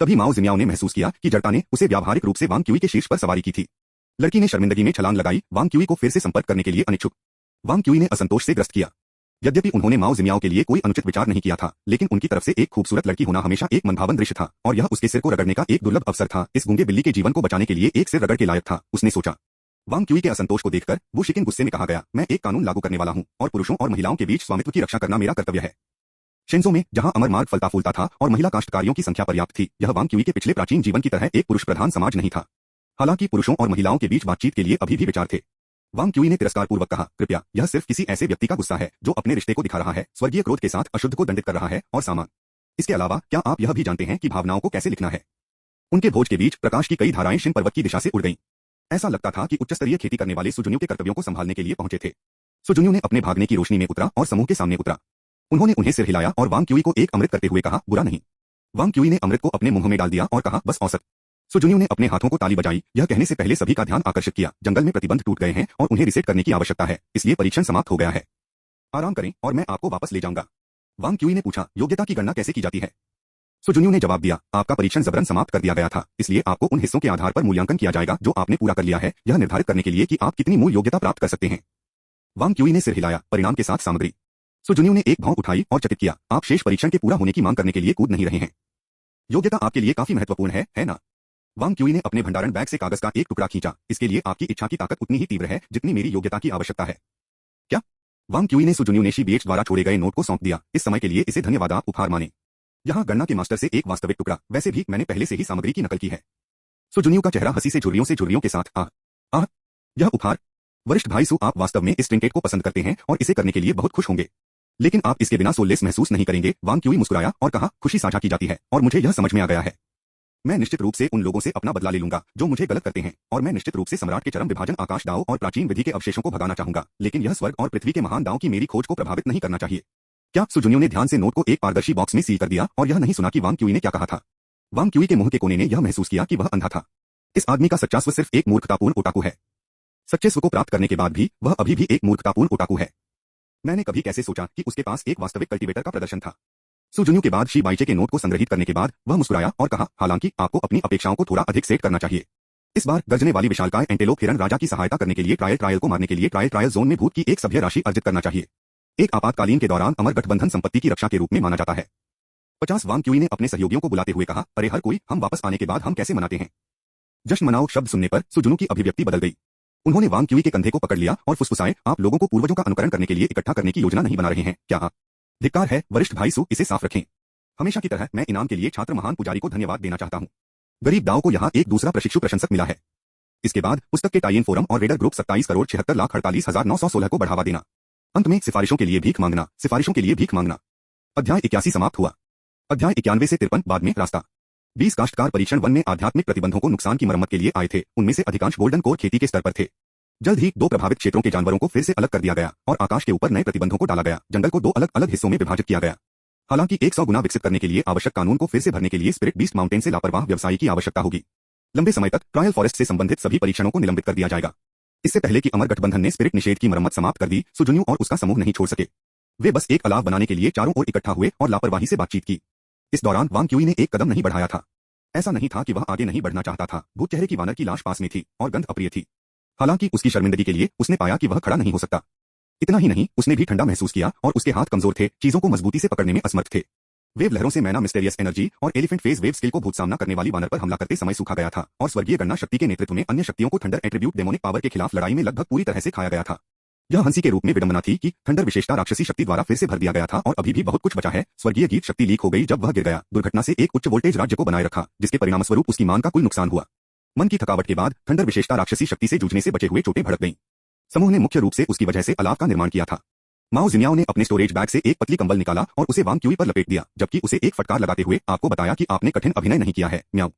तभी माओ जिमियाओ ने महसूस किया कि जड़ता ने उसे व्यावहारिक रूप से वांग क्यूई के शीर्ष पर सवारी की थी। लड़की ने शर्मिंदगी में छलांग लगाई, वांग क्यूई को फिर से संपर्क करने के लिए अनिच्छुक। वांग क्यूई ने असंतोष से ग्रस्त किया। यद्यपि उन्होंने माओ जिमियाओ के लिए कोई अनुचित विचार नहीं किया था, लेकिन उनकी तरफ से एक खूबसूरत लड़की होना हमेशा एक मनभावन दृश्य था और यह उसके सिर को रगड़ने का एक दुर्लभ अवसर था। इस गूंगे बिल्ली के जीवन को बचाने के लिए एक सिर रगड़ के लायक था, उसने सोचा। वांग क्यूई के असंतोष को देखकर वो शिकिन गुस्से में कहा गया, मैं एक कानून लागू करने वाला हूं और पुरुषों और महिलाओं के बीच स्वामित्व की रक्षा करना मेरा कर्तव्य है। शेंजो में जहां अमर मार्ग फलता फूलता था और महिला काश्तकारियों की संख्या पर्याप्त थी, यह वांग क्यूई के पिछले प्राचीन जीवन की तरह एक पुरुष प्रधान समाज नहीं था। हालांकि पुरुषों और महिलाओं के बीच बातचीत के लिए अभी भी विचार थे। वांग क्यूई ने तिरस्कारपूर्वक कहा, कृपया, यह सिर्फ किसी ऐसे व्यक्ति का गुस्सा है जो अपने रिश्ते को दिखा रहा है, स्वर्गीय क्रोध के साथ अशुद्ध को दंडित कर रहा है और सामान। इसके अलावा क्या आप यह भी जानते हैं कि भावनाओं को कैसे लिखना है? उनके भोज के बीच प्रकाश की कई धाराएं शिन पर्वत की दिशा से उड़ गईं। ऐसा लगता था कि उच्चस्तरीय खेती करने वाले सुजुन्यू के कर्तव्यों को संभालने के लिए पहुंचे थे। सुजुन्यू ने अपने भागने की रोशनी में उतरा और समूह के सामने उतरा। उन्होंने उन्हें सिर हिलाया और वांग क्यूई को एक अमृत करते हुए कहा, बुरा नहीं। वांग क्यूई ने अमृत को अपने मुंह में डाल दिया और कहा, बस औसत। सुजुन्यू ने अपने हाथों को ताली बजाई, यह कहने से पहले सभी का ध्यान आकर्षित किया, जंगल में प्रतिबंध टूट गए हैं और उन्हें रिसेट करने की आवश्यकता है, इसलिए परीक्षण समाप्त हो गया है। आराम करें और मैं आपको वापस ले जाऊंगा। वांग क्यूई ने पूछा, योग्यता की गणना कैसे की जाती है? सुजुन्यू ने जवाब दिया, आपका परीक्षण जबरन समाप्त कर दिया गया था, इसलिए आपको उन हिस्सों के आधार पर मूल्यांकन किया जाएगा जो आपने पूरा कर लिया है, यह निर्धारित करने के लिए कि आप कितनी मूल योग्यता प्राप्त कर सकते हैं। वांग क्यूई ने सिर हिलाया, परिणाम के साथ सामग्री। सुजुन्यू ने एक भौं उठाई और चकित किया, आप शेष परीक्षण के पूरा होने की मांग करने के लिए कूद नहीं रहे हैं। योग्यता आपके लिए काफी महत्वपूर्ण है ना? वांग क्यूई ने अपने भंडारण बैग से कागज का एक टुकड़ा खींचा, इसके लिए आपकी इच्छा की ताकत उतनी ही तीव्र है जितनी मेरी योग्यता की आवश्यकता है। क्या? वांग क्यूई ने सुजुन्यू ने शीबीएच द्वारा छोड़े गए नोट को सौंप दिया, इस समय के लिए इसे धन्यवाद, आप उपहार माने। यहाँ गणना के मास्टर से एक वास्तविक टुकड़ा, वैसे भी मैंने पहले से ही सामग्री की नकल की है। सुजुन्यू का चेहरा हंसी से झुर्रियों के साथ आह, यह उपहार। वरिष्ठ भाई सु, आप वास्तव में इस ट्रिंकेट को पसंद करते हैं और इसे करने के लिए बहुत खुश होंगे, लेकिन आप इसके बिना सोललेस महसूस नहीं करेंगे। वांग क्यूई मुस्कुराया और कहा, खुशी साझा की जाती है और मुझे यह समझ में आ गया है। मैं निश्चित रूप से उन लोगों से अपना बदला ले लूंगा जो मुझे गलत करते हैं, और मैं निश्चित रूप से सम्राट के चरम विभाजन आकाश दाव और प्राचीन विधि के अवशेषों को भगाना चाहूंगा, लेकिन यह स्वर्ग और पृथ्वी के महान दाव की मेरी खोज को प्रभावित नहीं करना चाहिए। क्या? सुजुन्यू ने ध्यान से नोट को एक पारदर्शी बॉक्स में सील कर दिया और यह नहीं सुना कि वांग क्यूई ने क्या कहा था। वांग क्यूई के मुंह के कोने ने यह महसूस किया कि वह अंधा था। इस आदमी का सच्चा स्व सिर्फ एक मूर्खतापूर्ण ओटाकू है। सच्चे स्व को प्राप्त करने के बाद भी वह अभी भी एक मूर्खतापूर्ण ओटाकू है। मैंने कभी कैसे सोचा कि उसके पास एक वास्तविक कल्टीवेटर का प्रदर्शन था। सुजुन्यू के बाद शी बाइचे के नोट को संग्रहित करने के बाद वह मुस्कुराया और कहा, हालांकि आपको अपनी अपेक्षाओं को थोड़ा अधिक सेट करना चाहिए। इस बार गर्जने वाली विशालकाय एंटेलोप हिरण राजा की सहायता करने के लिए ट्रायल को मारने के लिए ट्रायल जोन में भूत की एक सभ्य राशि अर्जित करना चाहिए। एक आपातकालीन के दौरान अमर गठबंधन संपत्ति की रक्षा के रूप में माना जाता है। 50 वांग क्यूई ने अपने सहयोगियों को बुलाते हुए कहा, अरे हर कोई, हम वापस आने के बाद हम कैसे मनाते हैं? जश्न मनाओ शब्द सुनने पर सुजुन्यू की अभिव्यक्ति बदल गई। उन्होंने वांग क्यूई के कंधे को पकड़ लिया और फुसफुसाए, आप लोगों को पूर्वजों का अनुकरण करने के लिए इकट्ठा करने की योजना नहीं बना रहे हैं क्या? आप? धिक्कार है वरिष्ठ भाई सु, इसे साफ रखें। हमेशा की तरह मैं इनाम के लिए छात्र महान पुजारी को धन्यवाद देना चाहता हूं। गरीब दाव को यहाँ एक दूसरा प्रशिक्षु प्रशंसक मिला है। इसके बाद पुस्तक के टाइन फोरम और रेडर ग्रुप 27,76,48,916 को बढ़ावा देना। अंत में सिफारिशों के लिए भीख मांगना। अध्याय 81 समाप्त हुआ। अध्याय 91 से 53 बाद में रास्ता। 20 काश्तकार परीक्षण 1 में आध्यात्मिक प्रतिबंधों को नुकसान की मरम्मत के लिए आए थे। उनमें से अधिकांश गोल्डन कोर खेती के स्तर पर थे। जल्द ही 2 प्रभावित क्षेत्रों के जानवरों को फिर से अलग कर दिया गया और आकाश के ऊपर नए प्रतिबंधों को डाला गया। जंगल को 2 अलग अलग हिस्सों में विभाजित किया गया। हालांकि 100 गुना विकसित करने के लिए आवश्यक कानून को फिर से भरने के लिए स्पिरिट बीस्ट माउंटेन से लापरवाह व्यवसायी की आवश्यकता होगी। लंबे समय तक ट्रायल फॉरेस्ट से संबंधित सभी परीक्षणों को निलंबित कर दिया जाएगा। इससे पहले कि अमर गठबंधन ने स्पिरिट निषेध की मरम्मत समाप्त कर दी, सुजुन्यू और उसका समूह नहीं छोड़ सके। वे बस एक अलाव बनाने के लिए चारों ओर इकट्ठा हुए और लापरवाही से बातचीत की। इस दौरान वांग क्यूई ने एक कदम नहीं बढ़ाया था। ऐसा नहीं था कि वह आगे नहीं बढ़ना चाहता था। भूत चेहरे की वानर की लाश पास में थी और गंध अप्रिय थी। हालांकि उसकी शर्मिंदगी के लिए उसने पाया कि वह खड़ा नहीं हो सकता। इतना ही नहीं, उसने भी ठंडा महसूस किया और उसके हाथ कमजोर थे, चीजों को मजबूती से पकड़ने में असमर्थ थे। वेव लहरों से मैना मिस्टेरियस एनर्जी और एलिफेंट फेज वेव स्किल को भूत सामना करने वाली वानर पर हमला करते समय सूखा गया था और स्वर्गीय गणना शक्ति के नेतृत्व में अन्य शक्तियों को थंडर एट्रीब्यूट डेमोनिक पावर के खिलाफ लड़ाई में लगभग पूरी तरह से खाया गया था। यह हंसी के रूप में विडंबना थी कि थंडर विशेषता राक्षसी शक्ति द्वारा फिर से भर दिया गया था और अभी भी बहुत कुछ बचा है। स्वर्गीय गीत शक्ति लीक हो गई जब वह गिर गया। दुर्घटना से एक उच्च वोल्टेज राज्य को बनाए रखा, जिसके परिणामस्वरूप उसकी मान का कुल नुकसान हुआ। मन की थकावट के बाद थंडर विशेषता राक्षसी शक्ति से जूझने से बचे हुए चोटें भड़क गईं। समूह ने मुख्य रूप से उसकी वजह से अलाव का निर्माण किया था। माओ जिन्याओ ने अपने स्टोरेज बैग से एक पतली कंबल निकाला और उसे वांग क्यूई पर लपेट दिया, जबकि उसे एक फटकार लगाते हुए आपको बताया कि आपने कठिन अभिनय नहीं किया है, म्याऊ।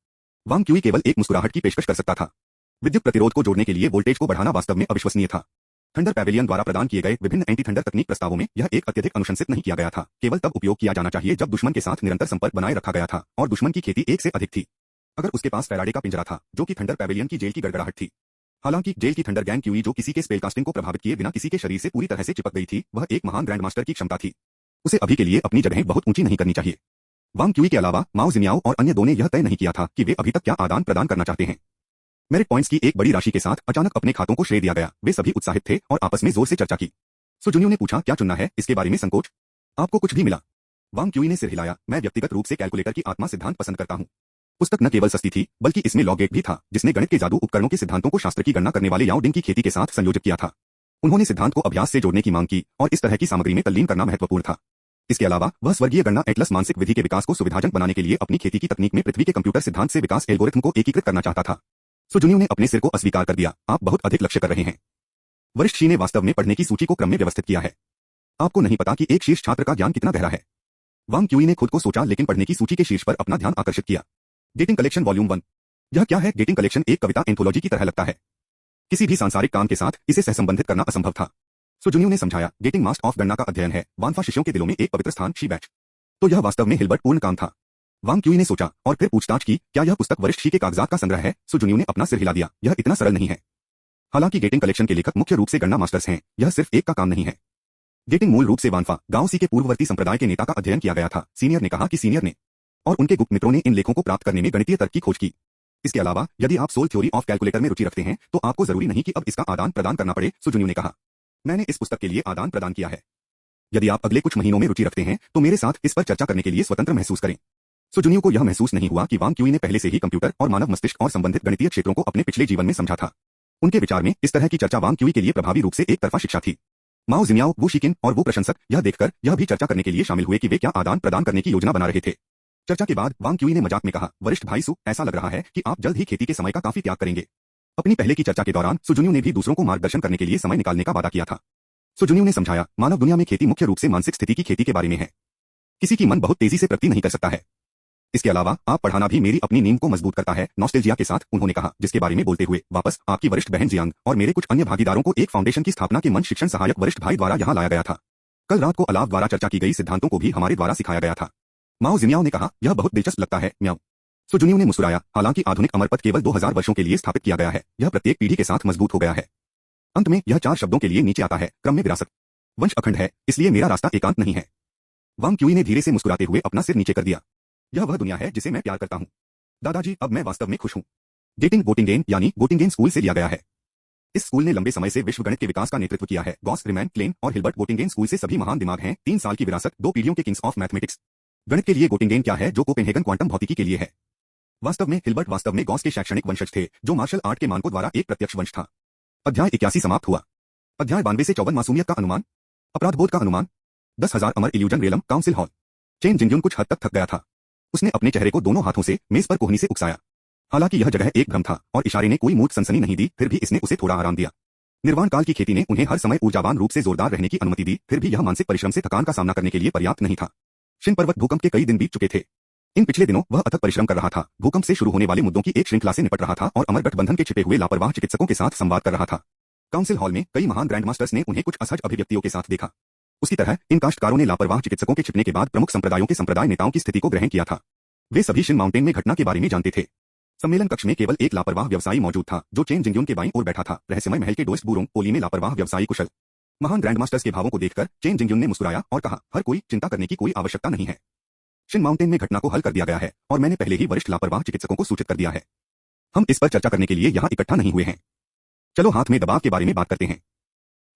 वांग क्यूई केवल एक मुस्कुराहट की पेशकश कर सकता था। विद्युत प्रतिरोध को जोड़ने के लिए वोल्टेज को बढ़ाना वास्तव में अविश्वसनीय था। थंडर पैवेलियन द्वारा प्रदान किए गए विभिन्न एंटी थंडर तकनीक प्रस्तावों में यह एक अत्यधिक अनुशंसित नहीं किया गया था। केवल तब उपयोग किया जाना चाहिए जब दुश्मन के साथ निरंतर संपर्क बनाए रखा गया था और दुश्मन की खेती 1 से अधिक थी। अगर उसके पास फैराडे का पिंजरा था, जो कि थंडर पैवेलियन की जेल की गड़गड़ाहट थी। हालांकि जेल की थंडर गैंग क्यूई जो किसी के स्पेलकास्टिंग को प्रभावित किए बिना किसी के शरीर से पूरी तरह से चिपक गई थी, वह एक महान ग्रैंड मास्टर की क्षमता थी। उसे अभी के लिए अपनी जगह बहुत ऊंची नहीं करनी चाहिए। वांग क्यूई के अलावा माओ जिन्याओ और अन्य 2 ने यह तय नहीं किया था कि वे अभी तक क्या आदान प्रदान करना चाहते हैं। मेरिट पॉइंट्स की एक बड़ी राशि के साथ अचानक अपने खातों को श्रेय दिया गया। वे सभी उत्साहित थे और आपस में जोर से चर्चा की। सुजुन्यू ने पूछा, क्या चुनना है? इसके बारे में संकोच? आपको कुछ भी मिला? वांग क्यूई ने सिर हिलाया। मैं व्यक्तिगत रूप से कैलकुलेटर की आत्मा सिद्धांत पसंद करता हूं। पुस्तक न केवल सस्ती थी, बल्कि इसमें लॉगेट भी था, जिसने गणित के जादू उपकरणों के सिद्धांतों को शास्त्र की गणना करने वाले याओ डिंग की खेती के साथ संयोजित किया था। उन्होंने सिद्धांत को अभ्यास से जोड़ने की मांग की और इस तरह की सामग्री में तल्लीन करना महत्वपूर्ण था। इसके अलावा वह स्वर्गीय गणना एटलस मानसिक विधि के विकास को सुविधाजनक बनाने के लिए अपनी खेती की तकनीक में पृथ्वी के कंप्यूटर सिद्धांत से विकास एल्गोरिथम को एकीकृत करना चाहता था। सुजुन्यू ने अपने सिर को अस्वीकार कर दिया। आप बहुत अधिक लक्ष्य कर रहे हैं। वरिष्ठ शी ने वास्तव में पढ़ने की सूची को क्रम में व्यवस्थित किया है। आपको नहीं पता कि एक शीर्ष छात्र का ज्ञान कितना गहरा है। वांग क्यूई ने खुद को सोचा, लेकिन पढ़ने की सूची के शीर्ष पर अपना ध्यान आकर्षित किया। Dating collection volume 1। यह क्या है? डेटिंग कलेक्शन एक कविता एंथोलॉजी की तरह लगता है। किसी भी सांसारिक काम के साथ इसे सहसंबंधित करना असंभव था। सुजुन्यू ने समझाया, डेटिंग मास्ट ऑफ गणना का अध्ययन है, वानफा शिष्यों के दिलों में एक पवित्र स्थान, शी बैच। तो यह वास्तव में हिलबर्ट पूर्ण काम था। वांग क्यूई ने सोचा और फिर पूछताछ की, क्या यह पुस्तक वरिष्ठ शी के कागजात का संग्रह है? सुजुन्यू ने अपना सिर हिला दिया। यह इतना सरल नहीं है। हालांकि डेटिंग कलेक्शन के लेखक मुख्य रूप से गणना मास्टर्स हैं, यह सिर्फ एक का काम नहीं है। डेटिंग मूल रूप से वानफा गांव सी के पूर्ववर्ती संप्रदाय के नेता का अध्ययन किया गया था। सीनियर ने कहा कि सीनियर ने और उनके गुप्त मित्रों ने इन लेखों को प्राप्त करने में गणितीय तर्क की खोज की। इसके अलावा यदि आप सोल थ्योरी ऑफ कैलकुलेटर में रुचि रखते हैं, तो आपको जरूरी नहीं कि अब इसका आदान प्रदान करना पड़े, सुजुन्यू ने कहा। मैंने इस पुस्तक के लिए आदान प्रदान किया है। यदि आप अगले कुछ महीनों में रुचि रखते हैं, तो मेरे साथ इस पर चर्चा करने के लिए स्वतंत्र महसूस करें। सुजुन्यू को यह महसूस नहीं हुआ कि वांग क्यूई ने पहले से ही कंप्यूटर और मानव मस्तिष्क और संबंधित गणितीय क्षेत्रों को अपने पिछले जीवन में समझा था। उनके विचार में इस तरह की चर्चा वांग क्यूई के लिए प्रभावी रूप से एक तरफा शिक्षा थी। माओ जिन्याओ, वू शिकिन और वो प्रशंसक यह देखकर यह भी चर्चा करने के लिए शामिल हुए कि वे क्या आदान प्रदान करने की योजना बना रहे थे। चर्चा के बाद वांग क्यूई ने मजाक में कहा, वरिष्ठ भाई सु, ऐसा लग रहा है कि आप जल्द ही खेती के समय का काफी त्याग करेंगे। अपनी पहले की चर्चा के दौरान सुजुन्यू ने भी दूसरों को मार्गदर्शन करने के लिए समय निकालने का वादा किया था। सुजुन्यू ने समझाया, मानव दुनिया में खेती मुख्य रूप से मानसिक स्थिति की खेती के बारे में है। किसी की मन बहुत तेजी से प्रगति नहीं कर सकता है। इसके अलावा आप पढ़ाना भी मेरी अपनी नींव को मजबूत करता है, नॉस्टैल्जिया के साथ उन्होंने कहा, जिसके बारे में बोलते हुए वापस आपकी वरिष्ठ बहन जियांग और मेरे कुछ अन्य भागीदारों को एक फाउंडेशन की स्थापना के मंच शिक्षण सहायक वरिष्ठ भाई द्वारा यहां लाया गया था। कल रात को अलाव द्वारा चर्चा की गई सिद्धांतों को भी हमारे द्वारा सिखाया गया था। माओ जिन्याओ ने कहा, यह बहुत दिलचस्प लगता है, म्याऊ। सुजुन्यू ने मुस्कुराया। हालांकि आधुनिक अमरपथ केवल 2000 वर्षों के लिए स्थापित किया गया है, यह प्रत्येक पीढ़ी के साथ मजबूत हो गया है। अंत में यह 4 शब्दों के लिए नीचे आता है, क्रम में विरासत। वंश अखंड है, इसलिए मेरा रास्ता एकांत नहीं है। वांग क्यूई ने धीरे से मुस्कुराते हुए अपना सिर नीचे कर दिया। यह वह दुनिया है जिसे मैं प्यार करता हूँ। दादाजी, अब मैं वास्तव में खुश हूँ। डेटिंग गोटिंगेन यानी गोटिंगेन स्कूल से लिया गया है। इस स्कूल ने लंबे समय से विश्व गणित के विकास का नेतृत्व किया है। गॉस, रिमैन, क्लेन और हिल्बर्ट गोटिंगेन स्कूल से सभी महान दिमाग हैं। 3 साल की विरासत, 2 पीढ़ियों के किंग्स ऑफ मैथमेटिक्स। गणित के लिए गोटिंगेन क्या है जो कोपेनहेगन क्वांटम भौतिकी के लिए है। वास्तव में हिल्बर्ट वास्तव में गॉस के शैक्षणिक वंशज थे, जो मार्शल आर्ट के मानकों द्वारा एक प्रत्यक्ष वंश था। अध्याय 81 समाप्त हुआ। अध्याय 92 से 54 मासूमियत का अनुमान, अपराधबोध का अनुमान, 10,000 अमर illusion realm council hall. Chen Jingyun कुछ हद तक थक गया था। उसने अपने चेहरे को दोनों हाथों से मेज पर कोहनी से उकसाया। हालांकि यह जगह एक भ्रम था और इशारे ने कोई मूर्ख सनसनी नहीं दी, फिर भी इसने उसे थोड़ा आराम दिया। निर्वाण काल की खेती ने उन्हें हर समय ऊर्जावान रूप से जोरदार रहने की अनुमति दी, फिर भी यह मानसिक परिश्रम से थकान का सामना करने के लिए पर्याप्त नहीं था। शिन पर्वत भूकंप के कई दिन बीत चुके थे। इन पिछले दिनों वह अथक परिश्रम कर रहा था, भूकंप से शुरू होने वाले मुद्दों की एक श्रृंखला से निपट रहा था और अमर गठबंधन के छिपे हुए लापरवाह चिकित्सकों के साथ संवाद कर रहा था। काउंसिल हॉल में कई महान ग्रैंड मास्टर्स ने उन्हें कुछ असहज अभिव्यक्तियों के साथ देखा। उसी तरह इन काश्तकारों ने लापरवाह चिकित्सकों के छिपने के बाद प्रमुख संप्रदायों के संप्रदाय नेताओं की स्थिति को ग्रहण किया था। वे सभी शिन माउंटेन में घटना के बारे में जानते थे। सम्मेलन कक्ष में केवल एक लापरवाह व्यवसायी मौजूद था, जो चेन जिंगयुन के बाईं ओर बैठा था। रहस्यमय महल के डोस्ट बुरोंग पोली में लापरवाह व्यवसायी कुशल। महान ग्रैंड मास्टर्स के भावों को देखकर चेन जिंगयुन ने मुस्कुराया और कहा, हर कोई चिंता करने की कोई आवश्यकता नहीं है। शिन माउंटेन में घटना को हल कर दिया गया है और मैंने पहले ही वरिष्ठ लापरवाह चिकित्सकों को सूचित कर दिया है। हम इस पर चर्चा करने के लिए यहाँ इकट्ठा नहीं हुए हैं। चलो हाथ में दबाव के बारे में बात करते हैं।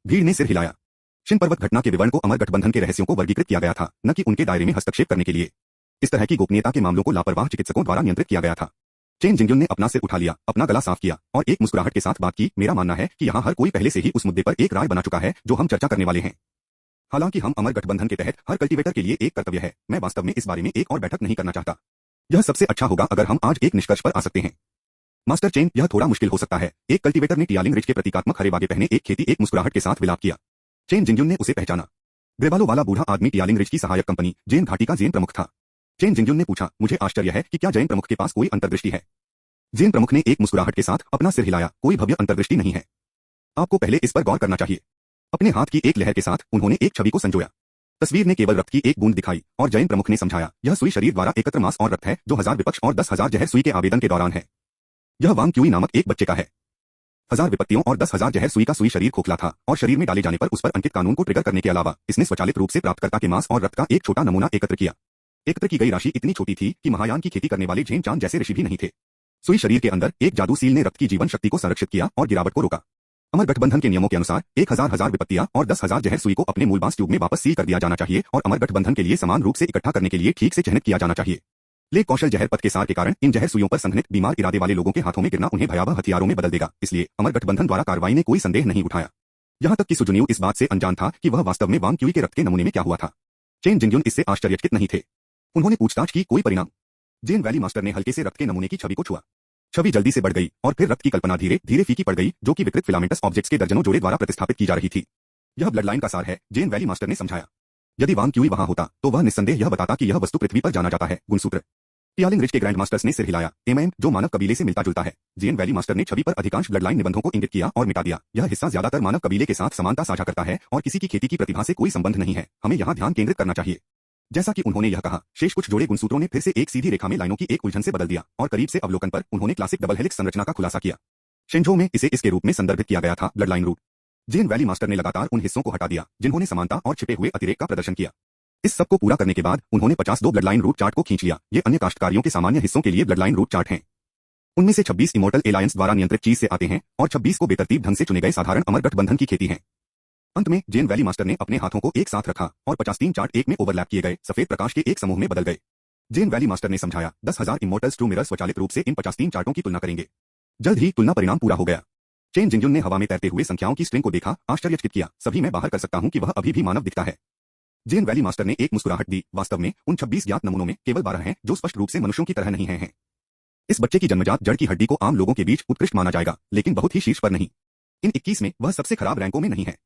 भीड़ ने सिर हिलाया। शिन पर्वत घटना के विवरण को अमर गठबंधन के रहस्यों को वर्गीकृत किया गया था, न कि उनके दायरे में हस्तक्षेप करने के लिए। इस तरह की गोपनीयता के मामलों को लापरवाह चिकित्सकों द्वारा नियंत्रित किया गया था। चेन जिंगयुन ने अपना सिर उठा लिया, अपना गला साफ किया और एक मुस्कुराहट के साथ बात की। मेरा मानना है कि यहाँ हर कोई पहले से ही उस मुद्दे पर एक राय बना चुका है जो हम चर्चा करने वाले हैं। हालांकि हम अमर गठबंधन के तहत हर कल्टीवेटर के लिए एक कर्तव्य है, मैं वास्तव में इस बारे में एक और बैठक नहीं करना चाहता। यह सबसे अच्छा होगा अगर हम आज एक निष्कर्ष पर आ सकते हैं। मास्टर चेन, यह थोड़ा मुश्किल हो सकता है। एक कल्टीवेटर ने टियालिंग रिज के प्रतीकात्मक हरे बागे पहने एक खेती एक मुस्कुराहट के साथ विलाप किया। चेन जिंगयुन ने उसे पहचाना। ग्रेबालो वाला बूढ़ा आदमी टियालिंग रिज की सहायक कंपनी जैन घाटी का जैन प्रमुख था। चेन जिंगयुन ने पूछा, मुझे आश्चर्य है कि क्या जैन प्रमुख के पास कोई अंतर्दृष्टि है। जैन प्रमुख ने एक मुस्कुराहट के साथ अपना सिर हिलाया, कोई भव्य अंतर्दृष्टि नहीं है। आपको पहले इस पर गौर करना चाहिए। अपने हाथ की एक लहर के साथ उन्होंने एक छवि को संजोया। तस्वीर ने केवल रक्त की एक बूंद दिखाई और जैन प्रमुख ने समझाया, यह सुई शरीर द्वारा एकत्र मांस और रक्त है जो 1000 विपक्ष और 10,000 जहर सुई के आवेदन के दौरान है। यह वांग क्यूई नामक एक बच्चे का है। 1000 विपत्तियों और 10,000 जहर सुई का सुई शरीर खोखला था और शरीर में डाले जाने पर उस पर अंकित कानून को ट्रिगर करने के अलावा इसने स्वचालित रूप से प्राप्तकर्ता के मांस और रक्त का एक छोटा नमूना एकत्र किया। एकत्र की गई राशि इतनी छोटी थी कि महायान की खेती करने वाले झेन चांद जैसे ऋषि भी नहीं थे। सुई शरीर के अंदर एक जादू सील ने रक्त की जीवन शक्ति को संरक्षित किया और गिरावट को रोका। अमर गठबंधन के नियमों के अनुसार 1000 विपत्तियां और 10,000 जहर सुई को अपने मूल बांस ट्यूब में वापस सील कर दिया जाना चाहिए और अमर गठबंधन के लिए समान रूप से इकट्ठा करने के लिए ठीक से चिह्नित किया जाना चाहिए। लेक कौशल जहर पथ के सार के कारण इन जहर सुइयों पर संघनित बीमार इरादे वाले लोगों के हाथों में गिरना उन्हें भयावह हथियारों में बदल देगा, इसलिए अमर गठबंधन द्वारा कार्रवाई ने कोई संदेह नहीं उठाया। यहां तक कि सुजुनियू इस बात से अनजान था कि वह वास्तव में वांग क्यूई के रक्त के नमूने में क्या हुआ था। चेन जिंगयुन इससे आश्चर्यचकित नहीं थे। उन्होंने पूछताछ की, कोई परिणाम। जैन वैली मास्टर ने हल्के से रक्त के नमूने की छवि को छुआ। छवि जल्दी से बढ़ गई और फिर रक्त की कल्पना धीरे धीरे फीकी पड़ गई, जो कि विकृत फिलामेंटस ऑब्जेक्ट्स के दर्जनों जोड़े द्वारा प्रतिस्थापित की जा रही थी। यह ब्लड लाइन का सार है, जैन वैली मास्टर ने समझाया। यदि वांग क्यूई वहां होता तो वह निस्संदेह यह बताता कि यह वस्तु पृथ्वी पर जाना जाता है। गुणसूत्र। टियालिंग रिज के ग्रैंड मास्टर्स ने सिर हिलाया। एमएम, जो मानव कबीले से मिलता जुलता है। जैन वैली मास्टर ने छवि पर अधिकांश ब्लड लाइन निबंधों को इंगित किया और मिटा दिया। यह हिस्सा ज्यादातर मानव कबीले के साथ समानता साझा करता है और किसी की खेती की प्रतिभा से कोई संबंध नहीं है। हमें यहाँ ध्यान केंद्रित करना चाहिए। जैसा कि उन्होंने यह कहा, शेष कुछ जोड़े गुणसूत्रों ने फिर से एक सीधी रेखा में लाइनों की एक उलझन से बदल दिया और करीब से अवलोकन पर उन्होंने क्लासिक डबल हेलिक्स संरचना का खुलासा किया। शिंझो में इसे इसके रूप में संदर्भित किया गया था, blood line root. Zen valley master ने लगातार उन हिस्सों को हटा दिया जिन्होंने समानता और छिपे हुए अतिरेक का प्रदर्शन किया। इस सब को पूरा करने के बाद उन्होंने 52 ब्लड लाइन रूट चार्ट को खींच लिया। ये अन्य काश्तकारियों के सामान्य हिस्सों के लिए ब्लड लाइन रूट चार्ट हैं। उनमें से 26 इमोर्टल एलायंस द्वारा नियंत्रित चीज से आते हैं और 26 को बेतरतीब ढंग से चुने गए साधारण अमर गठबंधन की खेती हैं। अंत में जैन वैली मास्टर ने अपने हाथों को एक साथ रखा और 53 चार्ट एक में ओवरलैप किए गए सफेद प्रकाश के एक समूह में बदल गए। जैन वैली मास्टर ने समझाया, 10,000 इमोर्टल्स ट्रू मिरर स्वचालित रूप से इन 53 चार्टों की तुलना करेंगे। जल्द ही तुलना परिणाम पूरा हो गया। चेन जिंगयुन ने हवा में तैरते हुए संख्याओं की स्ट्रिंग को देखा, आश्चर्यचकित किया। सभी मैं बाहर कर सकता हूं कि वह अभी भी मानव दिखता है। जैन वैली मास्टर ने एक मुस्कुराहट दी। वास्तव में उन 26 ज्ञात नमूनों में केवल 12 हैं जो स्पष्ट रूप से मनुष्यों की तरह नहीं हैं। इस बच्चे की जन्मजात जड़ की हड्डी को आम लोगों के बीच उत्कृष्ट माना जाएगा, लेकिन बहुत ही शीर्ष पर नहीं। इन 21 में वह सबसे खराब रैंकों में नहीं है।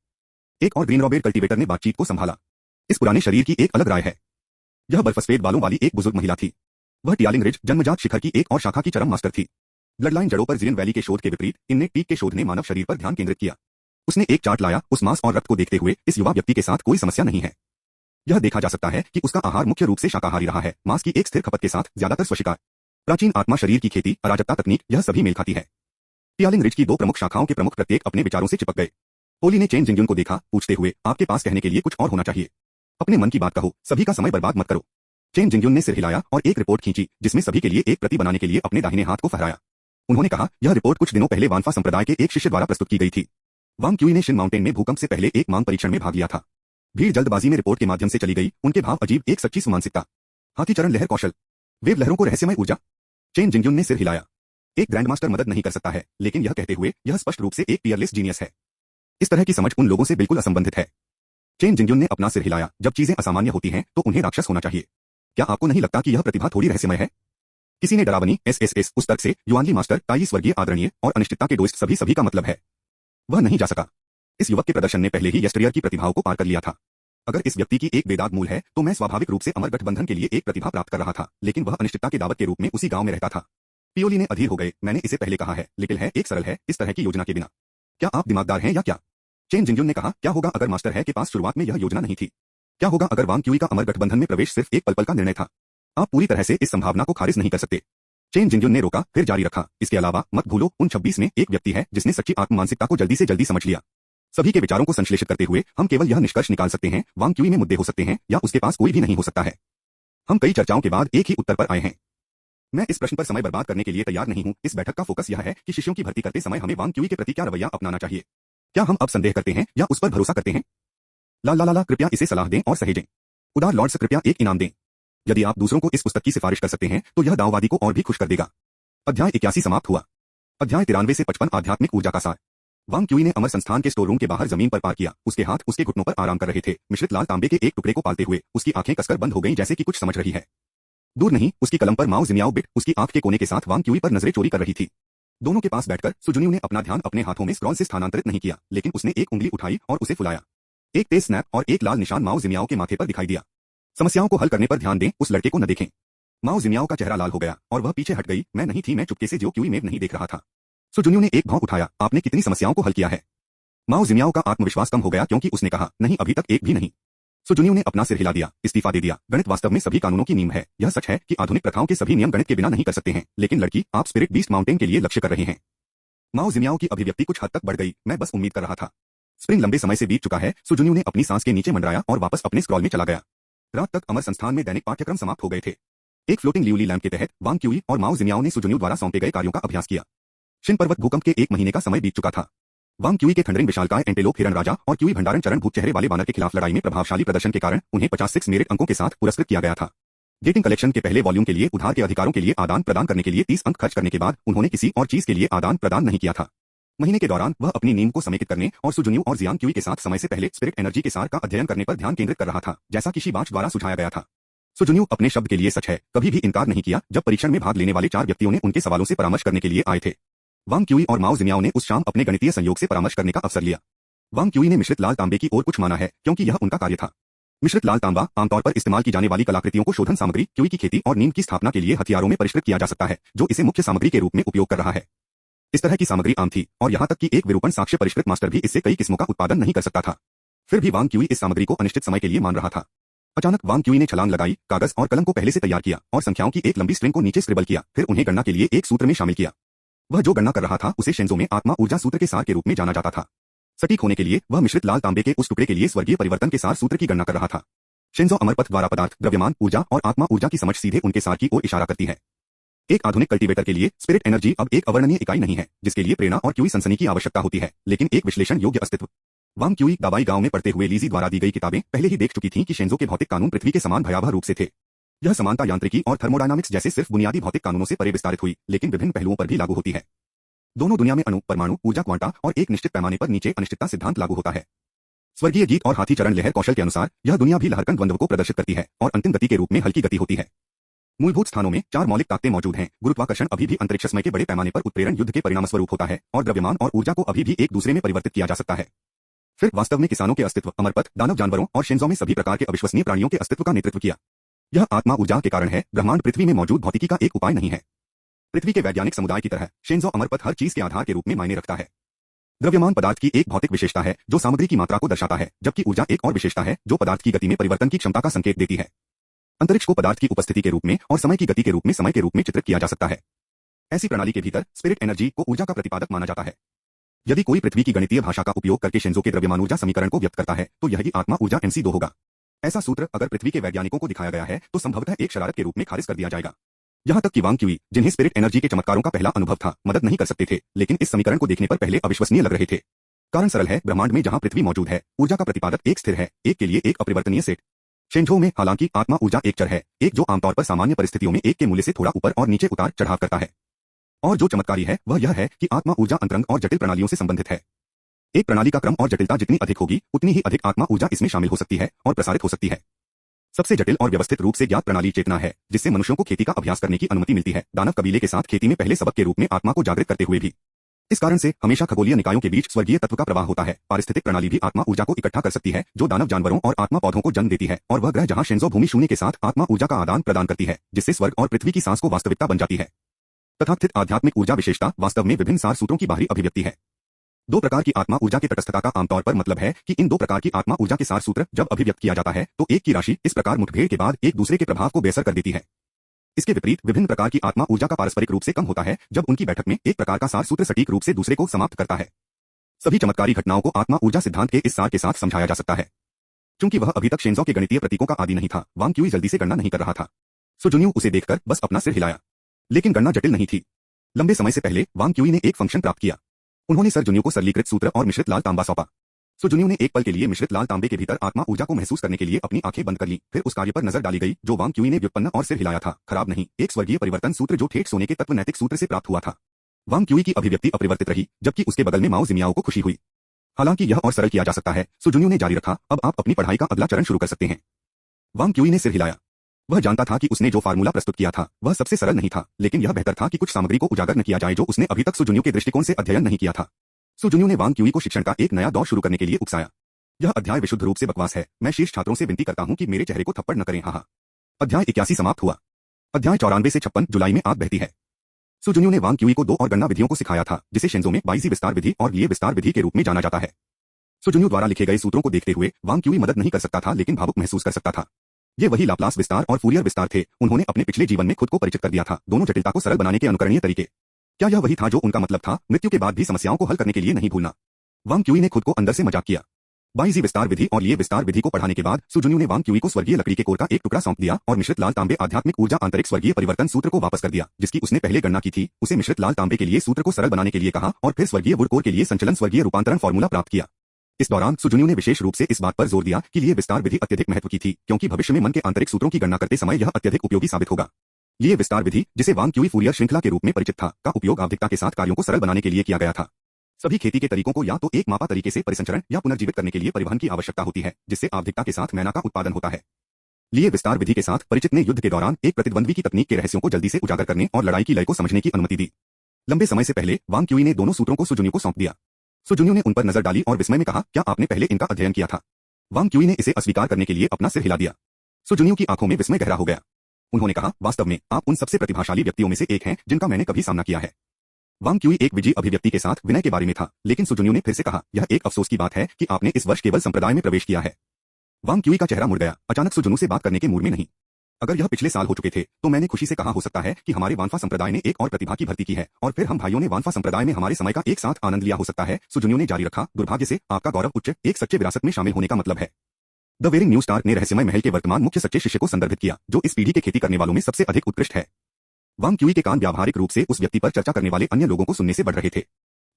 एक और ग्रीन रॉबेट कल्टीवेटर ने बातचीत को संभाला। इस पुराने शरीर की एक अलग राय है। यह बर्फसफेद बालों वाली एक बुजुर्ग महिला थी। वह टियालिंग रिज जन्मजात शिखर की एक और शाखा की चरम मास्टर थी। ब्लड लाइन जड़ों पर जैन वैली के शोध के विपरीत इनने टीक के शोध ने मानव शरीर पर ध्यान केंद्रित किया। उसने एक चार्ट लाया। उस मांस और रक्त को देखते हुए इस युवा व्यक्ति के साथ कोई समस्या नहीं है। यह देखा जा सकता है कि उसका आहार मुख्य रूप से शाकाहारी रहा है, मांस की एक स्थिर खपत के साथ ज्यादातर स्वशिकार। प्राचीन आत्मा शरीर की खेती, अराजकता तकनीक, यह सभी मेल खाती है। टियालिंग रिज की दो प्रमुख शाखाओं के प्रमुख प्रत्येक अपने विचारों से चिपक गए। पोली ने चेन जिंगयुन को देखा, पूछते हुए, आपके पास कहने के लिए कुछ और होना चाहिए। अपने मन की बात कहो, सभी का समय बर्बाद मत करो। चेन जिंगयुन ने सिर हिलाया और एक रिपोर्ट खींची जिसमें सभी के लिए एक प्रति बनाने के लिए अपने दाहिने हाथ को फहराया। उन्होंने कहा, यह रिपोर्ट कुछ दिनों पहले वानफा संप्रदाय के एक शिष्य द्वारा प्रस्तुत की गई थी। वांग क्यूई ने शिन माउंटेन में भूकंप से पहले एक मांग परीक्षण में भाग लिया था। भीड़ जल्दबाजी में रिपोर्ट के माध्यम से चली गई, उनके भाव अजीब, एक सच्ची सुमानसिकता। हाथी चरण लहर कौशल, वेव लहरों को रहस्यमय ऊर्जा। चेन जिंगयुन ने सिर हिलाया। एक ग्रैंडमास्टर मदद नहीं कर सकता है, लेकिन यह कहते हुए यह स्पष्ट रूप से एक टीयरलेस जीनियस है। इस तरह की समझ उन लोगों से बिल्कुल असंबंधित है। चेन जिंगयुन ने अपना सिर हिलाया। जब चीजें असामान्य होती हैं तो उन्हें राक्षस होना चाहिए। क्या आपको नहीं लगता कि यह प्रतिभा थोड़ी रहस्यमय है? किसी ने डरावनी एसएसएस उस तर्क से युआनली मास्टर ताई स्वर्गीय आदरणीय और अनिश्चितता के डोस्ट सभी का मतलब है। वह नहीं जा सका। इस युवक के प्रदर्शन ने पहले ही यस्टरियर की प्रतिभाओं को पार कर लिया था। अगर इस व्यक्ति की एक वेदांत मूल है तो मैं स्वाभाविक रूप से अमर गठबंधन के लिए एक प्रतिभा प्राप्त कर रहा था, लेकिन वह अनिश्चितता के दावत के रूप में उसी गांव में रहता था। पियोली ने अधीर हो गए। मैंने इसे पहले कहा है, लिटिल है, एक सरल है, इस तरह की योजना के बिना। क्या आप दिमागदार हैं या क्या? चेन जिंगजुन ने कहा, क्या होगा अगर मास्टर है के पास शुरुआत में यह योजना नहीं थी? क्या होगा अगर वांग क्यूई का अमर गठबंधन में प्रवेश सिर्फ एक पल का निर्णय था? आप पूरी तरह से इस संभावना को खारिज नहीं कर सकते। चेन जिंगजुन ने रोका, फिर जारी रखा, इसके अलावा मत भूलो, उन 26 में एक व्यक्ति है जिसने सच्ची आत्म मानसिकता को जल्दी से जल्दी समझ लिया। सभी के विचारों को संश्लेषित करते हुए हम केवल यह निष्कर्ष निकाल सकते हैं, वांग क्यूई में मुद्दे हो सकते हैं या उसके पास कोई भी नहीं हो सकता है। हम कई चर्चाओं के बाद एक ही उत्तर पर आए हैं। मैं इस प्रश्न पर समय बर्बाद करने के लिए तैयार नहीं हूं। इस बैठक का फोकस यह है कि शिष्यों की भर्ती करते समय हमें वांग क्यूई के प्रति क्या रवैया अपनाना चाहिए। क्या हम अब संदेह करते हैं या उस पर भरोसा करते हैं? ला कृपया इसे सलाह दें और सहेजें। उदार लॉर्ड्स कृपया एक इनाम दें। यदि आप दूसरों को इस पुस्तक की सिफारिश कर सकते हैं तो यह दाववादी को और भी खुश कर देगा। अध्याय 81 समाप्त हुआ। अध्याय 93 से 55 आध्यात्मिक ऊर्जा का सार। वांग क्यूई ने अमर संस्थान के स्टोर रूम के बाहर जमीन पर पार किया। उसके हाथ उसके घुटनों पर आराम कर रहे थे। मिश्रित लाल तांबे के एक टुकड़े को पालते हुए उसकी आंखें कसकर बंद हो गईं, जैसे कि कुछ समझ रही है। दूर नहीं, उसकी कलम पर माओ जिमियाओ बिट उसकी आंख के कोने के साथ वांग क्यूई पर नजरें चोरी कर रही थी। दोनों के पास बैठकर सुजुनियू ने अपना ध्यान अपने हाथों में स्क्रॉल से स्थानांतरित नहीं किया, लेकिन उसने एक उंगली उठाई और उसे फुलाया। एक तेज स्नैप और एक लाल निशान माओ जिमियाओ के माथे पर दिखाई दिया। समस्याओं को हल करने पर ध्यान दें, उस लड़के को न देखें। माओ जिमियाओ का चेहरा लाल हो गया और वह पीछे हट गई। मैं नहीं थी, मैं चुपके से जो क्यूई में नहीं देख रहा था। सुजुनियू ने एक भौं उठाया, आपने कितनी समस्याओं को हल किया है? माओ जिमियाओ का आत्मविश्वास कम हो गया क्योंकि उसने कहा, नहीं, अभी तक एक भी नहीं। सुजुनियू ने अपना सिर हिला दिया, इस्तीफा दे दिया। गणित वास्तव में सभी कानूनों की नींव है। यह सच है कि आधुनिक प्रथाओं के सभी नियम गणित के बिना नहीं कर सकते हैं, लेकिन लड़की, आप स्पिरिट बीस्ट माउंटेन के लिए लक्ष्य कर रहे हैं। माओ जिमियाओ की अभिव्यक्ति कुछ हद तक बढ़ गई। मैं बस उम्मीद कर रहा था। स्प्रिंग लंबे समय से बीत चुका है। सुजुनियू ने अपनी सांस के नीचे मंडराया और वापस अपने स्क्रॉल में चला गया। रात तक अमर संस्थान में दैनिक पाठ्यक्रम समाप्त हो गए थे। एक फ्लोटिंग लियूली लैंप के तहत वांग क्यूई और माओ जिमियाओ ने सुजुनियू द्वारा सौंपे गए कार्यों का अभ्यास किया। शिन पर्वत भूकंप के 1 महीने का समय बीत चुका था। वांग क्यूई के थंडरिंग विशालकाय एंटेलोप हिरण राजा और क्यूई भंडारण चरण भूत चेहरे वाले बानर के खिलाफ लड़ाई में प्रभावशाली प्रदर्शन के कारण उन्हें 56 मेरिट अंकों के साथ पुरस्कृत किया गया था। गेटिंग कलेक्शन के पहले वॉल्यूम के लिए उधार के अधिकारों के लिए आदान प्रदान करने के लिए 30 अंक खर्च करने के बाद उन्होंने किसी और चीज के लिए आदान प्रदान नहीं किया था। महीने के दौरान वह अपनी नींद को समेकित करने और सुजुनियू और जियांग क्यूई के साथ समय से पहले स्पिरिट एनर्जी के सार का अध्ययन करने पर ध्यान केंद्रित कर रहा था, जैसा कि शी बाच द्वारा सुझाया गया था। सुजुनियू अपने शब्द के लिए सच है, कभी भी इनकार नहीं किया जब परीक्षण में भाग लेने वाले 4 व्यक्तियों ने उनके सवालों से परामर्श करने के लिए आए थे। वांग क्यूई और माओ जिमियाओ ने उस शाम अपने गणितीय संयोग से परामर्श करने का अवसर लिया। वांग क्यूई ने मिश्रित लाल तांबे की ओर कुछ माना है क्योंकि यह उनका कार्य था। मिश्रित लाल तांबा आमतौर पर इस्तेमाल की जाने वाली कलाकृतियों को शोधन सामग्री, क्यूई की खेती और नींद की स्थापना के लिए हथियारों में परिष्कृत किया जा सकता है, जो इसे मुख्य सामग्री के रूप में उपयोग कर रहा है। इस तरह की सामग्री आम थी और यहां तक कि एक विरूपण साक्ष्य परिष्कृत मास्टर भी इससे कई किस्मों का उत्पादन नहीं कर सकता था। फिर भी वांग क्यूई इस सामग्री को अनिश्चित समय के लिए मान रहा था। अचानक वांग क्यूई ने छलांग लगाई, कागज और कलम को पहले से तैयार किया और संख्याओं की एक लंबी स्ट्रिंग को नीचे स्क्रिबल किया, फिर उन्हें गणना के लिए एक सूत्र में शामिल किया। वह जो गणना कर रहा था उसे शेंजो में आत्मा ऊर्जा सूत्र के सार के रूप में जाना जाता था। सटीक होने के लिए वह मिश्रित लाल तांबे के उस टुकड़े के लिए स्वर्गीय परिवर्तन के सार सूत्र की गणना कर रहा था। शेंजो अमरपथ द्वारा पदार्थ, द्रव्यमान, ऊर्जा और आत्मा ऊर्जा की समझ सीधे उनके सार की ओर इशारा करती है। एक आधुनिक कल्टीवेटर के लिए स्पिरिट एनर्जी अब एक अवर्णनीय इकाई नहीं है जिसके लिए प्रेरणा और क्यूई सनसनी की आवश्यकता होती है, लेकिन एक विश्लेषण योग्य अस्तित्व। वांग क्यूई दवाई गांव में पढ़ते हुए लीजी द्वारा दी गई किताबें पहले ही देख चुकी थीं कि शेंजो के भौतिक कानून पृथ्वी के समान भयावह रूप से थे। यह समानता यांत्रिकी और थर्मोडायनामिक्स जैसे सिर्फ बुनियादी भौतिक कानूनों से परे विस्तारित हुई, लेकिन विभिन्न पहलुओं पर भी लागू होती है। दोनों दुनिया में अणु, परमाणु, ऊर्जा, क्वांटा और एक निश्चित पैमाने पर नीचे अनिश्चितता सिद्धांत लागू होता है। स्वर्गीय गीत और हाथी चरण लहर कौशल के अनुसार यह दुनिया भी लहरकन द्वंद्व को प्रदर्शित करती है और अंतिम गति के रूप में हल्की गति होती है। मूलभूत स्थानों में 4 मौलिक ताकतें मौजूद हैं। गुरुत्वाकर्षण अभी भी अंतरिक्ष समय के बड़े पैमाने पर उत्प्रेरण युद्ध के परिणामस्वरूप होता है और द्रव्यमान और ऊर्जा को अभी भी एक दूसरे में परिवर्तित किया जा सकता है। फिर वास्तव में किसानों के अस्तित्व, अमरपथ, दानव जानवरों और शेंजो में सभी प्रकार के अविश्वसनीय प्राणियों के अस्तित्व का नेतृत्व किया। यह आत्मा ऊर्जा के कारण है। ब्रह्मांड पृथ्वी में मौजूद भौतिकी का एक उपाय नहीं है। पृथ्वी के वैज्ञानिक समुदाय की तरह शेंजो अमरपथ हर चीज के आधार के रूप में मायने रखता है। द्रव्यमान पदार्थ की एक भौतिक विशेषता है जो सामग्री की मात्रा को दर्शाता है, जबकि ऊर्जा एक और विशेषता है जो पदार्थ की गति में परिवर्तन की क्षमता का संकेत देती है। अंतरिक्ष को पदार्थ की उपस्थिति के रूप में और समय की गति के रूप में समय के रूप में चित्रित किया जा सकता है। ऐसी प्रणाली के भीतर स्पिरिट एनर्जी को ऊर्जा का प्रतिपादक माना जाता है। यदि कोई पृथ्वी की गणितीय भाषा का उपयोग करके शेंजो के द्रव्यमान ऊर्जा समीकरण को व्यक्त करता है तो यही आत्मा ऊर्जा MC2 होगा। ऐसा सूत्र अगर पृथ्वी के वैज्ञानिकों को दिखाया गया है तो संभवतः एक शरारत के रूप में खारिज कर दिया जाएगा। यहां तक कि वांग क्यूई, जिन्हें स्पिरिट एनर्जी के चमत्कारों का पहला अनुभव था, मदद नहीं कर सकते थे, लेकिन इस समीकरण को देखने पर पहले अविश्वसनीय लग रहे थे। कारण सरल है, ब्रह्मांड में जहां पृथ्वी मौजूद है, ऊर्जा का प्रतिपादक एक स्थिर है, एक के लिए एक अपरिवर्तनीय सेट। शेंजो में हालांकि आत्मा ऊर्जा एक चर है, एक जो आमतौर पर सामान्य परिस्थितियों में एक के मूल्य से थोड़ा ऊपर और नीचे उतार चढ़ाव करता है। और जो चमत्कारी है वह यह है कि आत्मा ऊर्जा अंतरंग और जटिल प्रणालियों से संबंधित है। एक प्रणाली का क्रम और जटिलता जितनी अधिक होगी उतनी ही अधिक आत्मा ऊर्जा इसमें शामिल हो सकती है और प्रसारित हो सकती है। सबसे जटिल और व्यवस्थित रूप से ज्ञात प्रणाली चेतना है, जिससे मनुष्यों को खेती का अभ्यास करने की अनुमति मिलती है, दानव कबीले के साथ खेती में पहले सबक के रूप में आत्मा को जागृत करते हुए भी। इस कारण से हमेशा खगोलीय निकायों के बीच स्वर्गीय तत्व का प्रवाह होता है। पारिस्थितिक प्रणाली भी आत्मा ऊर्जा को इकट्ठा कर सकती है, जो दानव जानवरों और आत्मा पौधों को जन्म देती है, और वह ग्रह जहां शेंजो भूमि शून्य के साथ आत्मा ऊर्जा का आदान प्रदान करती है, जिससे स्वर्ग और पृथ्वी की सांस को वास्तविकता बन जाती है। तथाकथित आध्यात्मिक ऊर्जा विशेषता वास्तव में विभिन्न सार सूत्रों की बाहरी अभिव्यक्ति है। दो प्रकार की आत्मा ऊर्जा के तटस्थता का आमतौर पर मतलब है कि इन दो प्रकार की आत्मा ऊर्जा के सार सूत्र जब अभिव्यक्त किया जाता है तो एक की राशि इस प्रकार मुठभेड़ के बाद एक दूसरे के प्रभाव को बेअसर कर देती है। इसके विपरीत विभिन्न प्रकार की आत्मा ऊर्जा का पारस्परिक रूप से कम होता है जब उनकी बैठक में एक प्रकार का सार सूत्र सटीक रूप से दूसरे को समाप्त करता है। सभी चमत्कारी घटनाओं को आत्मा ऊर्जा सिद्धांत के इस सार के साथ समझाया जा सकता है। चूंकि वह अभी तक शेंजो के गणितीय प्रतीकों का आदी नहीं था, वांग क्यूई जल्दी से गणना नहीं कर रहा था। सो जुन्यू उसे देखकर बस अपना सिर हिलाया, लेकिन गणना जटिल नहीं थी। लंबे समय से पहले वांग क्यूई ने एक फंक्शन प्राप्त किया। उन्होंने सर जुन्यू को सरलीकृत सूत्र और मिश्रित लाल तांबा सौंपा। सो जुन्यू ने एक पल के लिए मिश्रित लाल तांबे के भीतर आत्मा ऊर्जा को महसूस करने के लिए अपनी आंखें बंद कर ली। फिर उस कार्य पर नजर डाली गई जो वांग क्यूई ने व्युत्पन्न और सिर हिलाया था। खराब नहीं, एक स्वर्गीय परिवर्तन सूत्र जो ठेठ सोने के तत्व नैतिक सूत्र से प्राप्त हुआ था। वांग क्यूई की अभिव्यक्ति अपरिवर्तित रही, जबकि उसके बगल में माओ जिमियाओ को खुशी हुई। हालांकि यह और सरल किया जा सकता है। सो जुन्यू ने जारी रखा, अब आप अपनी पढ़ाई का अगला चरण शुरू कर सकते हैं। वांग क्यूई ने सिर हिलाया। वह जानता था कि उसने जो फार्मूला प्रस्तुत किया था वह सबसे सरल नहीं था, लेकिन यह बेहतर था कि कुछ सामग्री को उजागर न किया जाए जो उसने अभी तक सो जुन्यू के दृष्टिकोण से अध्ययन नहीं किया था। सो जुन्यू ने वांग क्यूई को शिक्षण का एक नया दौर शुरू करने के लिए उकसाया। यह अध्याय विशुद्ध रूप से बकवास है। मैं शीर्ष छात्रों से विनती करता हूं कि मेरे चेहरे को थप्पड़ न करें। हाँ। अध्याय 81 समाप्त हुआ। अध्याय 94 से 56 जुलाई में आग बहती है। सो जुन्यू ने वांग क्यूई को दो और गणना विधियों को सिखाया था, जिसे शेंजो में बाइजी विस्तार विधि और लिए विस्तार विधि के रूप में जाना जाता है। सो जुन्यू द्वारा लिखे गए सूत्रों को देखते हुए वांग क्यूई मदद नहीं कर सकता था, लेकिन भावुक महसूस कर सकता था। ये वही लाप्लास विस्तार और फूरियर विस्तार थे। उन्होंने अपने पिछले जीवन में खुद को परिचित कर दिया था, दोनों जटिलता को सरल बनाने के अनुकरणीय तरीके। क्या यह वही था जो उनका मतलब था, मृत्यु के बाद भी समस्याओं को हल करने के लिए नहीं भूलना? वांग क्यूई ने खुद को अंदर से मजाक किया। बाइजी विस्तार विधि और लिए विस्तार विधि को पढ़ाने के बाद सो जुन्यू ने वांग क्यूई को स्वर्गीय लकड़ी के कोर का एक टुकड़ा सौंप दिया और मिश्रित लाल तांबे आध्यात्मिक ऊर्जा आंतरिक स्वर्गीय परिवर्तन सूत्र को वापस कर दिया, जिसकी उसने पहले गणना की थी। उसे मिश्रित लाल तांबे के लिए सूत्र को सरल बनाने के लिए कहा और फिर स्वर्गीय वुड कोर के लिए संचलन स्वर्गीय रूपांतरण फॉर्मूला प्राप्त किया। इस दौरान सो जुन्यू ने विशेष रूप से इस बात पर जोर दिया कि लिए विस्तार विधि अत्यधिक महत्व की थी, क्योंकि भविष्य में मन के आंतरिक सूत्रों की गणना करते समय यह अत्यधिक उपयोगी साबित होगा। लिए विस्तार विधि, जिसे वांग क्यूई फूरियर श्रृंखला के रूप में परिचित था, का उपयोग आवधिकता के साथ कार्यों को सरल बनाने के लिए किया गया था। सभी खेती के तरीकों को या तो एक मापा तरीके से परिसंचरण या पुनर्जीवित करने के लिए परिवहन की आवश्यकता होती है, जिससे आवधिकता के साथ मैना का उत्पादन होता है। लिए विस्तार विधि के साथ परिचित ने युद्ध के दौरान एक प्रतिद्वंद्वी की तकनीक के रहस्यों को जल्दी से उजागर करने और लड़ाई की लय को समझने की अनुमति दी। लंबे समय से पहले वांग क्यूई ने दोनों सूत्रों को सो जुन्यू को सौंप दिया। सो जुन्यू ने उन पर नजर डाली और विस्मय में कहा, क्या आपने पहले इनका अध्ययन किया था? वांग क्यूई ने इसे अस्वीकार करने के लिए अपना सिर हिला दिया। सो जुन्यू की आंखों में विस्मय गहरा हो गया। उन्होंने कहा, वास्तव में आप उन सबसे प्रतिभाशाली व्यक्तियों में से एक हैं जिनका मैंने कभी सामना किया है। वांग क्यूई एक विजयी अभिव्यक्ति के साथ विनय के बारे में था, लेकिन सो जुन्यू ने फिर से कहा, यह एक अफसोस की बात है कि आपने इस वर्ष केवल संप्रदाय में प्रवेश किया है। वांग क्यूई का चेहरा मुड़ गया, अचानक सो जुन्यू से बात करने के मूड में नहीं। अगर यह पिछले साल हो चुके थे तो मैंने खुशी से कहा हो सकता है कि हमारे वानफा संप्रदाय ने एक और प्रतिभा की भर्ती की है और फिर हम भाइयों ने वानफा संप्रदाय में हमारे समय का एक साथ आनंद लिया हो सकता है। सो जुन्यू ने जारी रखा, दुर्भाग्य से आपका गौरव उच्च एक सच्चे विरासत में शामिल होने का मतलब है। द वेरिंग न्यू स्टार ने रहस्यमय महल के वर्तमान मुख्य सच्चे शिष्य को संदर्भित किया, जो इस पीढ़ी के खेती करने वालों में सबसे अधिक उत्कृष्ट है। वांग क्यूई के कान व्यावहारिक रूप से उस व्यक्ति पर चर्चा करने वाले अन्य लोगों को सुनने से बढ़ रहे थे।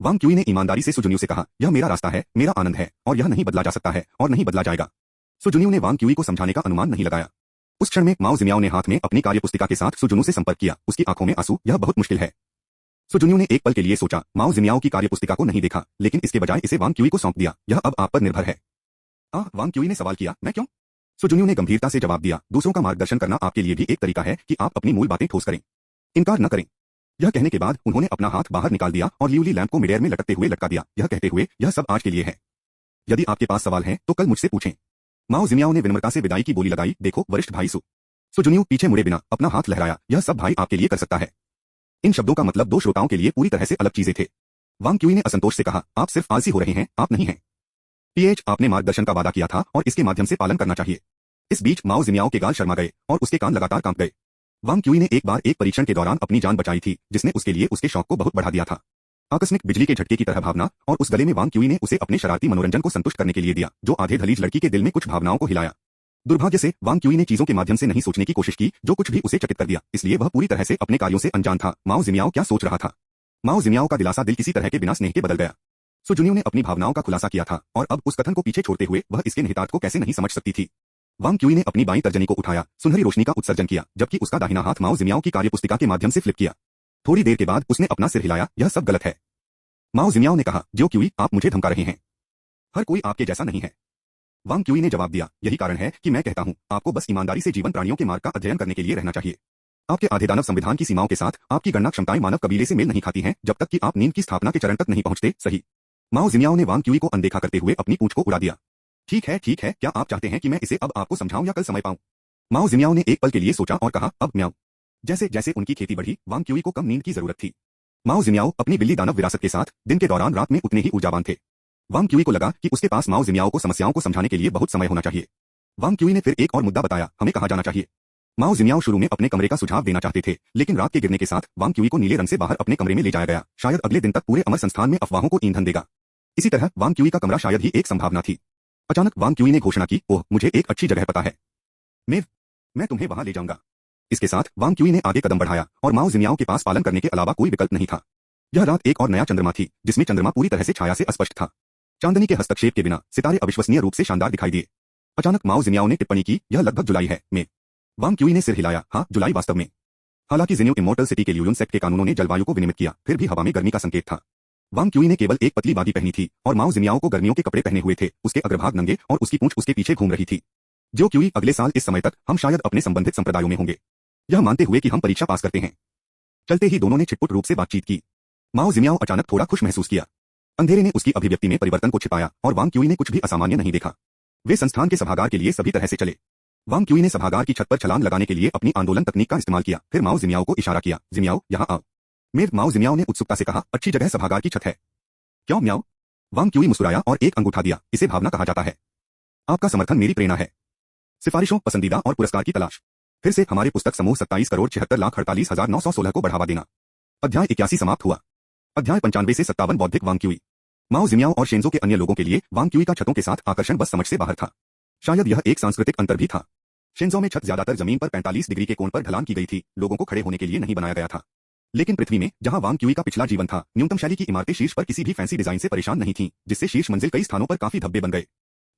वांग क्यूई ने ईमानदारी से सो जुन्यू से कहा, यह मेरा रास्ता है, मेरा आनंद है, और यह नहीं बदला जा सकता है और नहीं बदला जाएगा। सो जुन्यू ने वांग क्यूई को समझाने का अनुमान नहीं लगाया। उस क्षण में माओ जिमियाओ ने हाथ में अपनी कार्यपुस्तिका के साथ सो जुन्यू से संपर्क किया। उसकी आंखों में आंसू, यह बहुत मुश्किल है। सो जुन्यू ने एक पल के लिए सोचा, माओ जिमियाओ की कार्यपुस्तिका को नहीं देखा, लेकिन इसके बजाय इसे वांग क्यूई को सौंप दिया। यह अब आप पर निर्भर है। वांग क्यूई ने सवाल किया, मैं क्यों? सो जुन्यू ने गंभीरता से जवाब दिया, दूसरों का मार्गदर्शन करना आपके लिए भी एक तरीका है कि आप अपनी मूल बातें ठोस करें, इनकार न करें। यह कहने के बाद उन्होंने अपना हाथ बाहर निकाल दिया और लिउली लैंप को मिडेयर में लटकते हुए लटका दिया, यह कहते हुए, यह सब आज के लिए है। यदि आपके पास सवाल हैं तो कल मुझसे पूछें। माओ जिमियाओ ने विनम्रता से विदाई की बोली लगाई, देखो वरिष्ठ भाई सो जुन्यू पीछे मुड़े बिना अपना हाथ लहराया, यह सब भाई आपके लिए कर सकता है। इन शब्दों का मतलब दो श्रोताओं के लिए पूरी तरह से अलग चीजें थे। वांग क्यूई ने असंतोष से कहा, आप सिर्फ आलसी हो रहे हैं, आप नहीं हैं। आपने मार्गदर्शन का वादा किया था और इसके माध्यम से पालन करना चाहिए। इस बीच माओ जिमियाओ के गाल शर्मा गए और उसके कान लगातार कांप गए। वांग क्यूई ने एक बार एक परीक्षण के दौरान अपनी जान बचाई थी, जिसने उसके लिए उसके शौक को बहुत बढ़ा दिया था। आकस्मिक बिजली के झटके की तरह भावना, और उस गले में वांग क्यूई ने उसे अपने शरारती मनोरंजन को संतुष्ट करने के लिए दिया, जो आधे दलीज लड़की के दिल में कुछ भावनाओं को हिलाया। दुर्भाग्य से वांग क्यूई ने चीजों के माध्यम से नहीं सोचने की कोशिश की, जो कुछ भी उसे चकित कर दिया, इसलिए वह पूरी तरह से अपने कार्यों से अनजान था। माओ जिमियाओ क्या सोच रहा था? माओ जिमियाओ का दिलासा दिल किसी तरह के बिना स्नेह के बदल गया। सो जुन्यू ने अपनी भावनाओं का खुलासा किया था और अब उस कथन को पीछे छोड़ते हुए वह इसके निहितार्थ को कैसे नहीं समझ सकती थी। वांग क्यूई ने अपनी बाईं तर्जनी को उठाया, सुनहरी रोशनी का उत्सर्जन किया, जबकि उसका दाहिना हाथ माओ जिमियाओ की कार्यपुस्तिका के माध्यम से फ्लिप किया। थोड़ी देर के बाद उसने अपना सिर हिलाया, यह सब गलत है। माओ जिमियाओ ने कहा, जो क्यूई, आप मुझे धमका रहे हैं। हर कोई आपके जैसा नहीं है। वांग क्यूई ने जवाब दिया, यही कारण है कि मैं कहता हूं, आपको बस ईमानदारी से जीवन प्राणियों के मार्ग का अध्ययन करने के लिए रहना चाहिए। आपके आधे दानव संविधान की सीमाओं के साथ आपकी गणना क्षमताएं मानव कबीले से मेल नहीं खाती हैं जब तक कि आप नींद की स्थापना के चरण तक नहीं पहुंचते। सही। माओ जिमियाओ ने वांग क्यूई को अनदेखा करते हुए अपनी पूंछ को उड़ा दिया। ठीक है, क्या आप चाहते हैं कि मैं इसे अब आपको समझाऊं या कल समय पाऊं? माओ जिमियाओ ने एक पल के लिए सोचा और कहा, अब म्याओ। जैसे जैसे उनकी खेती बढ़ी, वांग क्यूई को कम नींद की जरूरत थी। माओ जिमियाओ अपनी बिल्ली दानव विरासत के साथ दिन के दौरान रात में उतने ही ऊर्जावान थे। वांग क्यूई को लगा कि उसके पास माओ जिमियाओ को समस्याओं को समझाने के लिए बहुत समय होना चाहिए। वांग क्यूई ने फिर एक और मुद्दा बताया, हमें कहाँ जाना चाहिए? माओ जिमियाओ शुरू में अपने कमरे का सुझाव देना चाहते थे, लेकिन रात के गिरने के साथ वांग क्यूई को नीले रंग से बाहर अपने कमरे में ले जाया गया। शायद अगले दिन तक पूरे अमर संस्थान में अफवाहों को ईंधन देगा। इसी तरह वांग क्यूई का कमरा शायद ही एक संभावना थी। अचानक वांग क्यूई ने घोषणा की, ओह, मुझे एक अच्छी जगह पता है। मैं तुम्हें वहां ले जाऊंगा। इसके साथ वांग क्यूई ने आगे कदम बढ़ाया और माओ जिमियाओ के पास पालन करने के अलावा कोई विकल्प नहीं था। यह रात एक और नया चंद्रमा थी, जिसमें चंद्रमा पूरी तरह से छाया से अस्पष्ट था। चांदनी के हस्तक्षेप के बिना सितारे अविश्वसनीय रूप से शानदार दिखाई दिए। अचानक माओ जिमियाओ ने टिप्पणी की, यह लगभग जुलाई है। वांग क्यूई ने सिर हिलाया, हाँ, जुलाई वास्तव में। हालांकि जिन्यू इमोर्टल सिटी के ल्यूयन सेक्ट के कानूनों ने जलवायु को विनियमित किया, फिर भी हवा में गर्मी का संकेत था। वांग क्यूई ने केवल एक पतली बागी पहनी थी और माओ जिमियाओ को गर्मियों के कपड़े पहने हुए थे। उसके अग्रभाग नंगे और उसकी पूंछ उसके पीछे घूम रही थी। जो क्यूई, अगले साल इस समय तक हम शायद अपने संबंधित संप्रदायों में होंगे, यह मानते हुए कि हम परीक्षा पास करते हैं। चलते ही दोनों ने छिटपुट रूप से बातचीत की। माओ जिमियाओ अचानक थोड़ा खुश महसूस किया। अंधेरे ने उसकी अभिव्यक्ति में परिवर्तन को छिपाया और वांग क्यूई ने कुछ भी असामान्य नहीं देखा। वे संस्थान के सभागार के लिए सभी तरह से चले। वांग क्यूई ने सभागार की छत पर छलांग लगाने के लिए अपनी आंदोलन तकनीक का इस्तेमाल किया। फिर माओ जिमियाओ को इशारा किया, जिमियाओ, यहाँ आओ। माओ जिमियाओ ने उत्सुकता से कहा, अच्छी जगह सभागार की छत है। क्यों म्याओ? वांग क्यूई मुस्कुराया और एक अंगूठा दिया, इसे भावना कहा जाता है। आपका समर्थन मेरी प्रेरणा है। सिफारिशों, पसंदीदा और पुरस्कार की तलाश। फिर से हमारे पुस्तक समूह 27,76,48,916 को बढ़ावा देना। अध्याय 81 समाप्त हुआ। अध्याय 95 से 57 बौद्धिक वांग क्यूई। माओ जिमियाओ और शेंजो के अन्य लोगों के लिए वांग क्यूई का छतों के साथ आकर्षण बस समझ से बाहर था। शायद यह एक सांस्कृतिक अंतर भी था। शेंजो में छत ज्यादातर जमीन पर 45 डिग्री के कोण पर ढलान की गई थी, लोगों को खड़े होने के लिए नहीं बनाया गया था। लेकिन पृथ्वी में, जहां वांग क्यूई का पिछला जीवन था, न्यूनतम शैली की इमारतें शीर्ष पर किसी भी फैंसी डिजाइन से परेशान नहीं थीं, जिससे शीर्ष मंजिल कई स्थानों पर काफी धब्बे बन गए।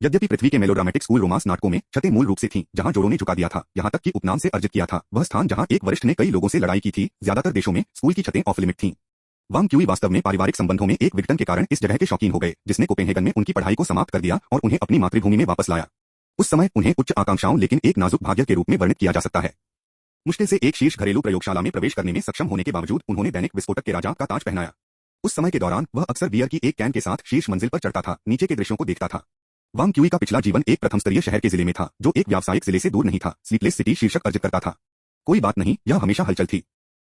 यद्यपि पृथ्वी के मेलोड्रामेटिक स्कूल रोमांस नाटकों में छतें मूल रूप से थीं, जहां जोड़ों ने झुका दिया था, यहां तक कि उपनाम से अर्जित किया था, वह स्थान जहां एक वरिष्ठ ने कई लोगों से लड़ाई की थी, ज्यादातर देशों में स्कूल की छतें ऑफ लिमिट थीं। वांग क्यूई वास्तव में पारिवारिक संबंधों में एक विघटन के कारण इस जगह के शौकीन हो गए, जिसने कोपेनहेगन में उनकी पढ़ाई को समाप्त कर दिया और उन्हें अपनी मातृभूमि में वापस लाया। उस समय उन्हें उच्च आकांक्षाओं लेकिन एक नाजुक भाग्य के रूप में वर्णित किया जा सकता है। मुश्किल से एक शीर्ष घरेलू प्रयोगशाला में प्रवेश करने में सक्षम होने के बावजूद उन्होंने दैनिक विस्फोटक के राजा का ताज पहनाया। उस समय के दौरान वह अक्सर बियर की एक कैन के साथ शीर्ष मंजिल पर चढ़ता था, नीचे के दृश्यों को देखता था। वांग क्यूई का पिछला जीवन एक प्रथम स्तरीय शहर के जिले में था, जो एक व्यावसायिक जिले से दूर नहीं था। स्लीपलेस सिटी शीर्षक अर्जित करता था। कोई बात नहीं, यह हमेशा हलचल थी।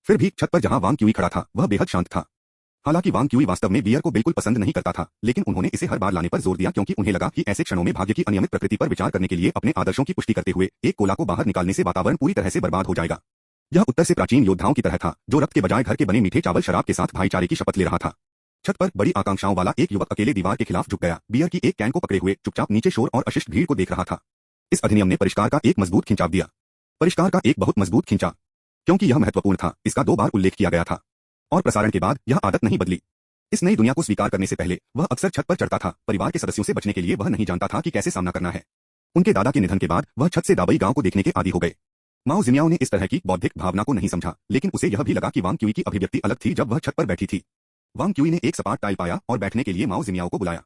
फिर भी छत पर जहां वांग क्यूई खड़ा था, वह बेहद शांत था। हालांकि वांग क्यूई वास्तव में बियर को बिल्कुल पसंद नहीं करता था, लेकिन उन्होंने इसे हर बार लाने पर जोर दिया क्योंकि उन्हें लगा कि ऐसे क्षणों में भाग्य की अनियमित प्रकृति पर विचार करने के लिए अपने आदर्शों की पुष्टि करते हुए एक कोला को बाहर निकालने से वातावरण पूरी तरह से बर्बाद हो जाएगा। यह उत्तर से प्राचीन योद्धाओं की तरह था, जो रक्त के बजाय घर के बने मीठे चावल शराब के साथ भाईचारे की शपथ ले रहा था। छत पर बड़ी आकांक्षाओं वाला एक युवक अकेले दीवार के खिलाफ झुक गया, बियर की एक कैन को पकड़े हुए चुपचाप नीचे शोर और अशिष्ट भीड़ को देख रहा था। इस अधिनियम ने परिष्कार का एक मजबूत खिंचाव दिया। परिष्कार का एक बहुत मजबूत खिंचाव, क्योंकि यह महत्वपूर्ण था, इसका 2 बार उल्लेख किया गया था। और प्रसारण के बाद यह आदत नहीं बदली। इस नई दुनिया को स्वीकार करने से पहले वह अक्सर छत पर चढ़ता था। परिवार के सदस्यों से बचने के लिए वह नहीं जानता था कि कैसे सामना करना है। उनके दादा के निधन के बाद वह छत से दाबई गांव को देखने के आदी हो गए। माओ जिमियाओ ने इस तरह की बौद्धिक भावना को नहीं समझा, लेकिन उसे यह भी लगा कि वांग क्यूई की अभिव्यक्ति अलग थी जब वह छत पर बैठी थी। वांग क्यूई ने एक सपाट टाइल पाया और बैठने के लिए माओ जिमियाओ को बुलाया।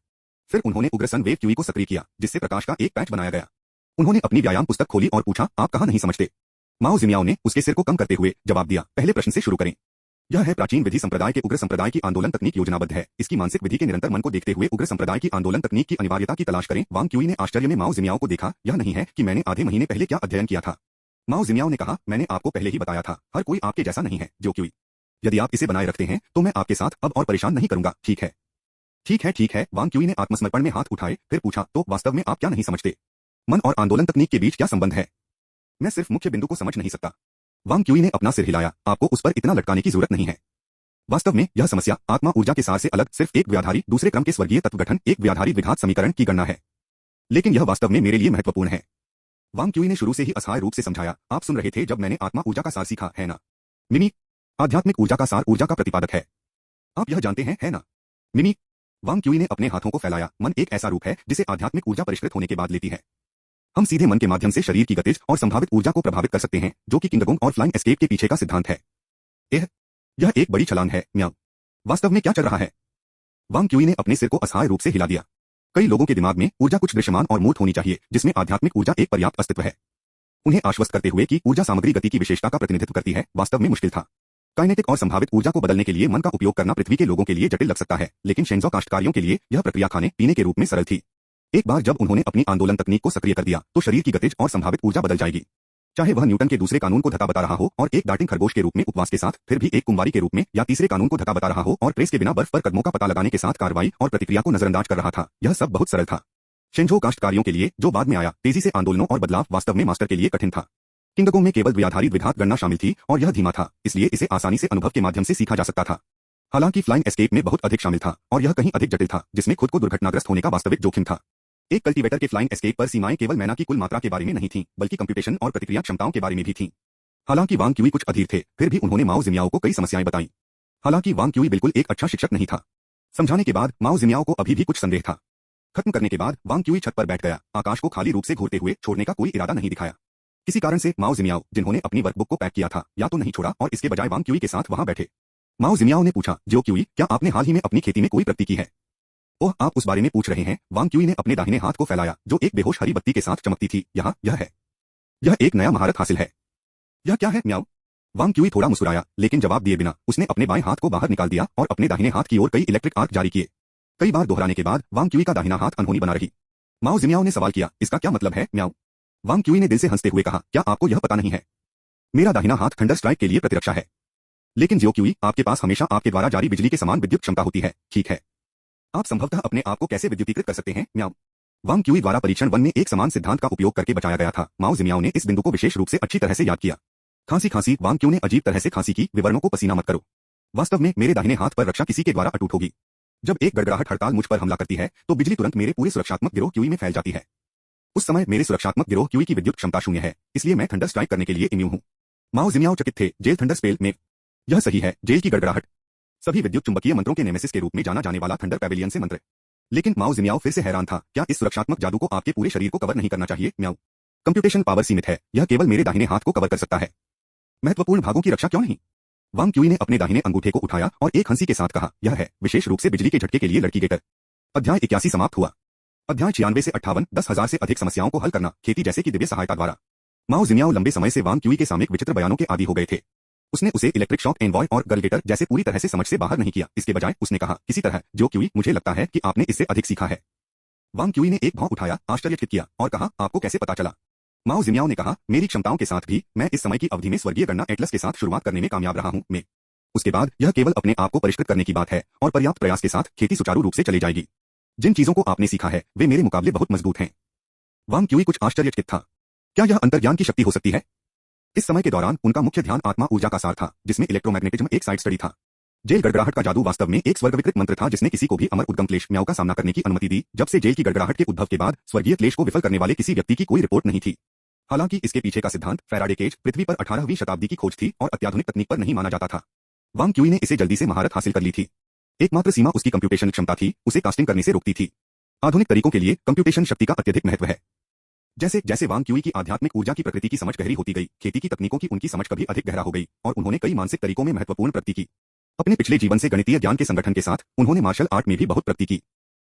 फिर उन्होंने उग्रसन वेव क्यूई को सक्रिय किया, जिससे प्रकाश का एक पैच बनाया गया। उन्होंने अपनी व्यायाम पुस्तक खोली और पूछा, आप कहाँ नहीं समझते? माओ जिमियाओ ने उसके सिर को कम करते हुए जवाब दिया, पहले प्रश्न से शुरू करें। यह है प्राचीन विधि संप्रदाय के उग्र संप्रदाय की आंदोलन तकनीक योजनाबद्ध है। इसकी मानसिक विधि के निरंतर मन को देखते हुए उग्र संप्रदाय की आंदोलन तकनीक की अनिवार्यता की तलाश करें। वांग क्यूई ने आश्चर्य में माओ जिमियाओ को देखा, यह नहीं है कि मैंने आधे महीने पहले क्या अध्ययन किया था। माओ जिमियाओ ने कहा, मैंने आपको पहले ही बताया था, हर कोई आपके जैसा नहीं है, जो क्यूई। यदि आप इसे बनाए रखते हैं तो मैं आपके साथ अब और परेशान नहीं करूंगा, ठीक है? ठीक है। वांग क्यूई ने आत्मसमर्पण में हाथ उठाए, फिर पूछा, तो वास्तव में आप क्या नहीं समझते? मन और आंदोलन तकनीक के बीच क्या संबंध है? मैं सिर्फ मुख्य बिंदु को समझ नहीं सकता। वांग क्यूई ने अपना सिर हिलाया, आपको उस पर इतना लटकाने की जरूरत नहीं है। वास्तव में यह समस्या आत्मा ऊर्जा के सार से अलग सिर्फ एक व्याधारी दूसरे क्रम के स्वर्गीय तत्व गठन एक व्याधारी द्विघात समीकरण की गणना है। लेकिन यह वास्तव में मेरे लिए महत्वपूर्ण है। वांग क्यूई ने शुरू से ही असहाय रूप से समझाया, आप सुन रहे थे जब मैंने आत्मा ऊर्जा का सार सीखा, है ना? मिमी, आध्यात्मिक ऊर्जा का सार ऊर्जा का प्रतिपादक है। आप यह जानते हैं, है ना? मिमी, वांग क्यूई ने अपने हाथों को फैलाया, मन एक ऐसा रूप है जिसे आध्यात्मिक ऊर्जा परिष्कृत होने के बाद लेती है। हम सीधे मन के माध्यम से शरीर की गतिज और संभावित ऊर्जा को प्रभावित कर सकते हैं, जो कि किंगगोंग और फ्लाइंग एस्केप के पीछे का सिद्धांत है। यह एक बड़ी छलांग है, म्याओ। वास्तव में क्या चल रहा है? वांग क्यूई ने अपने सिर को असहाय रूप से हिला दिया। कई लोगों के दिमाग में ऊर्जा कुछ दृश्यमान और मूर्त होनी चाहिए, जिसमें आध्यात्मिक ऊर्जा एक पर्याप्त अस्तित्व है। उन्हें आश्वस्त करते हुए कि ऊर्जा सामग्री गति की विशेषता का प्रतिनिधित्व करती है, वास्तव में मुश्किल था। काइनेटिक और संभावित ऊर्जा को बदलने के लिए मन का उपयोग करना पृथ्वी के लोगों के लिए जटिल लग सकता है, लेकिन शेंजो काश्तकारियों के लिए यह प्रक्रिया खाने पीने के रूप में सरल थी। एक बार जब उन्होंने अपनी आंदोलन तकनीक को सक्रिय कर दिया तो शरीर की गतिज और संभावित ऊर्जा बदल जाएगी। चाहे वह न्यूटन के दूसरे कानून को धक्का बता रहा हो और एक डार्टिंग खरगोश के रूप में उपवास के साथ, फिर भी एक कुंवारी के रूप में, या तीसरे कानून को धक्का बता रहा हो और ट्रेस के बिना बर्फ पर कदमों का पता लगाने के साथ कार्रवाई और प्रतिक्रिया को नजरअंदाज कर रहा था, यह सब बहुत सरल था। शेंजो काश्तकारियों के लिए, जो बाद में आया, तेजी से आंदोलनों और बदलाव वास्तव में मास्टर के लिए कठिन था। किंगकों में केवल द्विआधारी द्विघात गणना शामिल थी और यह धीमा था, इसलिए इसे आसानी से अनुभव के माध्यम से सीखा जा सकता था। हालांकि फ्लाइंग एस्केप में बहुत अधिक शामिल था और यह कहीं अधिक जटिल था, जिसमें खुद को दुर्घटनाग्रस्त होने का वास्तविक जोखिम था। एक कल्टीवेटर के फ्लाइंग एस्केप पर सीमाएं केवल मैना की कुल मात्रा के बारे में नहीं थीं, बल्कि कंप्यूटेशन और प्रतिक्रिया क्षमताओं के बारे में भी थीं। हालांकि वांग क्यूई कुछ अधीर थे, फिर भी उन्होंने माओ जिमियाओ को कई समस्याएं बताईं। हालांकि वांग क्यूई बिल्कुल एक अच्छा शिक्षक नहीं था। समझाने के बाद माओ जिमियाओ को अभी भी कुछ संदेह था। खत्म करने के बाद वांग क्यूई छत पर बैठ गया, आकाश को खाली रूप से घूरते हुए छोड़ने का कोई इरादा नहीं दिखाया। किसी कारण से माओ जिमियाओ, जिन्होंने अपनी वर्कबुक को पैक किया था, या तो नहीं छोड़ा और इसके बजाय वांग क्यूई के साथ वहां बैठे। माओ जिमियाओ ने पूछा, जो क्यूई, क्या आपने हाल ही में अपनी खेती में कोई प्रगति की है? ओह, आप उस बारे में पूछ रहे हैं? वांग क्यूई ने अपने दाहिने हाथ को फैलाया, जो एक बेहोश हरी बत्ती के साथ चमकती थी। यह है। यह एक नया महारत हासिल है। यह क्या है, म्याओ? वांग क्यूई थोड़ा मुस्कुराया, लेकिन जवाब दिए बिना उसने अपने बाएं हाथ को बाहर निकाल दिया और अपने दाहिने हाथ की ओर कई इलेक्ट्रिक आर्क जारी किए। कई बार दोहराने के बाद वांग क्यूई का दाहिना हाथ अनहोनी बना रही। माओ जिमियाओ ने सवाल किया, इसका क्या मतलब है, म्याओ? वांग क्यूई ने दिल से हंसते हुए कहा, क्या आपको यह पता नहीं है? मेरा दाहिना हाथ थंडर स्ट्राइक के लिए प्रतिरक्षा है। लेकिन जियो क्यूई, आपके पास हमेशा आपके द्वारा जारी बिजली के समान विद्युत क्षमता होती है, ठीक है? आप संभवतः अपने आप को कैसे विद्युतीकृत कर सकते हैं, म्याओ? वांग क्यूई द्वारा परीक्षण 1 में एक समान सिद्धांत का उपयोग करके बचाया गया था। माओ जिमियाओ ने इस बिंदु को विशेष रूप से अच्छी तरह से याद किया। खांसी, वांग क्यूई ने अजीब तरह से खांसी की, विवरणों को पसीना मत करो। वास्तव में मेरे दाहिने हाथ पर रक्षा किसी के द्वारा अटूट होगी। जब एक गड़गड़ाहट हड़ताल मुझ पर हमला करती है, तो बिजली तुरंत मेरे पूरे सुरक्षात्मक गिरोह क्यूई में फैल जाती है। उस समय मेरे सुरक्षात्मक गिरोह क्यूई की विद्युत क्षमता शून्य है, इसलिए मैं थंडर स्ट्राइक करने के लिए इम्यून हूं। माओ जिमियाओ चकित थे, जेल थंडर स्पेल में। यह सही है, जेल की गड़गड़ाहट। सभी विद्युत चुंबकीय मंत्रों के नेमेसिस के रूप में जाना जाने वाला थंडर पैविलियन से मंत्र। लेकिन माओ जिमियाओ फिर से हैरान था, क्या इस सुरक्षात्मक जादू को आपके पूरे शरीर को कवर नहीं करना चाहिए, म्याओ? कंप्यूटेशन पावर सीमित है, यह केवल मेरे दाहिने हाथ को कवर कर सकता है। महत्वपूर्ण भागों की रक्षा क्यों नहीं? वांग क्यूई ने अपने दाहिने अंगूठे को उठाया और एक हंसी के साथ कहा, यह है, विशेष रूप से बिजली के झटके के लिए लड़की गेटर। अध्याय 81 समाप्त हुआ। अध्याय 96 से 58, 10,000 से अधिक समस्याओं को हल करना, खेती जैसे कि दिव्य सहायता द्वारा। माओ जिमियाओ लंबे समय से वांग क्यूई के सामयिक विचित्र बयानों के आदी हो गए थे। उसने उसे इलेक्ट्रिक शॉक एनवॉय और गर्लगेटर जैसे पूरी तरह से समझ से बाहर नहीं किया। इसके बजाय उसने कहा, किसी तरह, जो क्यूई, मुझे लगता है कि आपने इससे अधिक सीखा है। वांग क्यूई ने एक भौं उठाया, आश्चर्यचकित किया और कहा, आपको कैसे पता चला? माओ जिमियाओ ने कहा, मेरी क्षमताओं के साथ भी मैं इस समय की अवधि में स्वर्गीय गणना एटलस के साथ शुरुआत करने में कामयाब रहा हूं। मैं उसके बाद यह केवल अपने आप को परिष्कृत करने की बात है और पर्याप्त प्रयास के साथ खेती सुचारू रूप से चली जाएगी। जिन चीजों को आपने सीखा है वे मेरे मुकाबले बहुत मजबूत हैं। वांग क्यूई कुछ आश्चर्यचकित था। क्या यह अंतर्ज्ञान की शक्ति हो सकती है? इस समय के दौरान उनका मुख्य ध्यान आत्मा ऊर्जा का सार था, जिसमें इलेक्ट्रोमैग्नेटिज्म एक साइड स्टडी था। जेल गड़गड़ाहट का जादू वास्तव में एक स्वर्गविकृत मंत्र था, जिसने किसी को भी अमर उद्गम क्लेश म्याओ का सामना करने की अनुमति दी। जब से जेल की गड़गड़ाहट के उद्भव के बाद स्वर्गीय क्लेश को विफल करने वाले किसी व्यक्ति की कोई रिपोर्ट नहीं थी। हालांकि इसके पीछे का सिद्धांत फैराडे केज पृथ्वी पर 18वीं शताब्दी की खोज थी और अत्याधुनिक तकनीक पर नहीं माना जाता था। वांग क्यूई ने इसे जल्दी से महारत हासिल कर ली थी। एकमात्र सीमा उसकी कंप्यूटेशन क्षमता थी, उसे कास्टिंग करने से रोकती थी। आधुनिक तरीकों के लिए कंप्यूटेशन शक्ति का अत्यधिक महत्व है। जैसे जैसे वांग क्यूई की आध्यात्मिक ऊर्जा की प्रकृति की समझ गहरी होती गई, खेती की तकनीकों की उनकी समझ कभी अधिक गहरा हो गई और उन्होंने कई मानसिक तरीकों में महत्वपूर्ण प्रगति की। अपने पिछले जीवन से गणितीय ज्ञान के संगठन के साथ उन्होंने मार्शल आर्ट में भी बहुत प्रगति की।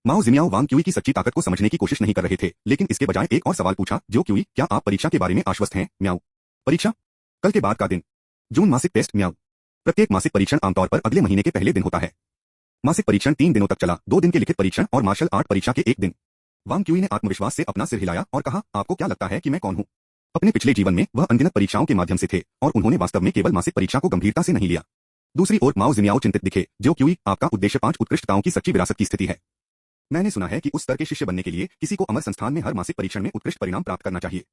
माओ जिमियाओ वांग क्यूई की सच्ची ताकत को समझने की कोशिश नहीं कर रहे थे, लेकिन इसके बजाय एक और सवाल पूछा, जो क्यूई, क्या आप परीक्षा के बारे में आश्वस्त हैं, म्याओ? परीक्षा? कल के बाद का दिन? जून मासिक टेस्ट, म्याओ? प्रत्येक मासिक परीक्षण आमतौर पर अगले महीने के पहले दिन होता है। मासिक परीक्षण 3 दिनों तक चला, 2 दिन के लिखित परीक्षण और मार्शल आर्ट परीक्षा के 1 दिन। वांग क्यूई ने आत्मविश्वास से अपना सिर हिलाया और कहा, आपको क्या लगता है कि मैं कौन हूं? अपने पिछले जीवन में वह अनगिनत परीक्षाओं के माध्यम से थे और उन्होंने वास्तव में केवल मासिक परीक्षा को गंभीरता से नहीं लिया। दूसरी ओर माओ जिमियाओ चिंतित दिखे, जो क्यूई, आपका उद्देश्य 5 उत्कृष्टताओं की सच्ची विरासत की स्थिति है। मैंने सुना है कि उस स्तर के शिष्य बनने के लिए किसी को अमर संस्थान में हर मासिक परीक्षण में उत्कृष्ट परिणाम प्राप्त करना चाहिए।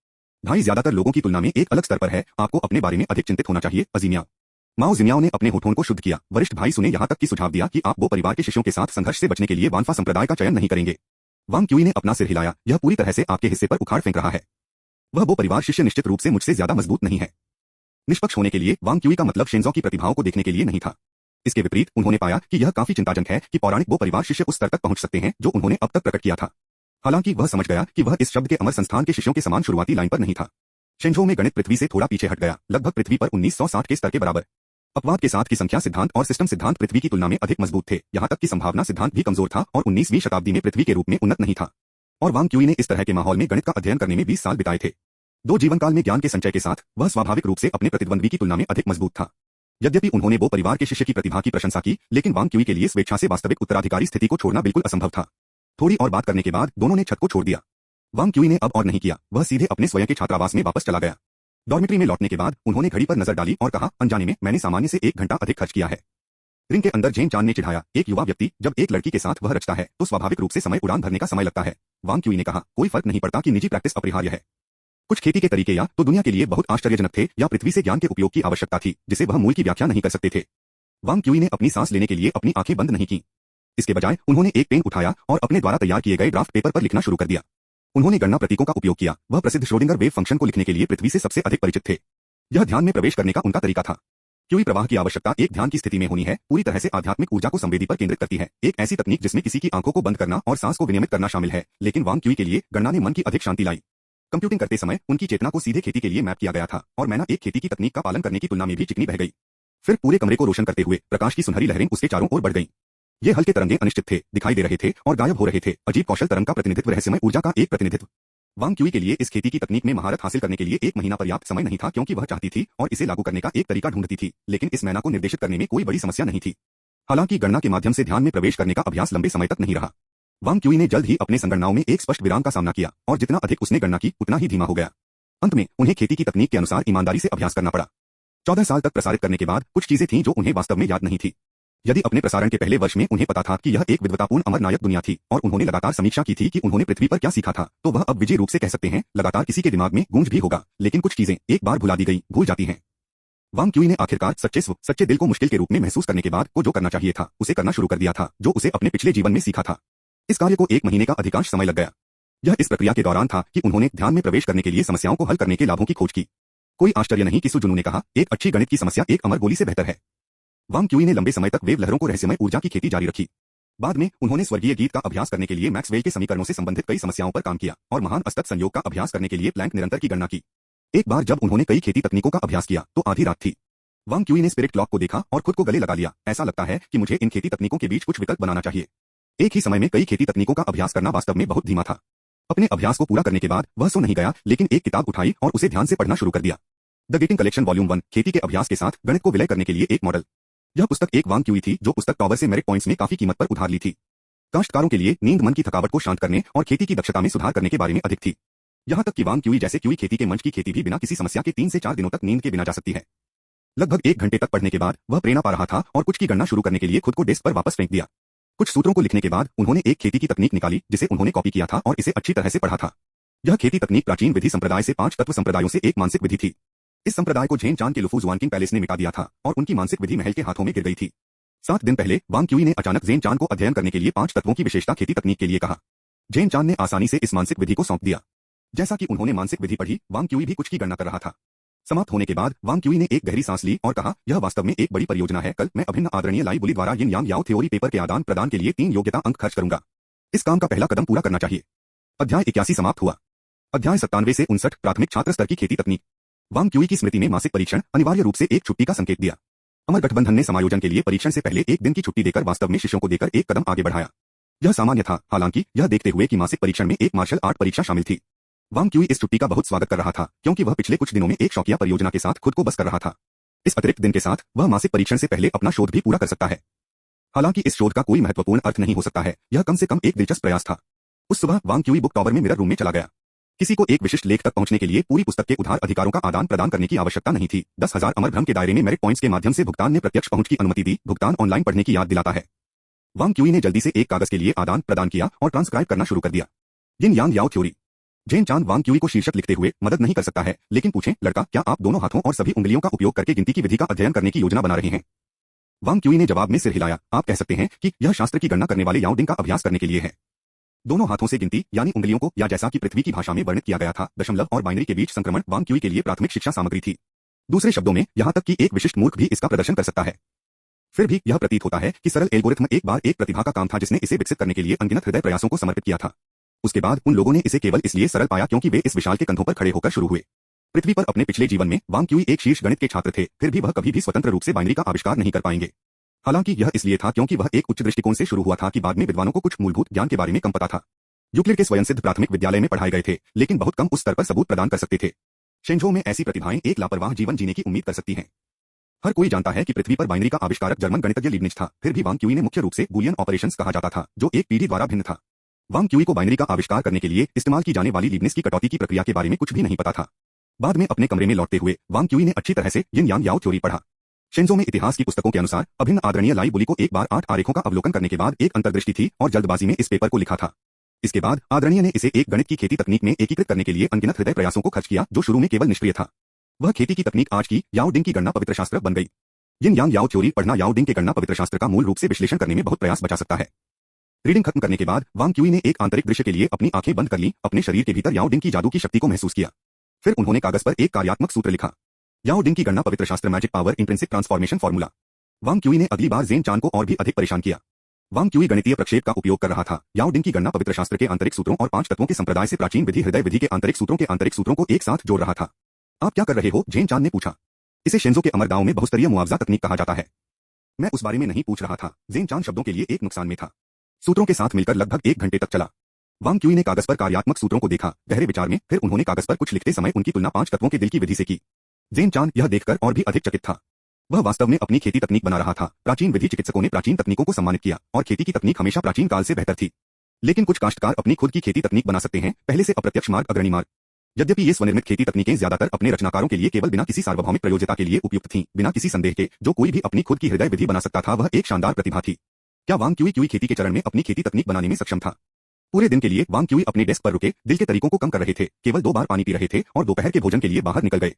ढाई ज्यादातर लोगों की तुलना में एक अलग स्तर पर है, आपको अपने बारे में अधिक चिंतित होना चाहिए, अजीमिया। माओ जिमियाओ ने अपने होठों को शुद्ध किया। वरिष्ठ भाई सुने यहाँ तक कि सुझाव दिया कि आप वो परिवार के शिष्यों के साथ संघर्ष से बचने के लिए वानफा संप्रदाय का चयन नहीं करेंगे। वांग क्यूई ने अपना सिर हिलाया, यह पूरी तरह से आपके हिस्से पर उखाड़ फेंक रहा है। वह वो परिवार शिष्य निश्चित रूप से मुझसे ज्यादा मजबूत नहीं है। निष्पक्ष होने के लिए वांग क्यूई का मतलब शेंजो की प्रतिभाओं को देखने के लिए नहीं था। इसके विपरीत उन्होंने पाया कि यह काफी चिंताजनक है कि पौराणिक वो परिवार शिष्य उस स्तर तक पहुंच सकते हैं जो उन्होंने अब तक प्रकट किया था। हालांकि वह समझ गया कि वह इस शब्द के अमर संस्थान के शिष्यों के समान शुरुआती लाइन पर नहीं था। शेंजो में गणित पृथ्वी से थोड़ा पीछे हट गया, लगभग पृथ्वी पर 1960 के स्तर के बराबर। अपवाद के साथ की संख्या सिद्धांत और सिस्टम सिद्धांत पृथ्वी की तुलना में अधिक मजबूत थे, यहाँ तक कि संभावना सिद्धांत भी कमजोर था और 19वीं शताब्दी में पृथ्वी के रूप में उन्नत नहीं था। और वांग क्यूई ने इस तरह के माहौल में गणित का अध्ययन करने में 20 साल बिताए थे। दो जीवन काल में ज्ञान के संचय के साथ वह स्वाभाविक रूप से अपने प्रतिद्वंद्वी की तुलना में अधिक मजबूत था। यद्यपि उन्होंने वो परिवार के शिष्य की प्रतिभा की प्रशंसा की, लेकिन वांग क्यूई के लिए स्वेच्छा से वास्तविक उत्तराधिकारी स्थिति को छोड़ना बिल्कुल असंभव था। थोड़ी और बात करने के बाद दोनों ने छत को छोड़ दिया। वांग क्यूई ने अब और नहीं किया, वह सीधे अपने स्वयं के छात्रावास में वापस चला गया। डॉर्मेट्री में लौटने के बाद उन्होंने घड़ी पर नजर डाली और कहा, अनजाने में मैंने सामान्य से 1 घंटा अधिक खर्च किया है। रिंग के अंदर जेन चान ने चिढ़ाया, एक युवा व्यक्ति जब एक लड़की के साथ वह रचता है तो स्वाभाविक रूप से समय उड़ान भरने का समय लगता है। वांग क्यूई ने कहा, कोई फर्क नहीं पड़ता कि निजी प्रैक्टिस अपरिहार्य है। कुछ खेती के तरीके या तो दुनिया के लिए बहुत आश्चर्यजनक थे या पृथ्वी से ज्ञान के उपयोग की आवश्यकता थी जिसे वह मूल की व्याख्या नहीं कर सकते थे। वांग क्यूई ने अपनी सांस लेने के लिए अपनी आंखें बंद नहीं की। इसके बजाय उन्होंने एक पेन उठाया और अपने द्वारा तैयार किए गए ड्राफ्ट पेपर पर लिखना शुरू कर दिया। उन्होंने गणना प्रतीकों का उपयोग किया। वह प्रसिद्ध श्रोडिंगर वेव फंक्शन को लिखने के लिए पृथ्वी से सबसे अधिक परिचित थे। यह ध्यान में प्रवेश करने का उनका तरीका था। क्यूई प्रवाह की आवश्यकता एक ध्यान की स्थिति में होनी है, पूरी तरह से आध्यात्मिक ऊर्जा को संवेदी पर केंद्रित करती है। एक ऐसी तकनीक जिसमें किसी की आंखों को बंद करना और सांस को विनियमित करना शामिल है। लेकिन वांग क्यूई के लिए गणना ने मन की अधिक शांति लाई। कंप्यूटिंग करते समय उनकी चेतना को सीधे खेती के लिए मैप किया गया था और मैना एक खेती की तकनीक का पालन करने की तुलना में भी चिकनी बह गई। फिर पूरे कमरे को रोशन करते हुए प्रकाश की सुनहरी लहरें उसके चारों ओर बढ़ गईं। ये हल्के तरंगे अनिश्चित थे, दिखाई दे रहे थे और गायब हो रहे थे। अजीब कौशल तरंग का प्रतिनिधित्व, रहस्यमय ऊर्जा का एक प्रतिनिधित्व। वांग क्यूई के लिए इस खेती की तकनीक में महारत हासिल करने के लिए 1 महीना पर्याप्त समय नहीं था, क्योंकि वह चाहती थी और इसे लागू करने का एक तरीका ढूंढती थी। लेकिन इस मैना को निर्देशित करने में कोई बड़ी समस्या नहीं थी। हालांकि गणना के माध्यम से ध्यान में प्रवेश करने का अभ्यास लंबे समय तक नहीं रहा। वांग क्यूई ने जल्द ही अपने संगणनाओं में एक स्पष्ट विराम का सामना किया और जितना अधिक उसने गणना की उतना ही धीमा हो गया। अंत में उन्हें खेती की तकनीक के अनुसार ईमानदारी से अभ्यास करना पड़ा। 14 साल तक प्रसारित करने के बाद कुछ चीजें थीं जो उन्हें वास्तव में याद नहीं थी। यदि अपने प्रसारण के पहले वर्ष में उन्हें पता था कि यह एक विद्वतापूर्ण अमरनायक दुनिया थी और उन्होंने लगातार समीक्षा की थी कि उन्होंने पृथ्वी पर क्या सीखा था, तो वह अब विजयी रूप से कह सकते हैं, लगातार किसी के दिमाग में गूंज भी होगा, लेकिन कुछ चीजें एक बार भुला दी गई भूल जाती हैं। वांग क्यूई ने आखिरकार सच्चे दिल को मुश्किल के रूप में महसूस करने के बाद को जो करना चाहिए था उसे करना शुरू कर दिया था, जो उसे अपने पिछले जीवन में सीखा था। इस कार्य को 1 महीने का अधिकांश समय लग गया। यह इस प्रक्रिया के दौरान था कि उन्होंने ध्यान में प्रवेश करने के लिए समस्याओं को हल करने के लाभों की खोज की। कोई आश्चर्य नहीं कि सुजुनू ने कहा, एक अच्छी गणित की समस्या एक अमर गोली से बेहतर है। वांग क्यूई ने लंबे समय तक वेव लहरों को रहस्यमय ऊर्जा की खेती जारी रखी। बाद में उन्होंने स्वर्गीय गीत का अभ्यास करने के लिए मैक्सवेल के समीकरणों से संबंधित कई समस्याओं पर काम किया और महान असतत संयोग का अभ्यास करने के लिए प्लैंक निरंतर की गणना की। एक बार जब उन्होंने कई खेती तकनीकों का अभ्यास किया तो आधी रात थी। वांग क्यूई ने स्पिरिट क्लॉक को देखा और खुद को गले लगा लिया। ऐसा लगता है कि मुझे इन खेती तकनीकों के बीच कुछ विकल्प बनाना चाहिए। एक ही समय में कई खेती तकनीकों का अभ्यास करना वास्तव में बहुत धीमा था। अपने अभ्यास को पूरा करने के बाद वह सो नहीं गया, लेकिन एक किताब उठाई और उसे ध्यान से पढ़ना शुरू कर दिया। द गेटिंग कलेक्शन वॉल्यूम 1, खेती के अभ्यास के साथ गणित को विलय करने के लिए एक मॉडल। यह पुस्तक एक वांग क्यूई थी जो पुस्तक टॉवर से मेरिट पॉइंट्स में काफी कीमत पर उधार ली थी। काश्तकारों के लिए नींद मन की थकावट को शांत करने और खेती की दक्षता में सुधार करने के बारे में अधिक थी। यहाँ तक कि वांग क्यूई जैसे क्यूई खेती के मंच की खेती भी बिना किसी समस्या के 3 से 4 दिनों तक नींद के बिना जा सकती है। लगभग 1 घंटे तक पढ़ने के बाद वह प्रेरणा पा रहा था और कुछ की गणना शुरू करने के लिए खुद को डेस्क पर वापस फेंक दिया। कुछ सूत्रों को लिखने के बाद उन्होंने एक खेती की तकनीक निकाली जिसे उन्होंने कॉपी किया था और इसे अच्छी तरह से पढ़ा था। यह खेती तकनीक प्राचीन विधि संप्रदाय से 5 तत्व संप्रदायों से एक मानसिक विधि थी। इस संप्रदाय को झेन चान के लुफू जुआन किंग पैलेस ने मिटा दिया था और उनकी मानसिक विधि महल के हाथों में गिर गई थी। 7 दिन पहले वांग क्यूई ने अचानक जेन चान को अध्ययन करने के लिए 5 तत्वों की विशेषता खेती तकनीक के लिए कहा। जेन चान ने आसानी से इस मानसिक विधि को सौंप दिया। जैसा कि उन्होंने मानसिक विधि पढ़ी, वांग क्यूई भी कुछ की गणना कर रहा था। समाप्त होने के बाद वांग क्यूई ने एक गहरी सांस ली और कहा, यह वास्तव में एक बड़ी परियोजना है। कल मैं अभिन्न आदरणीय लाई बुली द्वारा यिन यांग याओ थ्योरी पेपर के आदान प्रदान के लिए 3 योग्यता अंक खर्च करूंगा। इस काम का पहला कदम पूरा करना चाहिए। अध्याय 81 समाप्त हुआ। अध्याय 97 से 59 प्राथमिक छात्र स्तर की खेती तकनीक। वांग क्यूई की स्मृति में मासिक परीक्षण अनिवार्य रूप से एक छुट्टी का संकेत दिया। अमर गठबंधन ने समायोजन के लिए परीक्षण से पहले 1 दिन की छुट्टी देकर वास्तव में शिष्यों को देकर एक कदम आगे बढ़ाया। यह सामान्य था, हालांकि यह देखते हुए कि मासिक परीक्षण में एक मार्शल आर्ट परीक्षा शामिल थी। वांग क्यूई इस छुट्टी का बहुत स्वागत कर रहा था, क्योंकि वह पिछले कुछ दिनों में एक शौकिया परियोजना के साथ खुद को बस कर रहा था। इस अतिरिक्त दिन के साथ वह मासिक परीक्षण से पहले अपना शोध भी पूरा कर सकता है। हालांकि इस शोध का कोई महत्वपूर्ण अर्थ नहीं हो सकता है, यह कम से कम एक दिलचस्प प्रयास था। उस सुबह वांग क्यूई बुक टॉवर में मिरर रूम में चला गया। किसी को एक विशिष्ट लेख तक पहुंचने के लिए पूरी पुस्तक के उधार अधिकारों का आदान प्रदान करने की आवश्यकता नहीं थी। 10,000 अमर भ्रम के दायरे में मेरिट पॉइंट्स के माध्यम से भुगतान ने प्रत्यक्ष पहुंच की अनुमति दी। भुगतान ऑनलाइन पढ़ने की याद दिलाता है। वांग क्यूई ने जल्दी से एक कागज के लिए आदान प्रदान किया और ट्रांसक्राइब करना शुरू कर दिया। यिन यांग याओ थ्योरी। जेन चान वांग क्यूई को शीर्षक लिखते हुए मदद नहीं कर सकता है, लेकिन पूछें, लड़का, क्या आप दोनों हाथों और सभी उंगलियों का उपयोग करके गिनती की विधि का अध्ययन करने की योजना बना रहे हैं? वांग क्यूई ने जवाब में सिर हिलाया। आप कह सकते हैं कि यह शास्त्र की गणना करने वाले याओ डिंग का अभ्यास करने के लिए है। दोनों हाथों से गिनती यानी उंगलियों को, या जैसा कि पृथ्वी की भाषा में वर्णित किया गया था, दशमलव और बाइनरी के बीच संक्रमण वांग क्यूई के लिए प्राथमिक शिक्षा सामग्री थी। दूसरे शब्दों में, यहां तक कि एक विशिष्ट मूर्ख भी इसका प्रदर्शन कर सकता है। फिर भी यह प्रतीत होता है कि सरल एल्गोरिथम एक बार एक प्रतिभा का काम था जिसने इसे विकसित करने के लिए अनगिनत हृदय प्रयासों को समर्पित किया था। उसके बाद उन लोगों ने इसे केवल इसलिए सरल पाया क्योंकि वे इस विशाल के कंधों पर खड़े होकर शुरू हुए। पृथ्वी पर अपने पिछले जीवन में वांग क्यूई एक शीर्ष गणित के छात्र थे, फिर भी वह कभी भी स्वतंत्र रूप से बाइनरी का आविष्कार नहीं कर पाएंगे। हालांकि यह इसलिए था क्योंकि वह एक उच्च दृष्टिकोण से शुरू हुआ था कि बाद में विद्वानों को कुछ मूलभूत ज्ञान के बारे में कम पता था। यूक्लिड के स्वयंसिद्ध प्राथमिक विद्यालय में पढ़ाए गए थे, लेकिन बहुत कम उस स्तर पर सबूत प्रदान कर सकते थे। शेंझो में ऐसी प्रतिभाएं एक लापरवाह जीवन जीने की उम्मीद कर सकती हैं। हर कोई जानता है कि पृथ्वी पर बाइनरी का आविष्कारक जर्मन गणितज्ञ लीबनिज था, फिर भी वांग क्यूई ने मुख्य रूप से बूलियन ऑपरेशंस कहा जाता था, जो एक पीढ़ी द्वारा भिन्न था। वांग क्यूई को बाइनरी का आविष्कार करने के लिए इस्तेमाल की जाने वाली लीबनिज की कटौती की प्रक्रिया के बारे में कुछ भी नहीं पता था। बाद में अपने कमरे में लौटते हुए वांग क्यूई ने अच्छी तरह से यिन यांग याओ थ्योरी पढ़ा। शेंझो में इतिहास की पुस्तकों के अनुसार अभिन्न आदरणीय लाई बुली को एक बार 8 आरेखों का अवलोकन करने के बाद एक अंतर्दृष्टि थी और जल्दबाजी में इस पेपर को लिखा था। इसके बाद आदरणीय ने इसे एक गणित की खेती तकनीक में एकीकृत करने के लिए अनगिनत हृदय प्रयासों को खर्च किया, जो शुरू में केवल निष्क्रिय था। वह खेती की तकनीक आज की याओ डिंग की गणना पवित्र शास्त्र बन गई। यिन यांग याओ थ्योरी पढ़ना याओ डिंग के गणना पवित्र शास्त्र का मूल रूप से विश्लेषण करने में बहुत प्रयास बचा सकता है। रीडिंग खत्म करने के बाद वांग क्यूई ने एक आंतरिक दृश्य के लिए अपनी आंखें बंद कर ली, अपने शरीर के भीतर याओ डिंग की जादू की शक्ति को महसूस किया। फिर उन्होंने कागज पर एक कार्यात्मक सूत्र लिखा, याओ डिंग की गणना पवित्र शास्त्र magic power intrinsic transformation formula. Wang Qi ने अगली बार ज़ेन चान को और भी अधिक परेशान किया। वांग क्यूई गणितीय प्रक्षेप का उपयोग कर रहा था, याओ डिंग की गणना पवित्र शास्त्र के आंतरिक सूत्रों और 5 तत्वों के संप्रदाय से प्राचीन विधि हृदय विधि के आंतरिक सूत्रों को एक साथ जोड़ रहा था। आप क्या कर रहे हो? ज़ेन चान ने पूछा। इसे शेंझो के अमर दांव में बहुस्तरीय मुआवजा तकनीक कहा जाता है। मैं उस बारे में नहीं पूछ रहा था। ज़ेन चान शब्दों के लिए एक नुकसान में था। सूत्रों के साथ मिलकर लगभग 1 घंटे तक चला। वांग क्यूई ने कागज पर कार्यात्मक सूत्रों को देखा, गहरे विचार में, फिर उन्होंने कागज पर कुछ लिखते समय उनकी तुलना 5 तत्वों के दिल की विधि से की। ज़ेन चान यह देखकर और भी अधिक चकित था। वह वास्तव में अपनी खेती तकनीक बना रहा था। प्राचीन विधि चिकित्सकों ने प्राचीन तकनीकों को सम्मानित किया और खेती की तकनीक हमेशा प्राचीन काल से बेहतर थी। लेकिन कुछ काश्तकार अपनी खुद की खेती तकनीक बना सकते हैं, पहले से अप्रत्यक्ष मार्ग, अग्रणी मार्ग। यद्यपि ये स्वनिर्मित खेती तकनीकें ज्यादातर अपने रचनाकारों के लिए केवल बिना किसी सार्वभौमिक प्रयोज्यता के लिए उपयुक्त थीं, बिना किसी संदेह के जो कोई भी अपनी खुद की हृदय विधि बना सकता था, वह एक शानदार प्रतिभा थी। क्या वांग क्यूई खेती के चरण में अपनी खेती तकनीक बनाने में सक्षम था? पूरे दिन के लिए वांग क्यूई अपने डेस्क पर रुके, दिल के तरीकों को कम कर रहे थे, केवल 2 बार पानी पी रहे थे और दोपहर के भोजन के लिए बाहर निकल गए।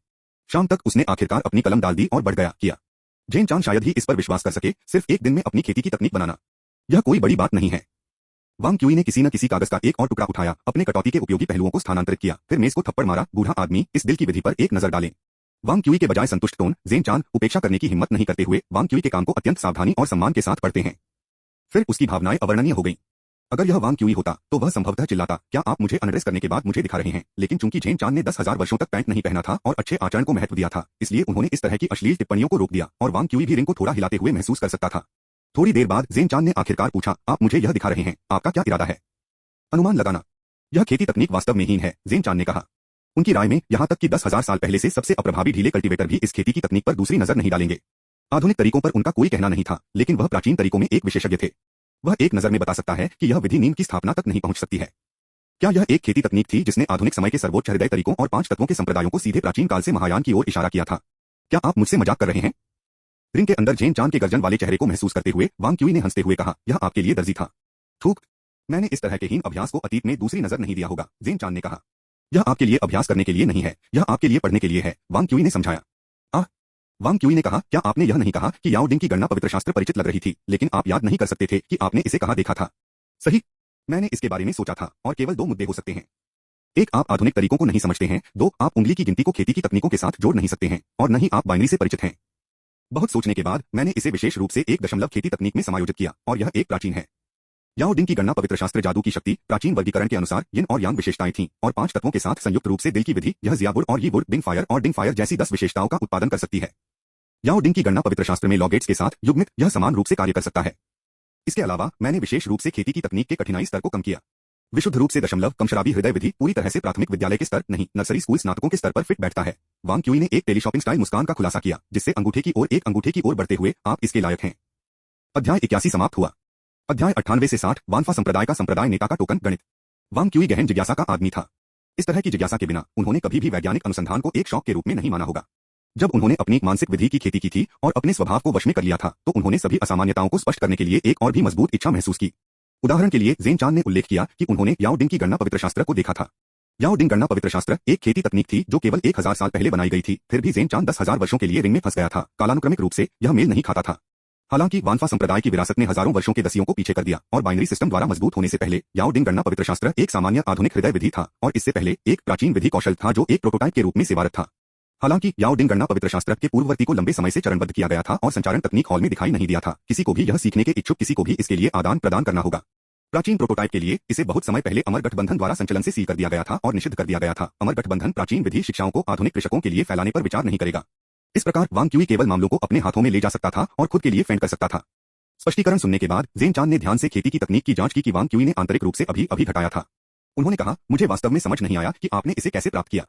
शाम तक उसने आखिरकार अपनी कलम डाल दी और बढ़ गया किया। ज़ेन चान शायद ही इस पर विश्वास कर सके, सिर्फ एक दिन में अपनी खेती की तकनीक बनाना, यह कोई बड़ी बात नहीं है। वांग क्यूई ने किसी न किसी कागज का एक और टुकड़ा उठाया, अपने कटौती के उपयोगी पहलुओं को स्थानांतरित किया, फिर मेज को थप्पड़ मारा। बूढ़ा आदमी, इस दिल की विधि पर एक नजर डालें। वांग क्यूई के बजाय संतुष्ट टोन, ज़ेन चान उपेक्षा करने की हिम्मत नहीं करते हुए वांग क्यूई के काम को अत्यंत सावधानी और सम्मान के साथ पढ़ते हैं। फिर उसकी भावनाएं अवर्णनीय हो गईं। अगर यह वांग क्यूई होता तो वह संभवतः चिल्लाता, क्या आप मुझे अनड्रेस करने के बाद मुझे दिखा रहे हैं? लेकिन चूंकि ज़ेन चान ने 10,000 वर्षों तक पैंट नहीं पहना था और अच्छे आचरण को महत्व दिया था, इसलिए उन्होंने इस तरह की अश्लील टिप्पणियों को रोक दिया और वांग क्यूई भी रिंग को थोड़ा हिलाते हुए महसूस कर सकता था। थोड़ी देर बाद ज़ेन चान ने आखिरकार पूछा, आप मुझे यह दिखा रहे हैं, आपका क्या इरादा है? अनुमान लगाना। यह खेती तकनीक वास्तव में हीन है, ज़ेन चान ने कहा। उनकी राय में यहां तक कि 10,000 साल पहले से सबसे अप्रभावी ढीले कल्टीवेटर भी इस खेती की तकनीक पर दूसरी नजर नहीं डालेंगे। आधुनिक तरीकों पर उनका कोई कहना नहीं था, लेकिन वह प्राचीन तरीकों में एक विशेषज्ञ थे। वह एक नजर में बता सकता है कि यह विधि नींव की स्थापना तक नहीं पहुंच सकती है। क्या यह एक खेती तकनीक थी जिसने आधुनिक समय के सर्वोच्च हृदय तरीकों और 5 तत्वों के संप्रदायों को सीधे प्राचीन काल से महायान की ओर इशारा किया था? क्या आप मुझसे मजाक कर रहे हैं? रिंग के अंदर ज़ेन चान के गर्जन वाले चेहरे को महसूस करते हुए वांग क्यूई ने हंसते हुए कहा, यह आपके लिए दर्जी था। थूक। मैंने इस तरह के हीन अभ्यास को अतीत में दूसरी नजर नहीं दिया होगा, ज़ेन चान ने कहा। यह आपके लिए अभ्यास करने के लिए नहीं है, यह आपके लिए पढ़ने के लिए है, वांग क्यूई ने समझाया। वांग क्यूई ने कहा, क्या आपने यह नहीं कहा कि याओ डिंग की गणना पवित्र शास्त्र परिचित लग रही थी, लेकिन आप याद नहीं कर सकते थे कि आपने इसे कहाँ देखा था? सही। मैंने इसके बारे में सोचा था और केवल 2 मुद्दे हो सकते हैं। एक, आप आधुनिक तरीकों को नहीं समझते हैं। 2, आप उंगली की गिनती को खेती की तकनीकों के साथ जोड़ नहीं सकते हैं, और न ही आप बाइनरी से परिचित हैं। बहुत सोचने के बाद मैंने इसे विशेष रूप से 1 खेती तकनीक में समायोजित किया और यह एक प्राचीन है। याओ डिंग की गणना पवित्र शास्त्र जादू की शक्ति, प्राचीन वर्गीकरण के अनुसार यिन और यांग विशेषताएं थीं और 5 तत्वों के साथ संयुक्त रूप से दिल की विधि, यह जियावुड और यी वुड, बिंग फायर और डिंग फायर जैसी 10 विशेषताओं का उत्पादन कर सकती है। याओ डिंग की गणना पवित्र शास्त्र में लॉगेट्स के साथ युग्मित, यह समान रूप से कार्य कर सकता है। इसके अलावा मैंने विशेष रूप से खेती की तकनीक के कठिनाई स्तर को कम किया। विशुद्ध रूप से दशमलव कम शराबी हृदय विधि पूरी तरह से प्राथमिक विद्यालय के स्तर नहीं, नर्सरी स्कूल स्नातकों के स्तर पर फिट बैठता है। वांग क्यूई ने एक टेलीशॉपिंग स्टाइल मुस्कान का खुलासा किया, जिससे अंगूठे की ओर बढ़ते हुए आप इसके लायक हैं। अध्याय 81 समाप्त हुआ। अध्याय 98 से 60, वानफा संप्रदाय का संप्रदाय नेता का टोकन, गणित। वांग क्यूई गहन जिज्ञासा का आदमी था। इस तरह की जिज्ञासा के बिना उन्होंने कभी भी वैज्ञानिक अनुसंधान को एक शौक के रूप में नहीं माना होगा। जब उन्होंने अपनी मानसिक विधि की खेती की थी और अपने स्वभाव को वश में कर लिया था, तो उन्होंने सभी असामान्यताओं को स्पष्ट करने के लिए एक और भी मजबूत इच्छा महसूस की। उदाहरण के लिए ज़ेन चान ने उल्लेख किया कि उन्होंने याओ डिंग की गणना पवित्र शास्त्र को देखा था। याओ डिंग गणना पवित्र शास्त्र एक खेती तकनीक थी जो केवल 1000 साल पहले बनाई गई थी, फिर भी ज़ेन चान 10,000 वर्षों के लिए रिंग में फंस गया था। कालानुक्रमिक रूप से यह मेल नहीं खाता था। हालांकि वानफा संप्रदाय की विरासत ने हजारों वर्षों के दसियों को पीछे कर दिया और बाइनरी सिस्टम द्वारा मजबूत होने से पहले याओ डिंग गणना पवित्र शास्त्र एक सामान्य आधुनिक हृदय विधि था और इससे पहले एक प्राचीन विधि कौशल था जो एक प्रोटोटाइप के रूप में सेवारत था। हालांकि याओ डिंग गणना पवित्र शास्त्र के पूर्ववर्ती को लंबे समय से चरणबद्ध किया गया था और संचारण तकनीक हॉल में दिखाई नहीं दिया था। किसी को भी यह सीखने के इच्छुक किसी को भी इसके लिए आदान प्रदान करना होगा। प्राचीन प्रोटोटाइप के लिए इसे बहुत समय पहले अमर गठबंधन द्वारा संचलन से सील कर दिया गया था और निषिद्ध कर दिया गया था। अमर गठबंधन प्राचीन विधि शिक्षाओं को आधुनिक कृषकों के लिए फैलाने पर विचार नहीं करेगा। इस प्रकार वांग क्यूई केवल मामलों को अपने हाथों में ले जा सकता था और खुद के लिए फेंट कर सकता था। स्पष्टीकरण सुनने के बाद ज़ेन चान ने ध्यान से खेती की तकनीक की जांच की कि वांग क्यूई ने आंतरिक रूप से अभी घटाया था। उन्होंने कहा, मुझे वास्तव में समझ नहीं आया कि आपने इसे कैसे प्राप्त किया।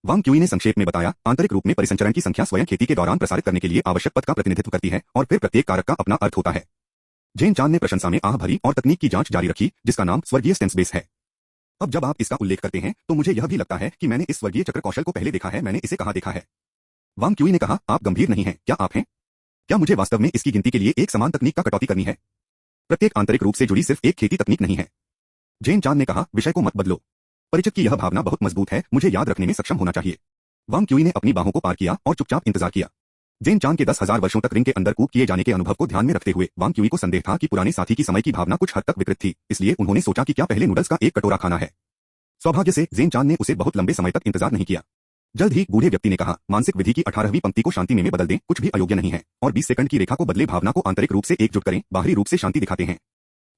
वांग क्यूई ने संक्षेप में बताया, आंतरिक रूप में परिसंचरण की संख्या स्वयं खेती के दौरान प्रसारित करने के लिए आवश्यक पथ का प्रतिनिधित्व करती है और फिर प्रत्येक कारक का अपना अर्थ होता है। जेन चान ने प्रशंसा में आह भरी और तकनीक की जांच जारी रखी, जिसका नाम स्वर्गीय स्टेम बेस है। अब जब आप इसका उल्लेख करते हैं तो मुझे यह भी लगता है कि मैंने इस स्वर्गीय चक्र कौशल को पहले देखा है। मैंने इसे कहाँ देखा है? वांग क्यूई ने कहा, आप गंभीर नहीं हैं, क्या आप हैं? क्या मुझे वास्तव में इसकी गिनती के लिए एक समान तकनीक का कटौती करनी है? प्रत्येक आंतरिक रूप से जुड़ी सिर्फ एक खेती तकनीक नहीं है। जेन चान ने कहा, विषय को मत बदलो। परिचित की यह भावना बहुत मजबूत है, मुझे याद रखने में सक्षम होना चाहिए। वांग क्यूई ने अपनी बाहों को पार किया और चुपचाप इंतजार किया। जेन चान के 10,000 वर्षों तक रिंग के अंदर कूक किए जाने के अनुभव को ध्यान में रखते हुए वांग क्यूई को संदेह था कि पुराने साथी की समय की भावना कुछ हद तक विकृत थी, इसलिए उन्होंने सोचा कि क्या पहले नूडल्स का एक कटोरा खाना है। सौभाग्य से जेन चान ने उसे बहुत लंबे समय तक इंतजार नहीं किया। जल्द ही बूढ़े व्यक्ति ने कहा, मानसिक विधि की 18वीं पंक्ति को शांति में बदल दें, कुछ भी अयोग्य नहीं है, और 20 सेकंड की रेखा को बदले, भावना को आंतरिक रूप से एकजुट करें, बाहरी रूप से शांति दिखाते हैं।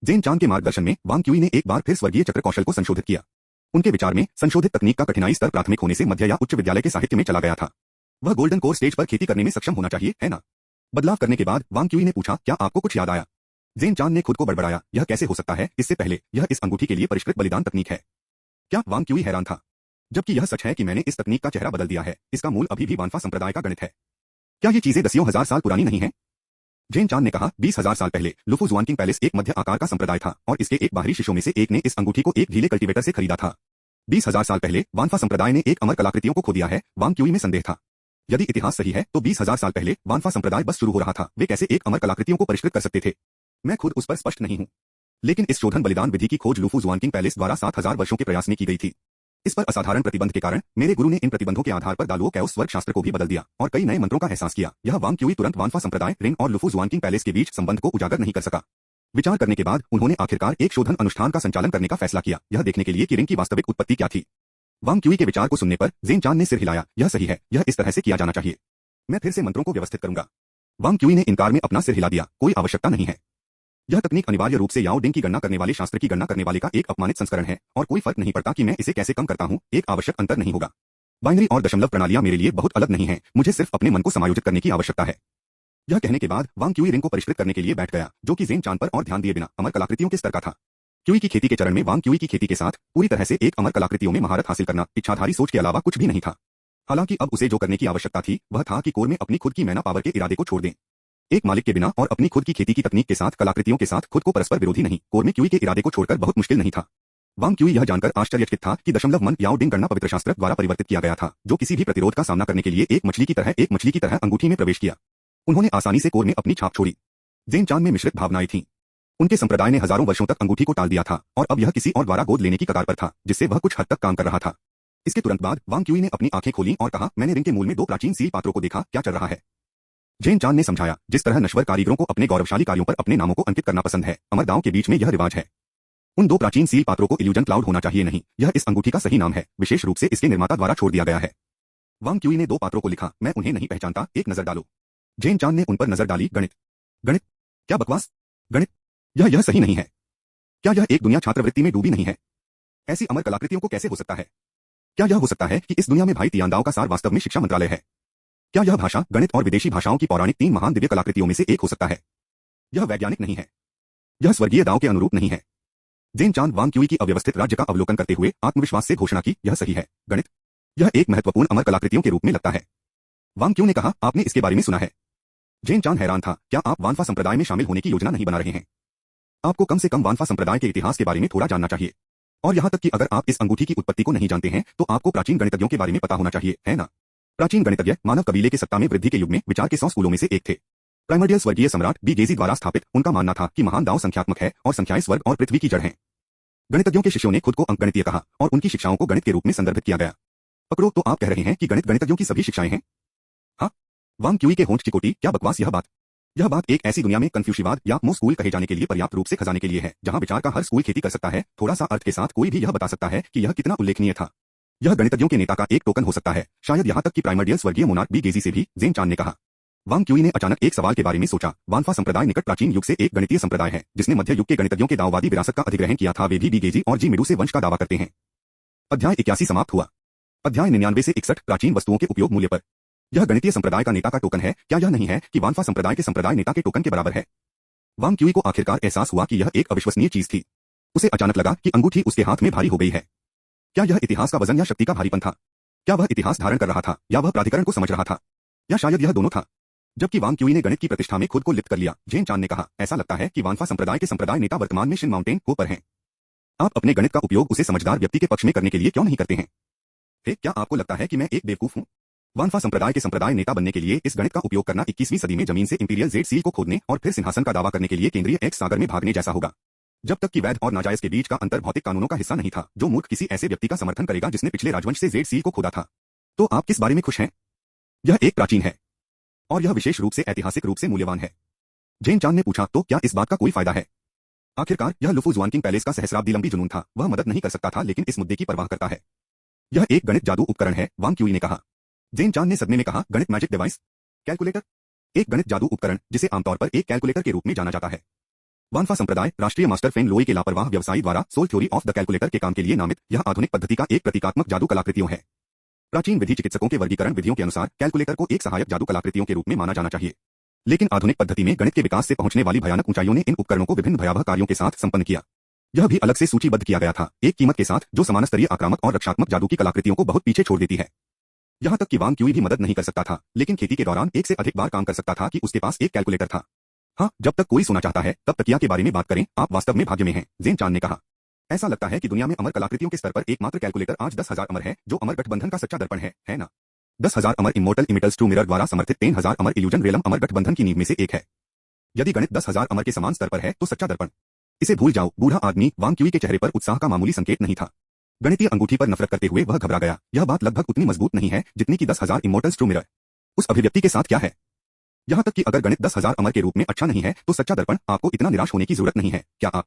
जेन चान के मार्गदर्शन में वांग क्यूई ने एक बार फिर स्वर्गीय चक्र कौशल को संशोधित किया। उनके विचार में संशोधित तकनीक का कठिनाई स्तर प्राथमिक होने से मध्य या उच्च विद्यालय के साहित्य में चला गया था। वह गोल्डन कोर स्टेज पर खेती करने में सक्षम होना चाहिए, है ना? बदलाव करने के बाद वांग क्यूई ने पूछा, क्या आपको कुछ याद आया? जेन चान ने खुद को बड़बड़ाया, यह कैसे हो सकता है? इससे पहले यह इस अंगूठी के लिए परिष्कृत बलिदान तकनीक है क्या? वांग क्यूई हैरान था। जबकि यह सच है कि मैंने इस तकनीक का चेहरा बदल दिया है, इसका मूल अभी भी वानफा संप्रदाय का गणित है। क्या ये चीजें दसियों हजार साल पुरानी नहीं है? जेन चान ने कहा, 20,000 साल पहले लुफू जुआनकिंग पैलेस एक मध्य आकार का संप्रदाय था और इसके एक बाहरी शिष्यों में से एक ने इस अंगूठी को एक ढीले कल्टीवेटर से खरीदा था। 20,000 साल पहले वानफा संप्रदाय ने एक अमर कलाकृतियों को खो दिया है। वांग क्यूई में संदेह था। यदि इतिहास सही है तो 20,000 साल पहले वानफा संप्रदाय बस शुरू हो रहा था, वे कैसे एक अमर कलाकृतियों को परिष्कृत कर सकते थे? मैं खुद उस पर स्पष्ट नहीं हूँ। लेकिन इस शोधन बलिदान विधि की खोज लुफू जुआनकिंग पैलेस द्वारा 7,000 वर्षों के प्रयास में की गई थी। इस पर असाधारण प्रतिबंध के कारण मेरे गुरु ने इन प्रतिबंधों के आधार पर दालुओ कैओस स्वर्ग शास्त्र को भी बदल दिया और कई नए मंत्रों का एहसास किया। यह वांग क्यूई तुरंत वानफा संप्रदाय, रिंग और लुफू जुआनकिंग पैलेस के बीच संबंध को उजागर नहीं कर सका। विचार करने के बाद उन्होंने आखिरकार एक शोधन अनुष्ठान का संचालन करने का फैसला किया, यह देखने के लिए कि रिंग की वास्तविक उत्पत्ति क्या थी। वांग क्यूई के विचार को सुनने पर जेन चान ने सिर हिलाया, यह सही है, यह इस तरह से किया जाना चाहिए। मैं फिर से मंत्रों को व्यवस्थित करूंगा। वांग क्यूई ने इनकार में अपना सिर हिला दिया, कोई आवश्यकता नहीं है। यह तकनीक अनिवार्य रूप से याओ डिंग की गणना करने वाले शास्त्र की गणना करने वाले का एक अपमानित संस्करण है और कोई फर्क नहीं पड़ता कि मैं इसे कैसे कम करता हूं, एक आवश्यक अंतर नहीं होगा। बाइनरी और दशमलव प्रणालियां मेरे लिए बहुत अलग नहीं हैं, मुझे सिर्फ अपने मन को समायोजित करने की आवश्यकता है। यह कहने के बाद वांग क्यूई रिंग को परिष्कृत करने के लिए बैठ गया, जो कि जेन चान पर और ध्यान दिए बिना अमर कलाकृतियों के स्तर का था। क्यूई की खेती के चरण में वांग क्यूई की खेती के साथ पूरी तरह से एक अमर कलाकृतियों में महारत हासिल करना इच्छाधारी सोच के अलावा कुछ भी नहीं था। हालांकि अब उसे जो करने की आवश्यकता थी वह था कि कोर में अपनी खुद की मैना पावर के इरादे को छोड़ दें। एक मालिक के बिना और अपनी खुद की खेती की तकनीक के साथ, कलाकृतियों के साथ खुद को परस्पर विरोधी नहीं, कोर में क्यूई के इरादे को छोड़कर बहुत मुश्किल नहीं था। वांग क्यूई यह जानकर आश्चर्यचकित था कि दशमलव मन याओ डिंग गणना पवित्र शास्त्र द्वारा परिवर्तित किया गया था, जो किसी भी प्रतिरोध का सामना करने के लिए एक मछली की तरह अंगूठी में प्रवेश किया। उन्होंने आसानी से कोर में अपनी छाप छोड़ी। जेन चान में मिश्रित भावनाएं थीं। उनके संप्रदाय ने हजारों वर्षों तक अंगूठी को टाल दिया था और अब यह किसी और द्वारा गोद लेने की कगार पर था, जिससे वह कुछ हद तक काम कर रहा था। इसके तुरंत बाद वांग क्यूई ने अपनी आंखें खोली और कहा, मैंने रिंग के मूल में 2 प्राचीन सील पात्रों को देखा, क्या चल रहा है? जेन चान ने समझाया, जिस तरह नश्वर कारीगरों को अपने गौरवशाली कार्यों पर अपने नामों को अंकित करना पसंद है, अमर दांव के बीच में यह रिवाज है। उन 2 प्राचीन सील पात्रों को इल्यूजन क्लाउड होना चाहिए नहीं, यह इस अंगूठी का सही नाम है, विशेष रूप से इसके निर्माता द्वारा छोड़ दिया गया है। वांग क्यूई ने 2 पात्रों को लिखा, मैं उन्हें नहीं पहचानता, एक नजर डालो। जेन चान ने उन पर नजर डाली, गणित गणित क्या बकवास? गणित यह सही नहीं है। क्या यह एक दुनिया छात्रवृत्ति में डूबी नहीं है? ऐसी अमर कलाकृतियों को कैसे हो सकता है? क्या यह हो सकता है कि इस दुनिया में भाई तियांदाओ का सार वास्तव में शिक्षा मंत्रालय है? क्या यह भाषा, गणित और विदेशी भाषाओं की पौराणिक 3 महान दिव्य कलाकृतियों में से एक हो सकता है? यह वैज्ञानिक नहीं है। यह स्वर्गीय दाव के अनुरूप नहीं है। जेन चान वांग क्यूई की अव्यवस्थित राज्य का अवलोकन करते हुए आत्मविश्वास से घोषणा की, यह सही है, गणित यह एक महत्वपूर्ण अमर कलाकृतियों के रूप में लगता है। वांग क्यूई ने कहा, आपने इसके बारे में सुना है? जेन चान हैरान था, क्या आप वानफा संप्रदाय में शामिल होने की योजना नहीं बना रहे हैं? आपको कम से कम वानफा संप्रदाय के इतिहास के बारे में थोड़ा जानना चाहिए। और यहाँ तक कि अगर आप इस अंगूठी की उत्पत्ति को नहीं जानते हैं तो आपको प्राचीन गणितज्ञों के बारे में पता होना चाहिए, है ना? प्राचीन गणितज्ञ मानव कबीले के सत्ता में वृद्धि के युग में विचार के 100 स्कूलों में से एक थे। प्राइमर्डियल स्वर्गीय सम्राट बी गेजी द्वारा स्थापित, उनका मानना था कि महान दाव संख्यात्मक है और संख्याएं स्वर्ग और पृथ्वी की जड़ हैं। गणितज्ञों के शिष्यों ने खुद को अंकगणितीय कहा और उनकी शिक्षाओं को गणित के रूप में संदर्भित किया गया। पकड़ो, तो आप कह रहे हैं कि गणित गणितज्ञों की सभी शिक्षाएं हैं? हाँ। वांग क्यूई के होंठ चिकोटी, क्या बकवास यह बात एक ऐसी दुनिया में कन्फ्यूशिवाद या मो स्कूल कहे जाने के लिए पर्याप्त रूप से खजाने के लिए है, जहां विचार का हर स्कूल खेती कर सकता है। थोड़ा सा अर्थ के साथ कोई भी यह बता सकता है कि यह कितना उल्लेखनीय था। यह गणितज्ञों के नेता का एक टोकन हो सकता है, शायद यहां तक कि प्राइमर्डियल स्वर्गीय मोनार्क बी गेजी से भी, जेन चान ने कहा। वांग क्यूई ने अचानक एक सवाल के बारे में सोचा। वानफा संप्रदाय निकट प्राचीन युग से एक गणितीय संप्रदाय है जिसने मध्य युग के गणितज्ञों के दाववादी विरासत का अधिग्रहण किया था। वे भी बी गेजी और जी मिडू से वंश का दावा करते हैं। अध्याय 81 समाप्त हुआ। अध्याय 99 से 61 प्राचीन वस्तुओं के उपयोग मूल्य पर। यह गणितीय संप्रदाय का नेता का टोकन है, क्या यह नहीं है कि वानफा संप्रदाय के संप्रदाय नेता के टोकन के बराबर है? वांग क्यूई को आखिरकार एहसास हुआ कि यह एक अविश्वसनीय चीज थी। उसे अचानक लगा कि अंगूठी उसके हाथ में भारी हो गई है। क्या यह इतिहास का वजन या शक्ति का भारीपन था? क्या वह इतिहास धारण कर रहा था या वह प्राधिकरण को समझ रहा था, या शायद यह दोनों था। जबकि वांग क्यूई ने गणित की प्रतिष्ठा में खुद को लिप्त कर लिया, जेन चान ने कहा, ऐसा लगता है कि वानफा संप्रदाय के संप्रदाय नेता वर्तमान में शिन माउंटेन को पर हैं। आप अपने गणित का उपयोग उसे समझदार व्यक्ति के पक्ष में करने के लिए क्यों नहीं करते हैं? क्या आपको लगता है कि मैं एक बेवकूफ हूँ? वानफा संप्रदाय के संप्रदाय नेता बनने के लिए इस गणित का उपयोग करना 21वीं सदी में जमीन से इंपीरियल जेड सील को खोदने और फिर सिंहासन का दावा करने के लिए केंद्रीय एक्स सागर में भागने जैसा होगा। जब तक कि वैध और नाजायज के बीच का अंतर भौतिक कानूनों का हिस्सा नहीं था, जो मूर्ख किसी ऐसे व्यक्ति का समर्थन करेगा जिसने पिछले राजवंश से जेड सील को खोदा था। तो आप किस बारे में खुश हैं? यह एक प्राचीन है और यह विशेष रूप से ऐतिहासिक रूप से मूल्यवान है। जेन चान ने पूछा, तो क्या इस बात का कोई फायदा है? आखिरकार यह लुफू जुआनकिंग पैलेस का सहस्राब्दी लंबी जुनून था, वह मदद नहीं कर सकता था लेकिन इस मुद्दे की परवाह करता है। यह एक गणित जादू उपकरण है, वांग क्यूई ने कहा। जेन चान ने सदमे में कहा, गणित मैजिक डिवाइस? कैलकुलेटर? एक गणित जादू उपकरण जिसे आमतौर पर एक कैलकुलेटर के रूप में जाना जाता है। वानफा संप्रदाय राष्ट्रीय मास्टर फेंग लोई के लापरवाह व्यवसायी द्वारा soul theory of the calculator के काम के लिए नामित यह आधुनिक पद्धति का एक प्रतीकात्मक जादू कलाकृतियों है। प्राचीन विधि चिकित्सकों के वर्गीकरण विधियों के अनुसार कैलकुलेटर को एक सहायक जादू कलाकृतियों के रूप में माना जाना चाहिए, लेकिन आधुनिक पद्धति में गणित के विकास से पहुंचने वाली भयानक ऊंचाइयों ने इन उपकरणों को विभिन्न भयावह कार्यों के साथ संपन्न किया। यह भी अलग से सूचीबद्ध किया गया था, एक कीमत के साथ जो समान स्तरीय आक्रामक और रक्षात्मक जादू की कलाकृतियों को बहुत पीछे छोड़ देती है। यहां तक कि वांग क्यूई भी मदद नहीं कर सकता था, लेकिन खेती के दौरान एक से अधिक बार काम कर सकता था कि उसके पास एक कैलकुलेटर था। हाँ, जब तक कोई सुनना चाहता है तब तकिया के बारे में बात करें, आप वास्तव में भाग्य में हैं, जेन चान ने कहा। ऐसा लगता है कि दुनिया में अमर कलाकृतियों के स्तर पर एकमात्र कैलकुलेटर आज 10,000 अमर है, जो अमर गठबंधन का सच्चा दर्पण है ना? 10,000 अमर इमोर्टल इमिटल्स ट्रू मिरर द्वारा समर्थित 10,000 अमर इल्यूजन रेलम अमर गठबंधन की नींव में से एक है। यदि गणित 10,000 अमर के समान स्तर पर है तो सच्चा दर्पण, इसे भूल जाओ। बूढ़ा आदमी वांग क्यूई के चेहरे पर उत्साह का मामूली संकेत नहीं था। गणितीय अंगूठी पर नफरत करते हुए वह घबरा गया। यह बात लगभग उतनी मजबूत नहीं है जितनी कि 10,000 इमोर्टल्स ट्रू मिरर। उस अभिव्यक्ति के साथ क्या है? यहां तक कि अगर गणित 10,000 अमर के रूप में अच्छा नहीं है तो सच्चा दर्पण, आपको इतना निराश होने की जरूरत नहीं है, क्या आप?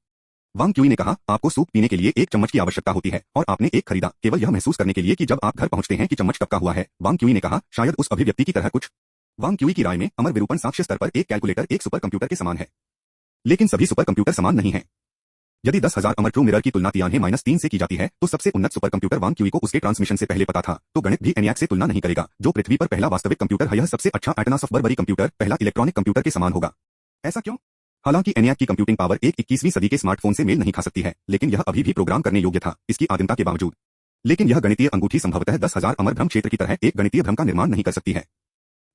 वांग क्यूई ने कहा, आपको सूप पीने के लिए एक चम्मच की आवश्यकता होती है और आपने एक खरीदा केवल यह महसूस करने के लिए कि जब आप घर पहुंचते हैं कि चम्मच कब का हुआ है। वांग क्यूई ने कहा, शायद उस अभिव्यक्ति की तरह कुछ। वांग क्यूई की राय में अमर विरूपण साक्ष्य स्तर पर एक कैलकुलेटर एक सुपर कंप्यूटर के समान है, लेकिन सभी सुपर कंप्यूटर समान नहीं है। यदि 10,000 अमर ट्रू मिरर की तुलना तियान्हे -3 से की जाती है तो सबसे उन्नत सुपर कंप्यूटर वांग क्यूई को उसके ट्रांसमिशन से पहले पता था, तो गणित भी एनियाक से तुलना नहीं करेगा, जो पृथ्वी पर पहला वास्तविक कंप्यूटर है। यह सबसे अच्छा एटनास ऑफ बर्बरी कंप्यूटर पहला इलेक्ट्रॉनिक कंप्यूटर के समान होगा। ऐसा क्यों? हालांकि एनियाक की कंप्यूटिंग पावर एक 21वीं सदी के स्मार्टफोन से मेल नहीं खा सकती है, लेकिन यह अभी भी प्रोग्राम करने योग्य था, इसकी आदिमता के बावजूद। लेकिन यह गणितीय अंगूठी संभवतः 10,000 अमर भ्रम क्षेत्र की तरह एक गणितीय भ्रम का निर्माण नहीं कर सकती है।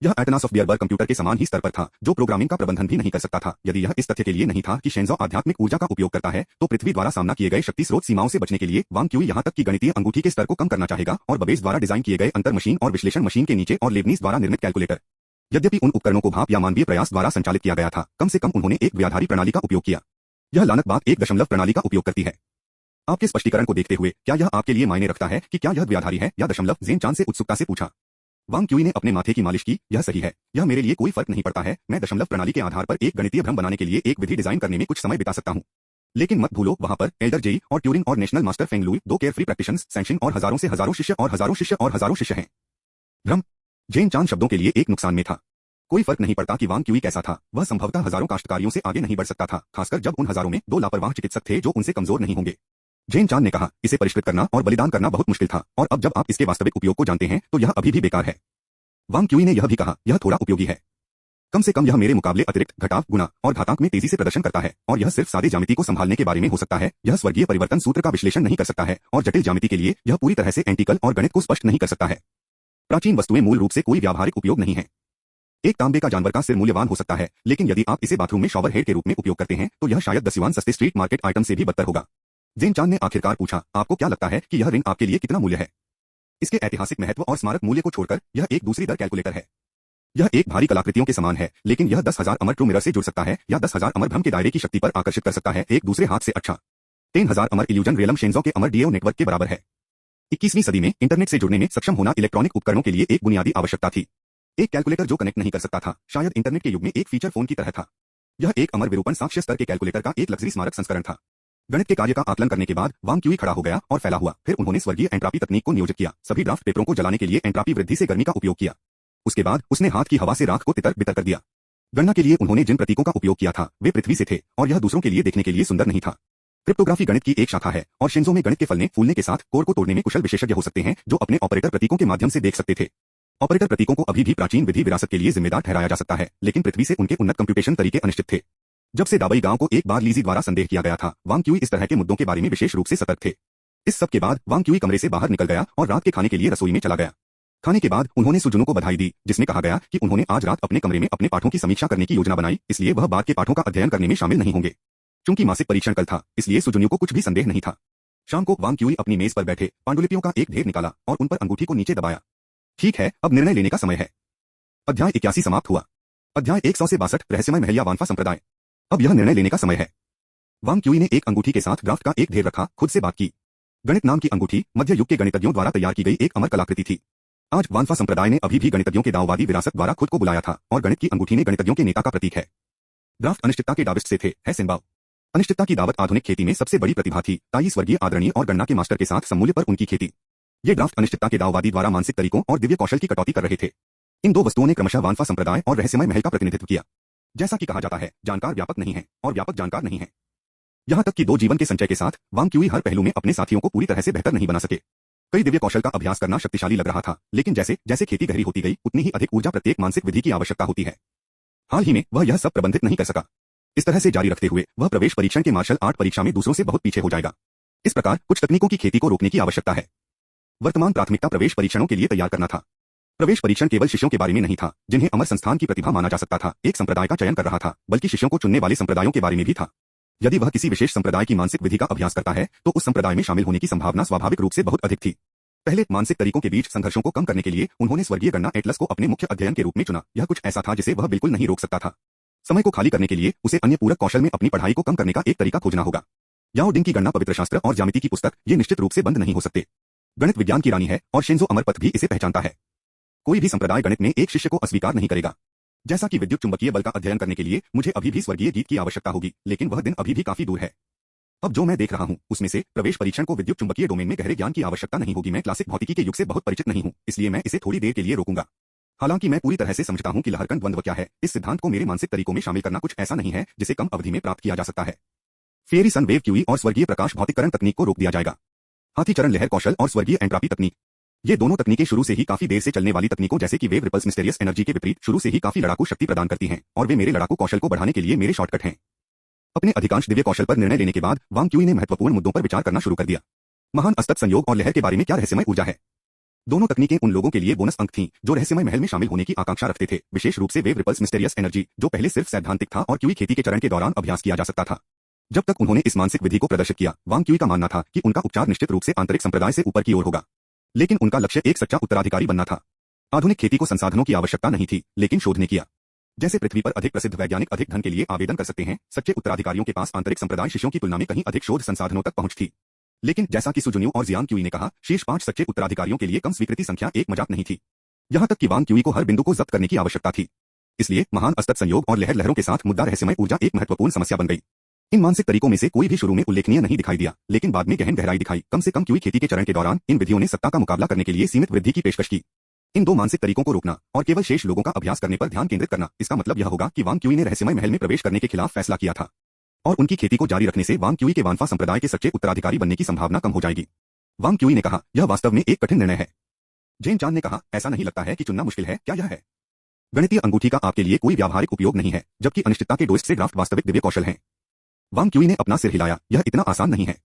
यह एटनास ऑफ बियरबर्ग कंप्यूटर के समान ही स्तर पर था, जो प्रोग्रामिंग का प्रबंधन भी नहीं कर सकता था। यदि यह इस तथ्य के लिए नहीं था कि शेंजो आध्यात्मिक ऊर्जा का उपयोग करता है, तो पृथ्वी द्वारा सामना किए गए शक्ति स्रोत सीमाओं से बचने के लिए वांग क्यूई यहां तक कि गणितीय अंगूठी के स्तर को कम करना चाहेगा और बबेज द्वारा डिजाइन किए गए अंतर मशीन और विश्लेषण मशीन के नीचे और लेबनीज द्वारा निर्मित कैलकुलेटर। यद्यपि उन उपकरणों को भाप या मानवीय प्रयास द्वारा संचालित किया गया था, कम से कम उन्होंने एक द्विआधारी प्रणाली का उपयोग किया। यह लानत बात एक दशमलव प्रणाली का उपयोग करती है। आपके स्पष्टीकरण को देखते हुए क्या यह आपके लिए मायने रखता है कि क्या यह द्विआधारी है या दशमलव? जेन चान से उत्सुकता से पूछा। वांग क्यूई ने अपने माथे की मालिश की। यह सही है, यह मेरे लिए कोई फर्क नहीं पड़ता है। मैं दशमलव प्रणाली के आधार पर एक गणितीय भ्रम बनाने के लिए एक विधि डिजाइन करने में कुछ समय बिता सकता हूं। लेकिन मत भूलो, वहां पर एल्डर जेई और ट्यूरिंग और नेशनल मास्टर फेंग लुई, दो केयरफ्री प्रैक्टिशनर्स, सैंक्शन और हजारों से हजारों शिष्य और हजारों शिष्य और हजारों शिष्य हैं। भ्रम जेन चान शब्दों के लिए एक नुकसान में था। कोई फर्क नहीं पड़ता कि वांग क्यूई कैसा था, वह संभवतः हजारों काश्तकारियों से आगे नहीं बढ़ सकता था, खासकर जब उन हजारों में 2 लापरवाह चिकित्सक थे जो उनसे कमजोर नहीं होंगे। जेन चान ने कहा, इसे परिष्कृत करना और बलिदान करना बहुत मुश्किल था, और अब जब आप इसके वास्तविक उपयोग को जानते हैं तो यह अभी भी बेकार है। वांग क्यूई ने यह भी कहा, यह थोड़ा उपयोगी है। कम से कम यह मेरे मुकाबले अतिरिक्त घटाव, गुणा और घातांक में तेजी से प्रदर्शन करता है, और यह सिर्फ सादे ज्यामिति को संभालने के बारे में हो सकता है। यह स्वर्गीय परिवर्तन सूत्र का विश्लेषण नहीं कर सकता है, और जटिल ज्यामिति के लिए यह पूरी तरह से एंटिकल और गणित को स्पष्ट नहीं कर सकता है। प्राचीन वस्तुएं मूल रूप से कोई व्यावहारिक उपयोग नहीं है। एक तांबे का जानवर का सिर मूल्यवान हो सकता है, लेकिन यदि आप इसे बाथरूम में शॉवर हेड के रूप में उपयोग करते हैं तो यह शायद 10 युआन सस्ते स्ट्रीट मार्केट आइटम से भी बदतर होगा। जेन चान ने आखिरकार पूछा, आपको क्या लगता है कि यह रिंग आपके लिए कितना मूल्य है? इसके ऐतिहासिक महत्व और स्मारक मूल्य को छोड़कर यह एक दूसरी दर कैलकुलेटर है। यह एक भारी कलाकृतियों के समान है, लेकिन यह 10,000 अमर ट्रू मिरर से जुड़ सकता है या 10,000 अमर भ्रम के दायरे की शक्ति पर आकर्षित कर सकता है एक दूसरे हाथ से। अच्छा, 10,000 अमर इल्यूजन रेलम शेंजो के अमर डीएओ नेटवर्क के बराबर है। 21वीं सदी में इंटरनेट से जुड़ने में सक्षम होना इलेक्ट्रॉनिक उपकरणों के लिए एक बुनियादी आवश्यकता थी। एक कैलकुलेटर जो कनेक्ट नहीं कर सकता था शायद इंटरनेट के युग में एक फीचर फोन की तरह था। यह एक अमर विरूपण साक्ष्य स्तर के कैलकुलेटर का एक लग्जरी स्मारक संस्करण था। गणित के कार्य का आकलन करने के बाद वांग क्यूई खड़ा हो गया और फैला हुआ। फिर उन्होंने स्वर्गीय एंट्रापी तकनीक को नियोजित किया, सभी ड्राफ्ट पेपरों को जलाने के लिए एंट्रापी वृद्धि से गर्मी का उपयोग किया। उसके बाद उसने हाथ की हवा से राख को तितर बितर कर दिया। गणना के लिए उन्होंने जिन प्रतीकों का उपयोग किया था वे पृथ्वी से थे, और यह दूसरों के लिए देखने के लिए सुंदर नहीं था। क्रिप्टोग्राफी गणित की एक शाखा है, और शिंजो में गणित के फलने फूलने के साथ कोड को तोड़ने में कुशल विशेषज्ञ हो सकते हैं जो अपने ऑपरेटर प्रतीकों के माध्यम से देख सकते थे। ऑपरेटर प्रतीकों को अभी भी प्राचीन विधि विरासत के लिए जिम्मेदार ठहराया जा सकता है, लेकिन पृथ्वी से उनके उन्नत कंप्यूटेशन तरीके अनिश्चित थे। जब से दाबई गांव को एक बार लीजी द्वारा संदेह किया गया था, वांग क्यूई इस तरह के मुद्दों के बारे में विशेष रूप से सतर्क थे। इस सब के बाद वांग क्यूई कमरे से बाहर निकल गया और रात के खाने के लिए रसोई में चला गया। खाने के बाद उन्होंने सुजुनु को बधाई दी, जिसमें कहा गया कि उन्होंने आज रात अपने कमरे में अपने पाठों की समीक्षा करने की योजना बनाई, इसलिए वह बाद के पाठों का अध्ययन करने में शामिल नहीं होंगे। चूंकि मासिक परीक्षण कल था, इसलिए सुजुनु को कुछ भी संदेह नहीं था। शाम को वांग क्यूई अपनी मेज पर बैठे पांडुलिपियों का एक ढेर निकाला और उन पर अंगूठी को नीचे दबाया। ठीक है, अब निर्णय लेने का समय है। अध्याय 81 समाप्त हुआ। अध्याय 100 से 62 रहस्यमय महल या वानफा संप्रदाय। अब यह निर्णय लेने का समय है। वांग क्यूई ने एक अंगूठी के साथ ड्राफ्ट का एक ढेर रखा, खुद से बात की। गणित नाम की अंगूठी मध्य युग के गणितज्ञों द्वारा तैयार की गई एक अमर कलाकृति थी। आज वानफा संप्रदाय ने अभी भी गणितज्ञों के दाववादी विरासत द्वारा खुद को बुलाया था और गणित की अंगूठी ने गणितज्ञों के नेता का प्रतीक है। ड्राफ्ट अनिश्चितता के दाविस्ट से थे, है सेनबाओ। अनिश्चितता की दावत आधुनिक खेती में सबसे बड़ी प्रतिभा थी, ताई स्वर्गीय आदरणीय और गणना के मास्टर के साथ समूल्य पर उनकी खेती। ये ड्राफ्ट अनिश्चितता के दाववादी द्वारा मानसिक तरीकों और दिव्य कौशल की कटौती कर रहे थे। इन दो वस्तुओं ने क्रमशः वानफा संप्रदाय और रहस्यमय महल का प्रतिनिधित्व किया। जैसा कि कहा जाता है, जानकार व्यापक नहीं है और व्यापक जानकार नहीं है। यहां तक कि दो जीवन के संचय के साथ वांग क्यूई हर पहलू में अपने साथियों को पूरी तरह से बेहतर नहीं बना सके। कई दिव्य कौशल का अभ्यास करना शक्तिशाली लग रहा था, लेकिन जैसे जैसे खेती गहरी होती गई, उतनी ही अधिक ऊर्जा प्रत्येक मानसिक विधि की आवश्यकता होती है। हाल ही में वह यह सब प्रबंधित नहीं कर सका। इस तरह से जारी रखते हुए वह प्रवेश परीक्षण के मार्शल आर्ट परीक्षा में दूसरों से बहुत पीछे हो जाएगा। इस प्रकार कुछ तकनीकों की खेती को रोकने की आवश्यकता है। वर्तमान प्राथमिकता प्रवेश परीक्षणों के लिए तैयार करना था। प्रवेश परीक्षण केवल शिष्यों के बारे में नहीं था, जिन्हें अमर संस्थान की प्रतिभा माना जा सकता था, एक संप्रदाय का चयन कर रहा था, बल्कि शिष्यों को चुनने वाले संप्रदायों के बारे में भी था। यदि वह किसी विशेष संप्रदाय की मानसिक विधि का अभ्यास करता है, तो उस संप्रदाय में शामिल होने की संभावना स्वाभाविक रूप से बहुत अधिक थी। पहले मानसिक तरीकों के बीच संघर्षों को कम करने के लिए उन्होंने स्वर्गीय गणना एटलस को अपने मुख्य अध्ययन के रूप में चुना। यह कुछ ऐसा था जिसे वह बिल्कुल नहीं रोक सकता था। समय को खाली करने के लिए उसे अन्य पूरक कौशल में अपनी पढ़ाई को कम करने का एक तरीका खोजना होगा। याओ डिंग की गणना पवित्र शास्त्र और ज्यामिति की पुस्तक ये निश्चित रूप से बंद नहीं हो सकते। गणित विज्ञान की रानी है और शिंजो अमरपथ भी इसे पहचानता है। कोई भी संप्रदाय गणित में एक शिष्य को अस्वीकार नहीं करेगा। जैसा कि विद्युत चुंबकीय बल का अध्ययन करने के लिए मुझे अभी भी स्वर्गीय गीत की आवश्यकता होगी, लेकिन वह दिन अभी भी काफी दूर है। अब जो मैं देख रहा हूं, उसमें से प्रवेश परीक्षण को विद्युत चुंबकीय डोमेन में गहरे ज्ञान की आवश्यकता नहीं होगी। मैं क्लासिक भौतिकी के युग से बहुत परिचित नहीं हूं, इसलिए मैं इसे थोड़ी देर के लिए रोकूंगा। हालांकि मैं पूरी तरह से समझता हूं कि लहरकण द्वंद्व क्या है। इस सिद्धांत को मेरे मानसिक तरीकों में शामिल करना कुछ ऐसा नहीं है जिसे कम अवधि में प्राप्त किया जा सकता है। फेयरी सन वेव क्यूई और स्वर्गीय प्रकाश भौतिककरण तकनीक को रोक दिया जाएगा। हाथी चरण लहर कौशल और स्वर्गीय एंट्रापी तकनीक, ये दोनों तकनीकें शुरू से ही काफी देर से चलने वाली तकनीकों जैसे कि वेव रिपल्स मिस्टेरियस एनर्जी के विपरीत शुरू से ही काफी लड़ाकू शक्ति प्रदान करती हैं, और वे मेरे लड़ाकू कौशल को बढ़ाने के लिए मेरे शॉर्टकट हैं। अपने अधिकांश दिव्य कौशल पर निर्णय लेने के बाद वांग क्यूई ने महत्वपूर्ण मुद्दों पर विचार करना शुरू कर दिया। महान अस्तक संयोग और लहर के बारे में क्या रहस्यमय ऊर्जा है। दोनों तकनीकें उन लोगों के लिए बोनस अंक थीं जो रहस्यमय महल में शामिल होने की आकांक्षा रखते थे, विशेष रूप से वेव रिपल्स मिस्टेरियस एनर्जी, जो पहले सिर्फ सैद्धांतिक था और क्यूई खेती के चरण के दौरान अभ्यास किया जा सकता था। जब तक उन्होंने इस मानसिक विधि को प्रदर्शित किया, वांग क्यूई का मानना था कि उनका उपचार निश्चित रूप से आंतरिक संप्रदाय से ऊपर की ओर होगा। लेकिन उनका लक्ष्य एक सच्चा उत्तराधिकारी बनना था। आधुनिक खेती को संसाधनों की आवश्यकता नहीं थी, लेकिन शोध ने किया। जैसे पृथ्वी पर अधिक प्रसिद्ध वैज्ञानिक अधिक धन के लिए आवेदन कर सकते हैं, सच्चे उत्तराधिकारियों के पास आंतरिक संप्रदाय शिष्यों की तुलना में कहीं अधिक शोध संसाधनों तक पहुंच थी। लेकिन जैसा कि सुजुन्यू और जियांग क्यूई ने कहा, शीर्ष 5 सच्चे उत्तराधिकारियों के लिए कम स्वीकृति संख्या एक मजाक नहीं थी। यहां तक कि वांग क्यूई को हर बिंदु को जब्त करने की आवश्यकता थी। इसलिए महान अस्तक संयोग और लहरों के साथ मुद्दा रहस्यमय ऊर्जा एक महत्वपूर्ण समस्या बन गई। इन मानसिक तरीकों में से कोई भी शुरू में उल्लेखनीय नहीं दिखाई दिया, लेकिन बाद में गहन गहराई दिखाई। कम से कम क्यूई खेती के चरण के दौरान इन विधियों ने सत्ता का मुकाबला करने के लिए सीमित वृद्धि की पेशकश की। इन दो मानसिक तरीकों को रोकना और केवल शेष लोगों का अभ्यास करने पर ध्यान केंद्रित करना, इसका मतलब यह होगा कि वांग क्यूई ने रहस्यमय महल में प्रवेश करने के खिलाफ फैसला किया था, और उनकी खेती को जारी रखने से वांग क्यूई के वानफा संप्रदाय के सच्चे उत्तराधिकारी बनने की संभावना कम हो जाएगी। वांग क्यूई ने कहा, यह वास्तव में एक कठिन निर्णय है। जेन चान ने कहा, ऐसा नहीं लगता है कि चुनना मुश्किल है, क्या यह है? गणितीय अंगूठी का आपके लिए कोई व्यावहारिक उपयोग नहीं है, जबकि अनिश्चितता के डोइस्ट से ड्राफ्ट वास्तविक दिव्य कौशल हैं। वांग क्यूई ने अपना सिर हिलाया, यह इतना आसान नहीं है।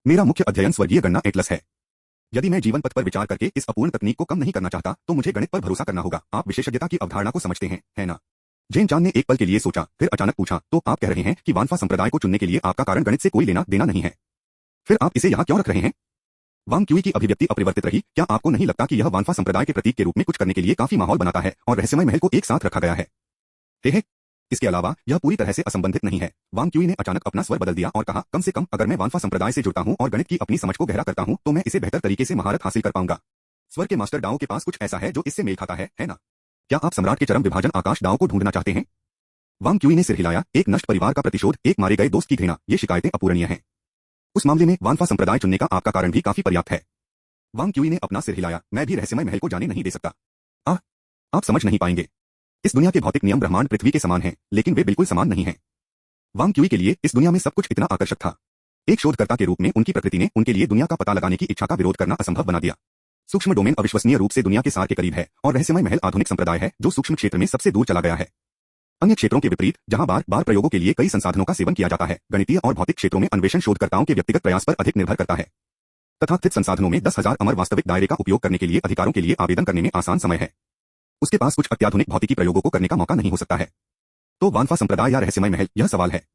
मेरा मुख्य अध्ययन स्वर्गीय गणना एटलस है। यदि मैं जीवन पथ पर विचार करके इस अपूर्ण तकनीक को कम नहीं करना चाहता, तो मुझे गणित पर भरोसा करना होगा। आप विशेषज्ञता की अवधारणा को समझते हैं, है ना? जेन चान ने एक पल के लिए सोचा, फिर अचानक पूछा, तो आप कह रहे हैं कि वानफा संप्रदाय को चुनने के लिए आपका कारण गणित से कोई लेना देना नहीं है? फिर आप इसे यहाँ क्यों रख रहे हैं? वांग क्यूई की अभिव्यक्ति अपरिवर्तित रही। क्या आपको नहीं लगता कि यह वानफा संप्रदाय के प्रतीक के रूप में कुछ करने के लिए काफी माहौल बनाता है और रहस्यमय महल को एक साथ रखा गया है? हे इसके अलावा यह पूरी तरह से असंबंधित नहीं है। वांग क्यूई ने अचानक अपना स्वर बदल दिया और कहा, कम से कम अगर मैं वानफा संप्रदाय से जुड़ता हूं और गणित की अपनी समझ को गहरा करता हूं, तो मैं इसे बेहतर तरीके से महारत हासिल कर पाऊंगा। स्वर के मास्टर डाओ के पास कुछ ऐसा है जो इससे मेल खाता है ना? क्या आप सम्राट के चरम विभाजन आकाश डाओ को ढूंढना चाहते हैं? वांग क्यूई ने सिर हिलाया। एक नष्ट परिवार का प्रतिशोध, एक मारे गए दोस्त की घृणा, ये शिकायतें अपूरणीय हैं। उस मामले में वानफा संप्रदाय चुनने का आपका कारण भी काफी पर्याप्त है। वांग क्यूई ने अपना सिर हिलाया। मैं भी रहस्यमय महल को जाने नहीं दे सकता। आप समझ नहीं पाएंगे। इस दुनिया के भौतिक नियम ब्रह्मांड पृथ्वी के समान हैं, लेकिन वे बिल्कुल समान नहीं हैं। वांग क्यूई के लिए इस दुनिया में सब कुछ इतना आकर्षक था। एक शोधकर्ता के रूप में उनकी प्रकृति ने उनके लिए दुनिया का पता लगाने की इच्छा का विरोध करना असंभव बना दिया। सूक्ष्म डोमेन अविश्वसनीय रूप से दुनिया के सार के करीब है, और रहस्यमय महल आधुनिक संप्रदाय है जो सूक्ष्म क्षेत्र में सबसे दूर चला गया है। अन्य क्षेत्रों के विपरीत, जहां बार बार प्रयोगों के लिए कई संसाधनों का सेवन किया जाता है, गणितीय और भौतिक क्षेत्रों में अन्वेषण शोधकर्ताओं के व्यक्तिगत प्रयास पर अधिक निर्भर करता है। तथाकथित संसाधनों में 10,000 अमर वास्तविक दायरे का उपयोग करने के लिए अधिकारों के लिए आवेदन करने में आसान समय है। उसके पास कुछ अत्याधुनिक भौतिकी प्रयोगों को करने का मौका नहीं हो सकता है। तो वानफा संप्रदाय या रहस्यमय महल, यह सवाल है।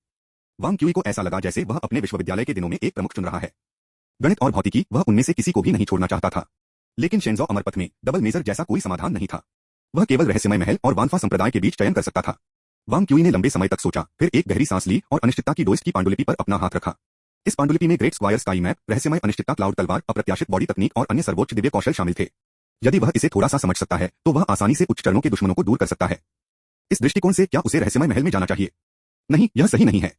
वांग क्यूई को ऐसा लगा जैसे वह अपने विश्वविद्यालय के दिनों में एक प्रमुख चुन रहा है। गणित और भौतिकी, वह उनमें से किसी को भी नहीं छोड़ना चाहता था। लेकिन शेंजो अमरपथ में डबल मेजर जैसा कोई समाधान नहीं था। वह केवल रहस्यमय महल और वानफा संप्रदाय के बीच चयन कर सकता था। वांग क्यूई ने लंबे समय तक सोचा, फिर एक गहरी सांस ली और अनिश्चितता की डोइस्ट की पांडुलिपि पर अपना हाथ रखा। इस पांडुलिपि में ग्रेट स्क्वायर स्काई मैप, रहस्यमय अनिश्चितता क्लाउड तलवार, अप्रत्याशित बॉडी तकनीक और अन्य सर्वोच्च दिव्य कौशल शामिल थे। यदि वह इसे थोड़ा सा समझ सकता है तो वह आसानी से उच्च चरणों के दुश्मनों को दूर कर सकता है। इस दृष्टिकोण से क्या उसे रहस्यमय महल में जाना चाहिए? नहीं, यह सही नहीं है।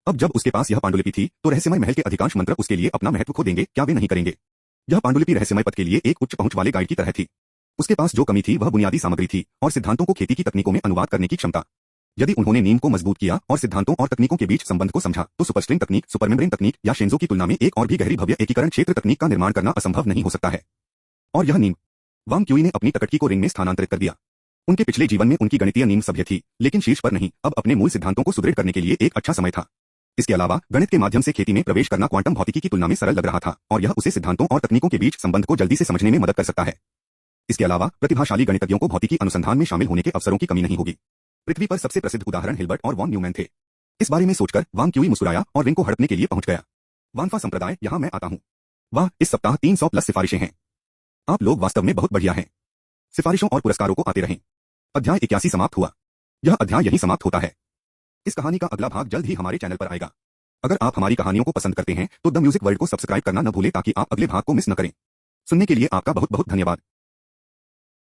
अब जब उसके पास यह पांडुलिपि थी तो रहस्यमय महल के अधिकांश मंत्र उसके लिए अपना महत्व खो देंगे, क्या वे नहीं करेंगे? यह पांडुलिपि रहस्यमय पथ के लिए एक उच्च पहुंच वाले गाइड की तरह थी। उसके पास जो कमी थी वह बुनियादी सामग्री थी और सिद्धांतों को खेती की तकनीकों में अनुवाद करने की क्षमता। यदि उन्होंने नींव को मजबूत किया और सिद्धांतों और तकनीकों के बीच संबंध को समझा तो सुपरस्ट्रिंग तकनीक, सुपरमेम्ब्रेन तकनीक या शेंजो की तुलना में एक और भी गहरी भव्य एकीकरण क्षेत्र तकनीक का निर्माण करना असंभव नहीं हो सकता है। और यह नींव, वांग क्यूई ने अपनी टकटकी को रिंग में स्थानांतरित कर दिया। उनके पिछले जीवन में उनकी गणितीय नींव सभ्य थी, लेकिन शीर्ष पर नहीं। अब अपने मूल सिद्धांतों को सुदृढ़ करने के लिए एक अच्छा समय था। इसके अलावा गणित के माध्यम से खेती में प्रवेश करना क्वांटम भौतिकी की तुलना में सरल लग रहा था और यह उसे सिद्धांतों और तकनीकों के बीच संबंध को जल्दी से समझने में मदद कर सकता है। इसके अलावा प्रतिभाशाली गणितज्ञों को भौतिकी अनुसंधान में शामिल होने के अवसरों की कमी नहीं होगी। पृथ्वी पर सबसे प्रसिद्ध उदाहरण हिल्बर्ट और वॉन न्यूमैन थे। इस बारे में सोचकर वांग क्यूई मुस्कुराया और रिंग को हड़पने के लिए पहुंच गया। वानफा संप्रदाय, यहां मैं आता हूं। वाह, इस सप्ताह 300 प्लस सिफारिशें हैं। आप लोग वास्तव में बहुत बढ़िया हैं। सिफारिशों और पुरस्कारों को आते रहें। अध्याय 81 समाप्त हुआ। यह अध्याय यहीं समाप्त होता है। इस कहानी का अगला भाग जल्द ही हमारे चैनल पर आएगा। अगर आप हमारी कहानियों को पसंद करते हैं तो द म्यूजिक वर्ल्ड को सब्सक्राइब करना न भूलें ताकि आप अगले भाग को मिस न करें। सुनने के लिए आपका बहुत बहुत धन्यवाद।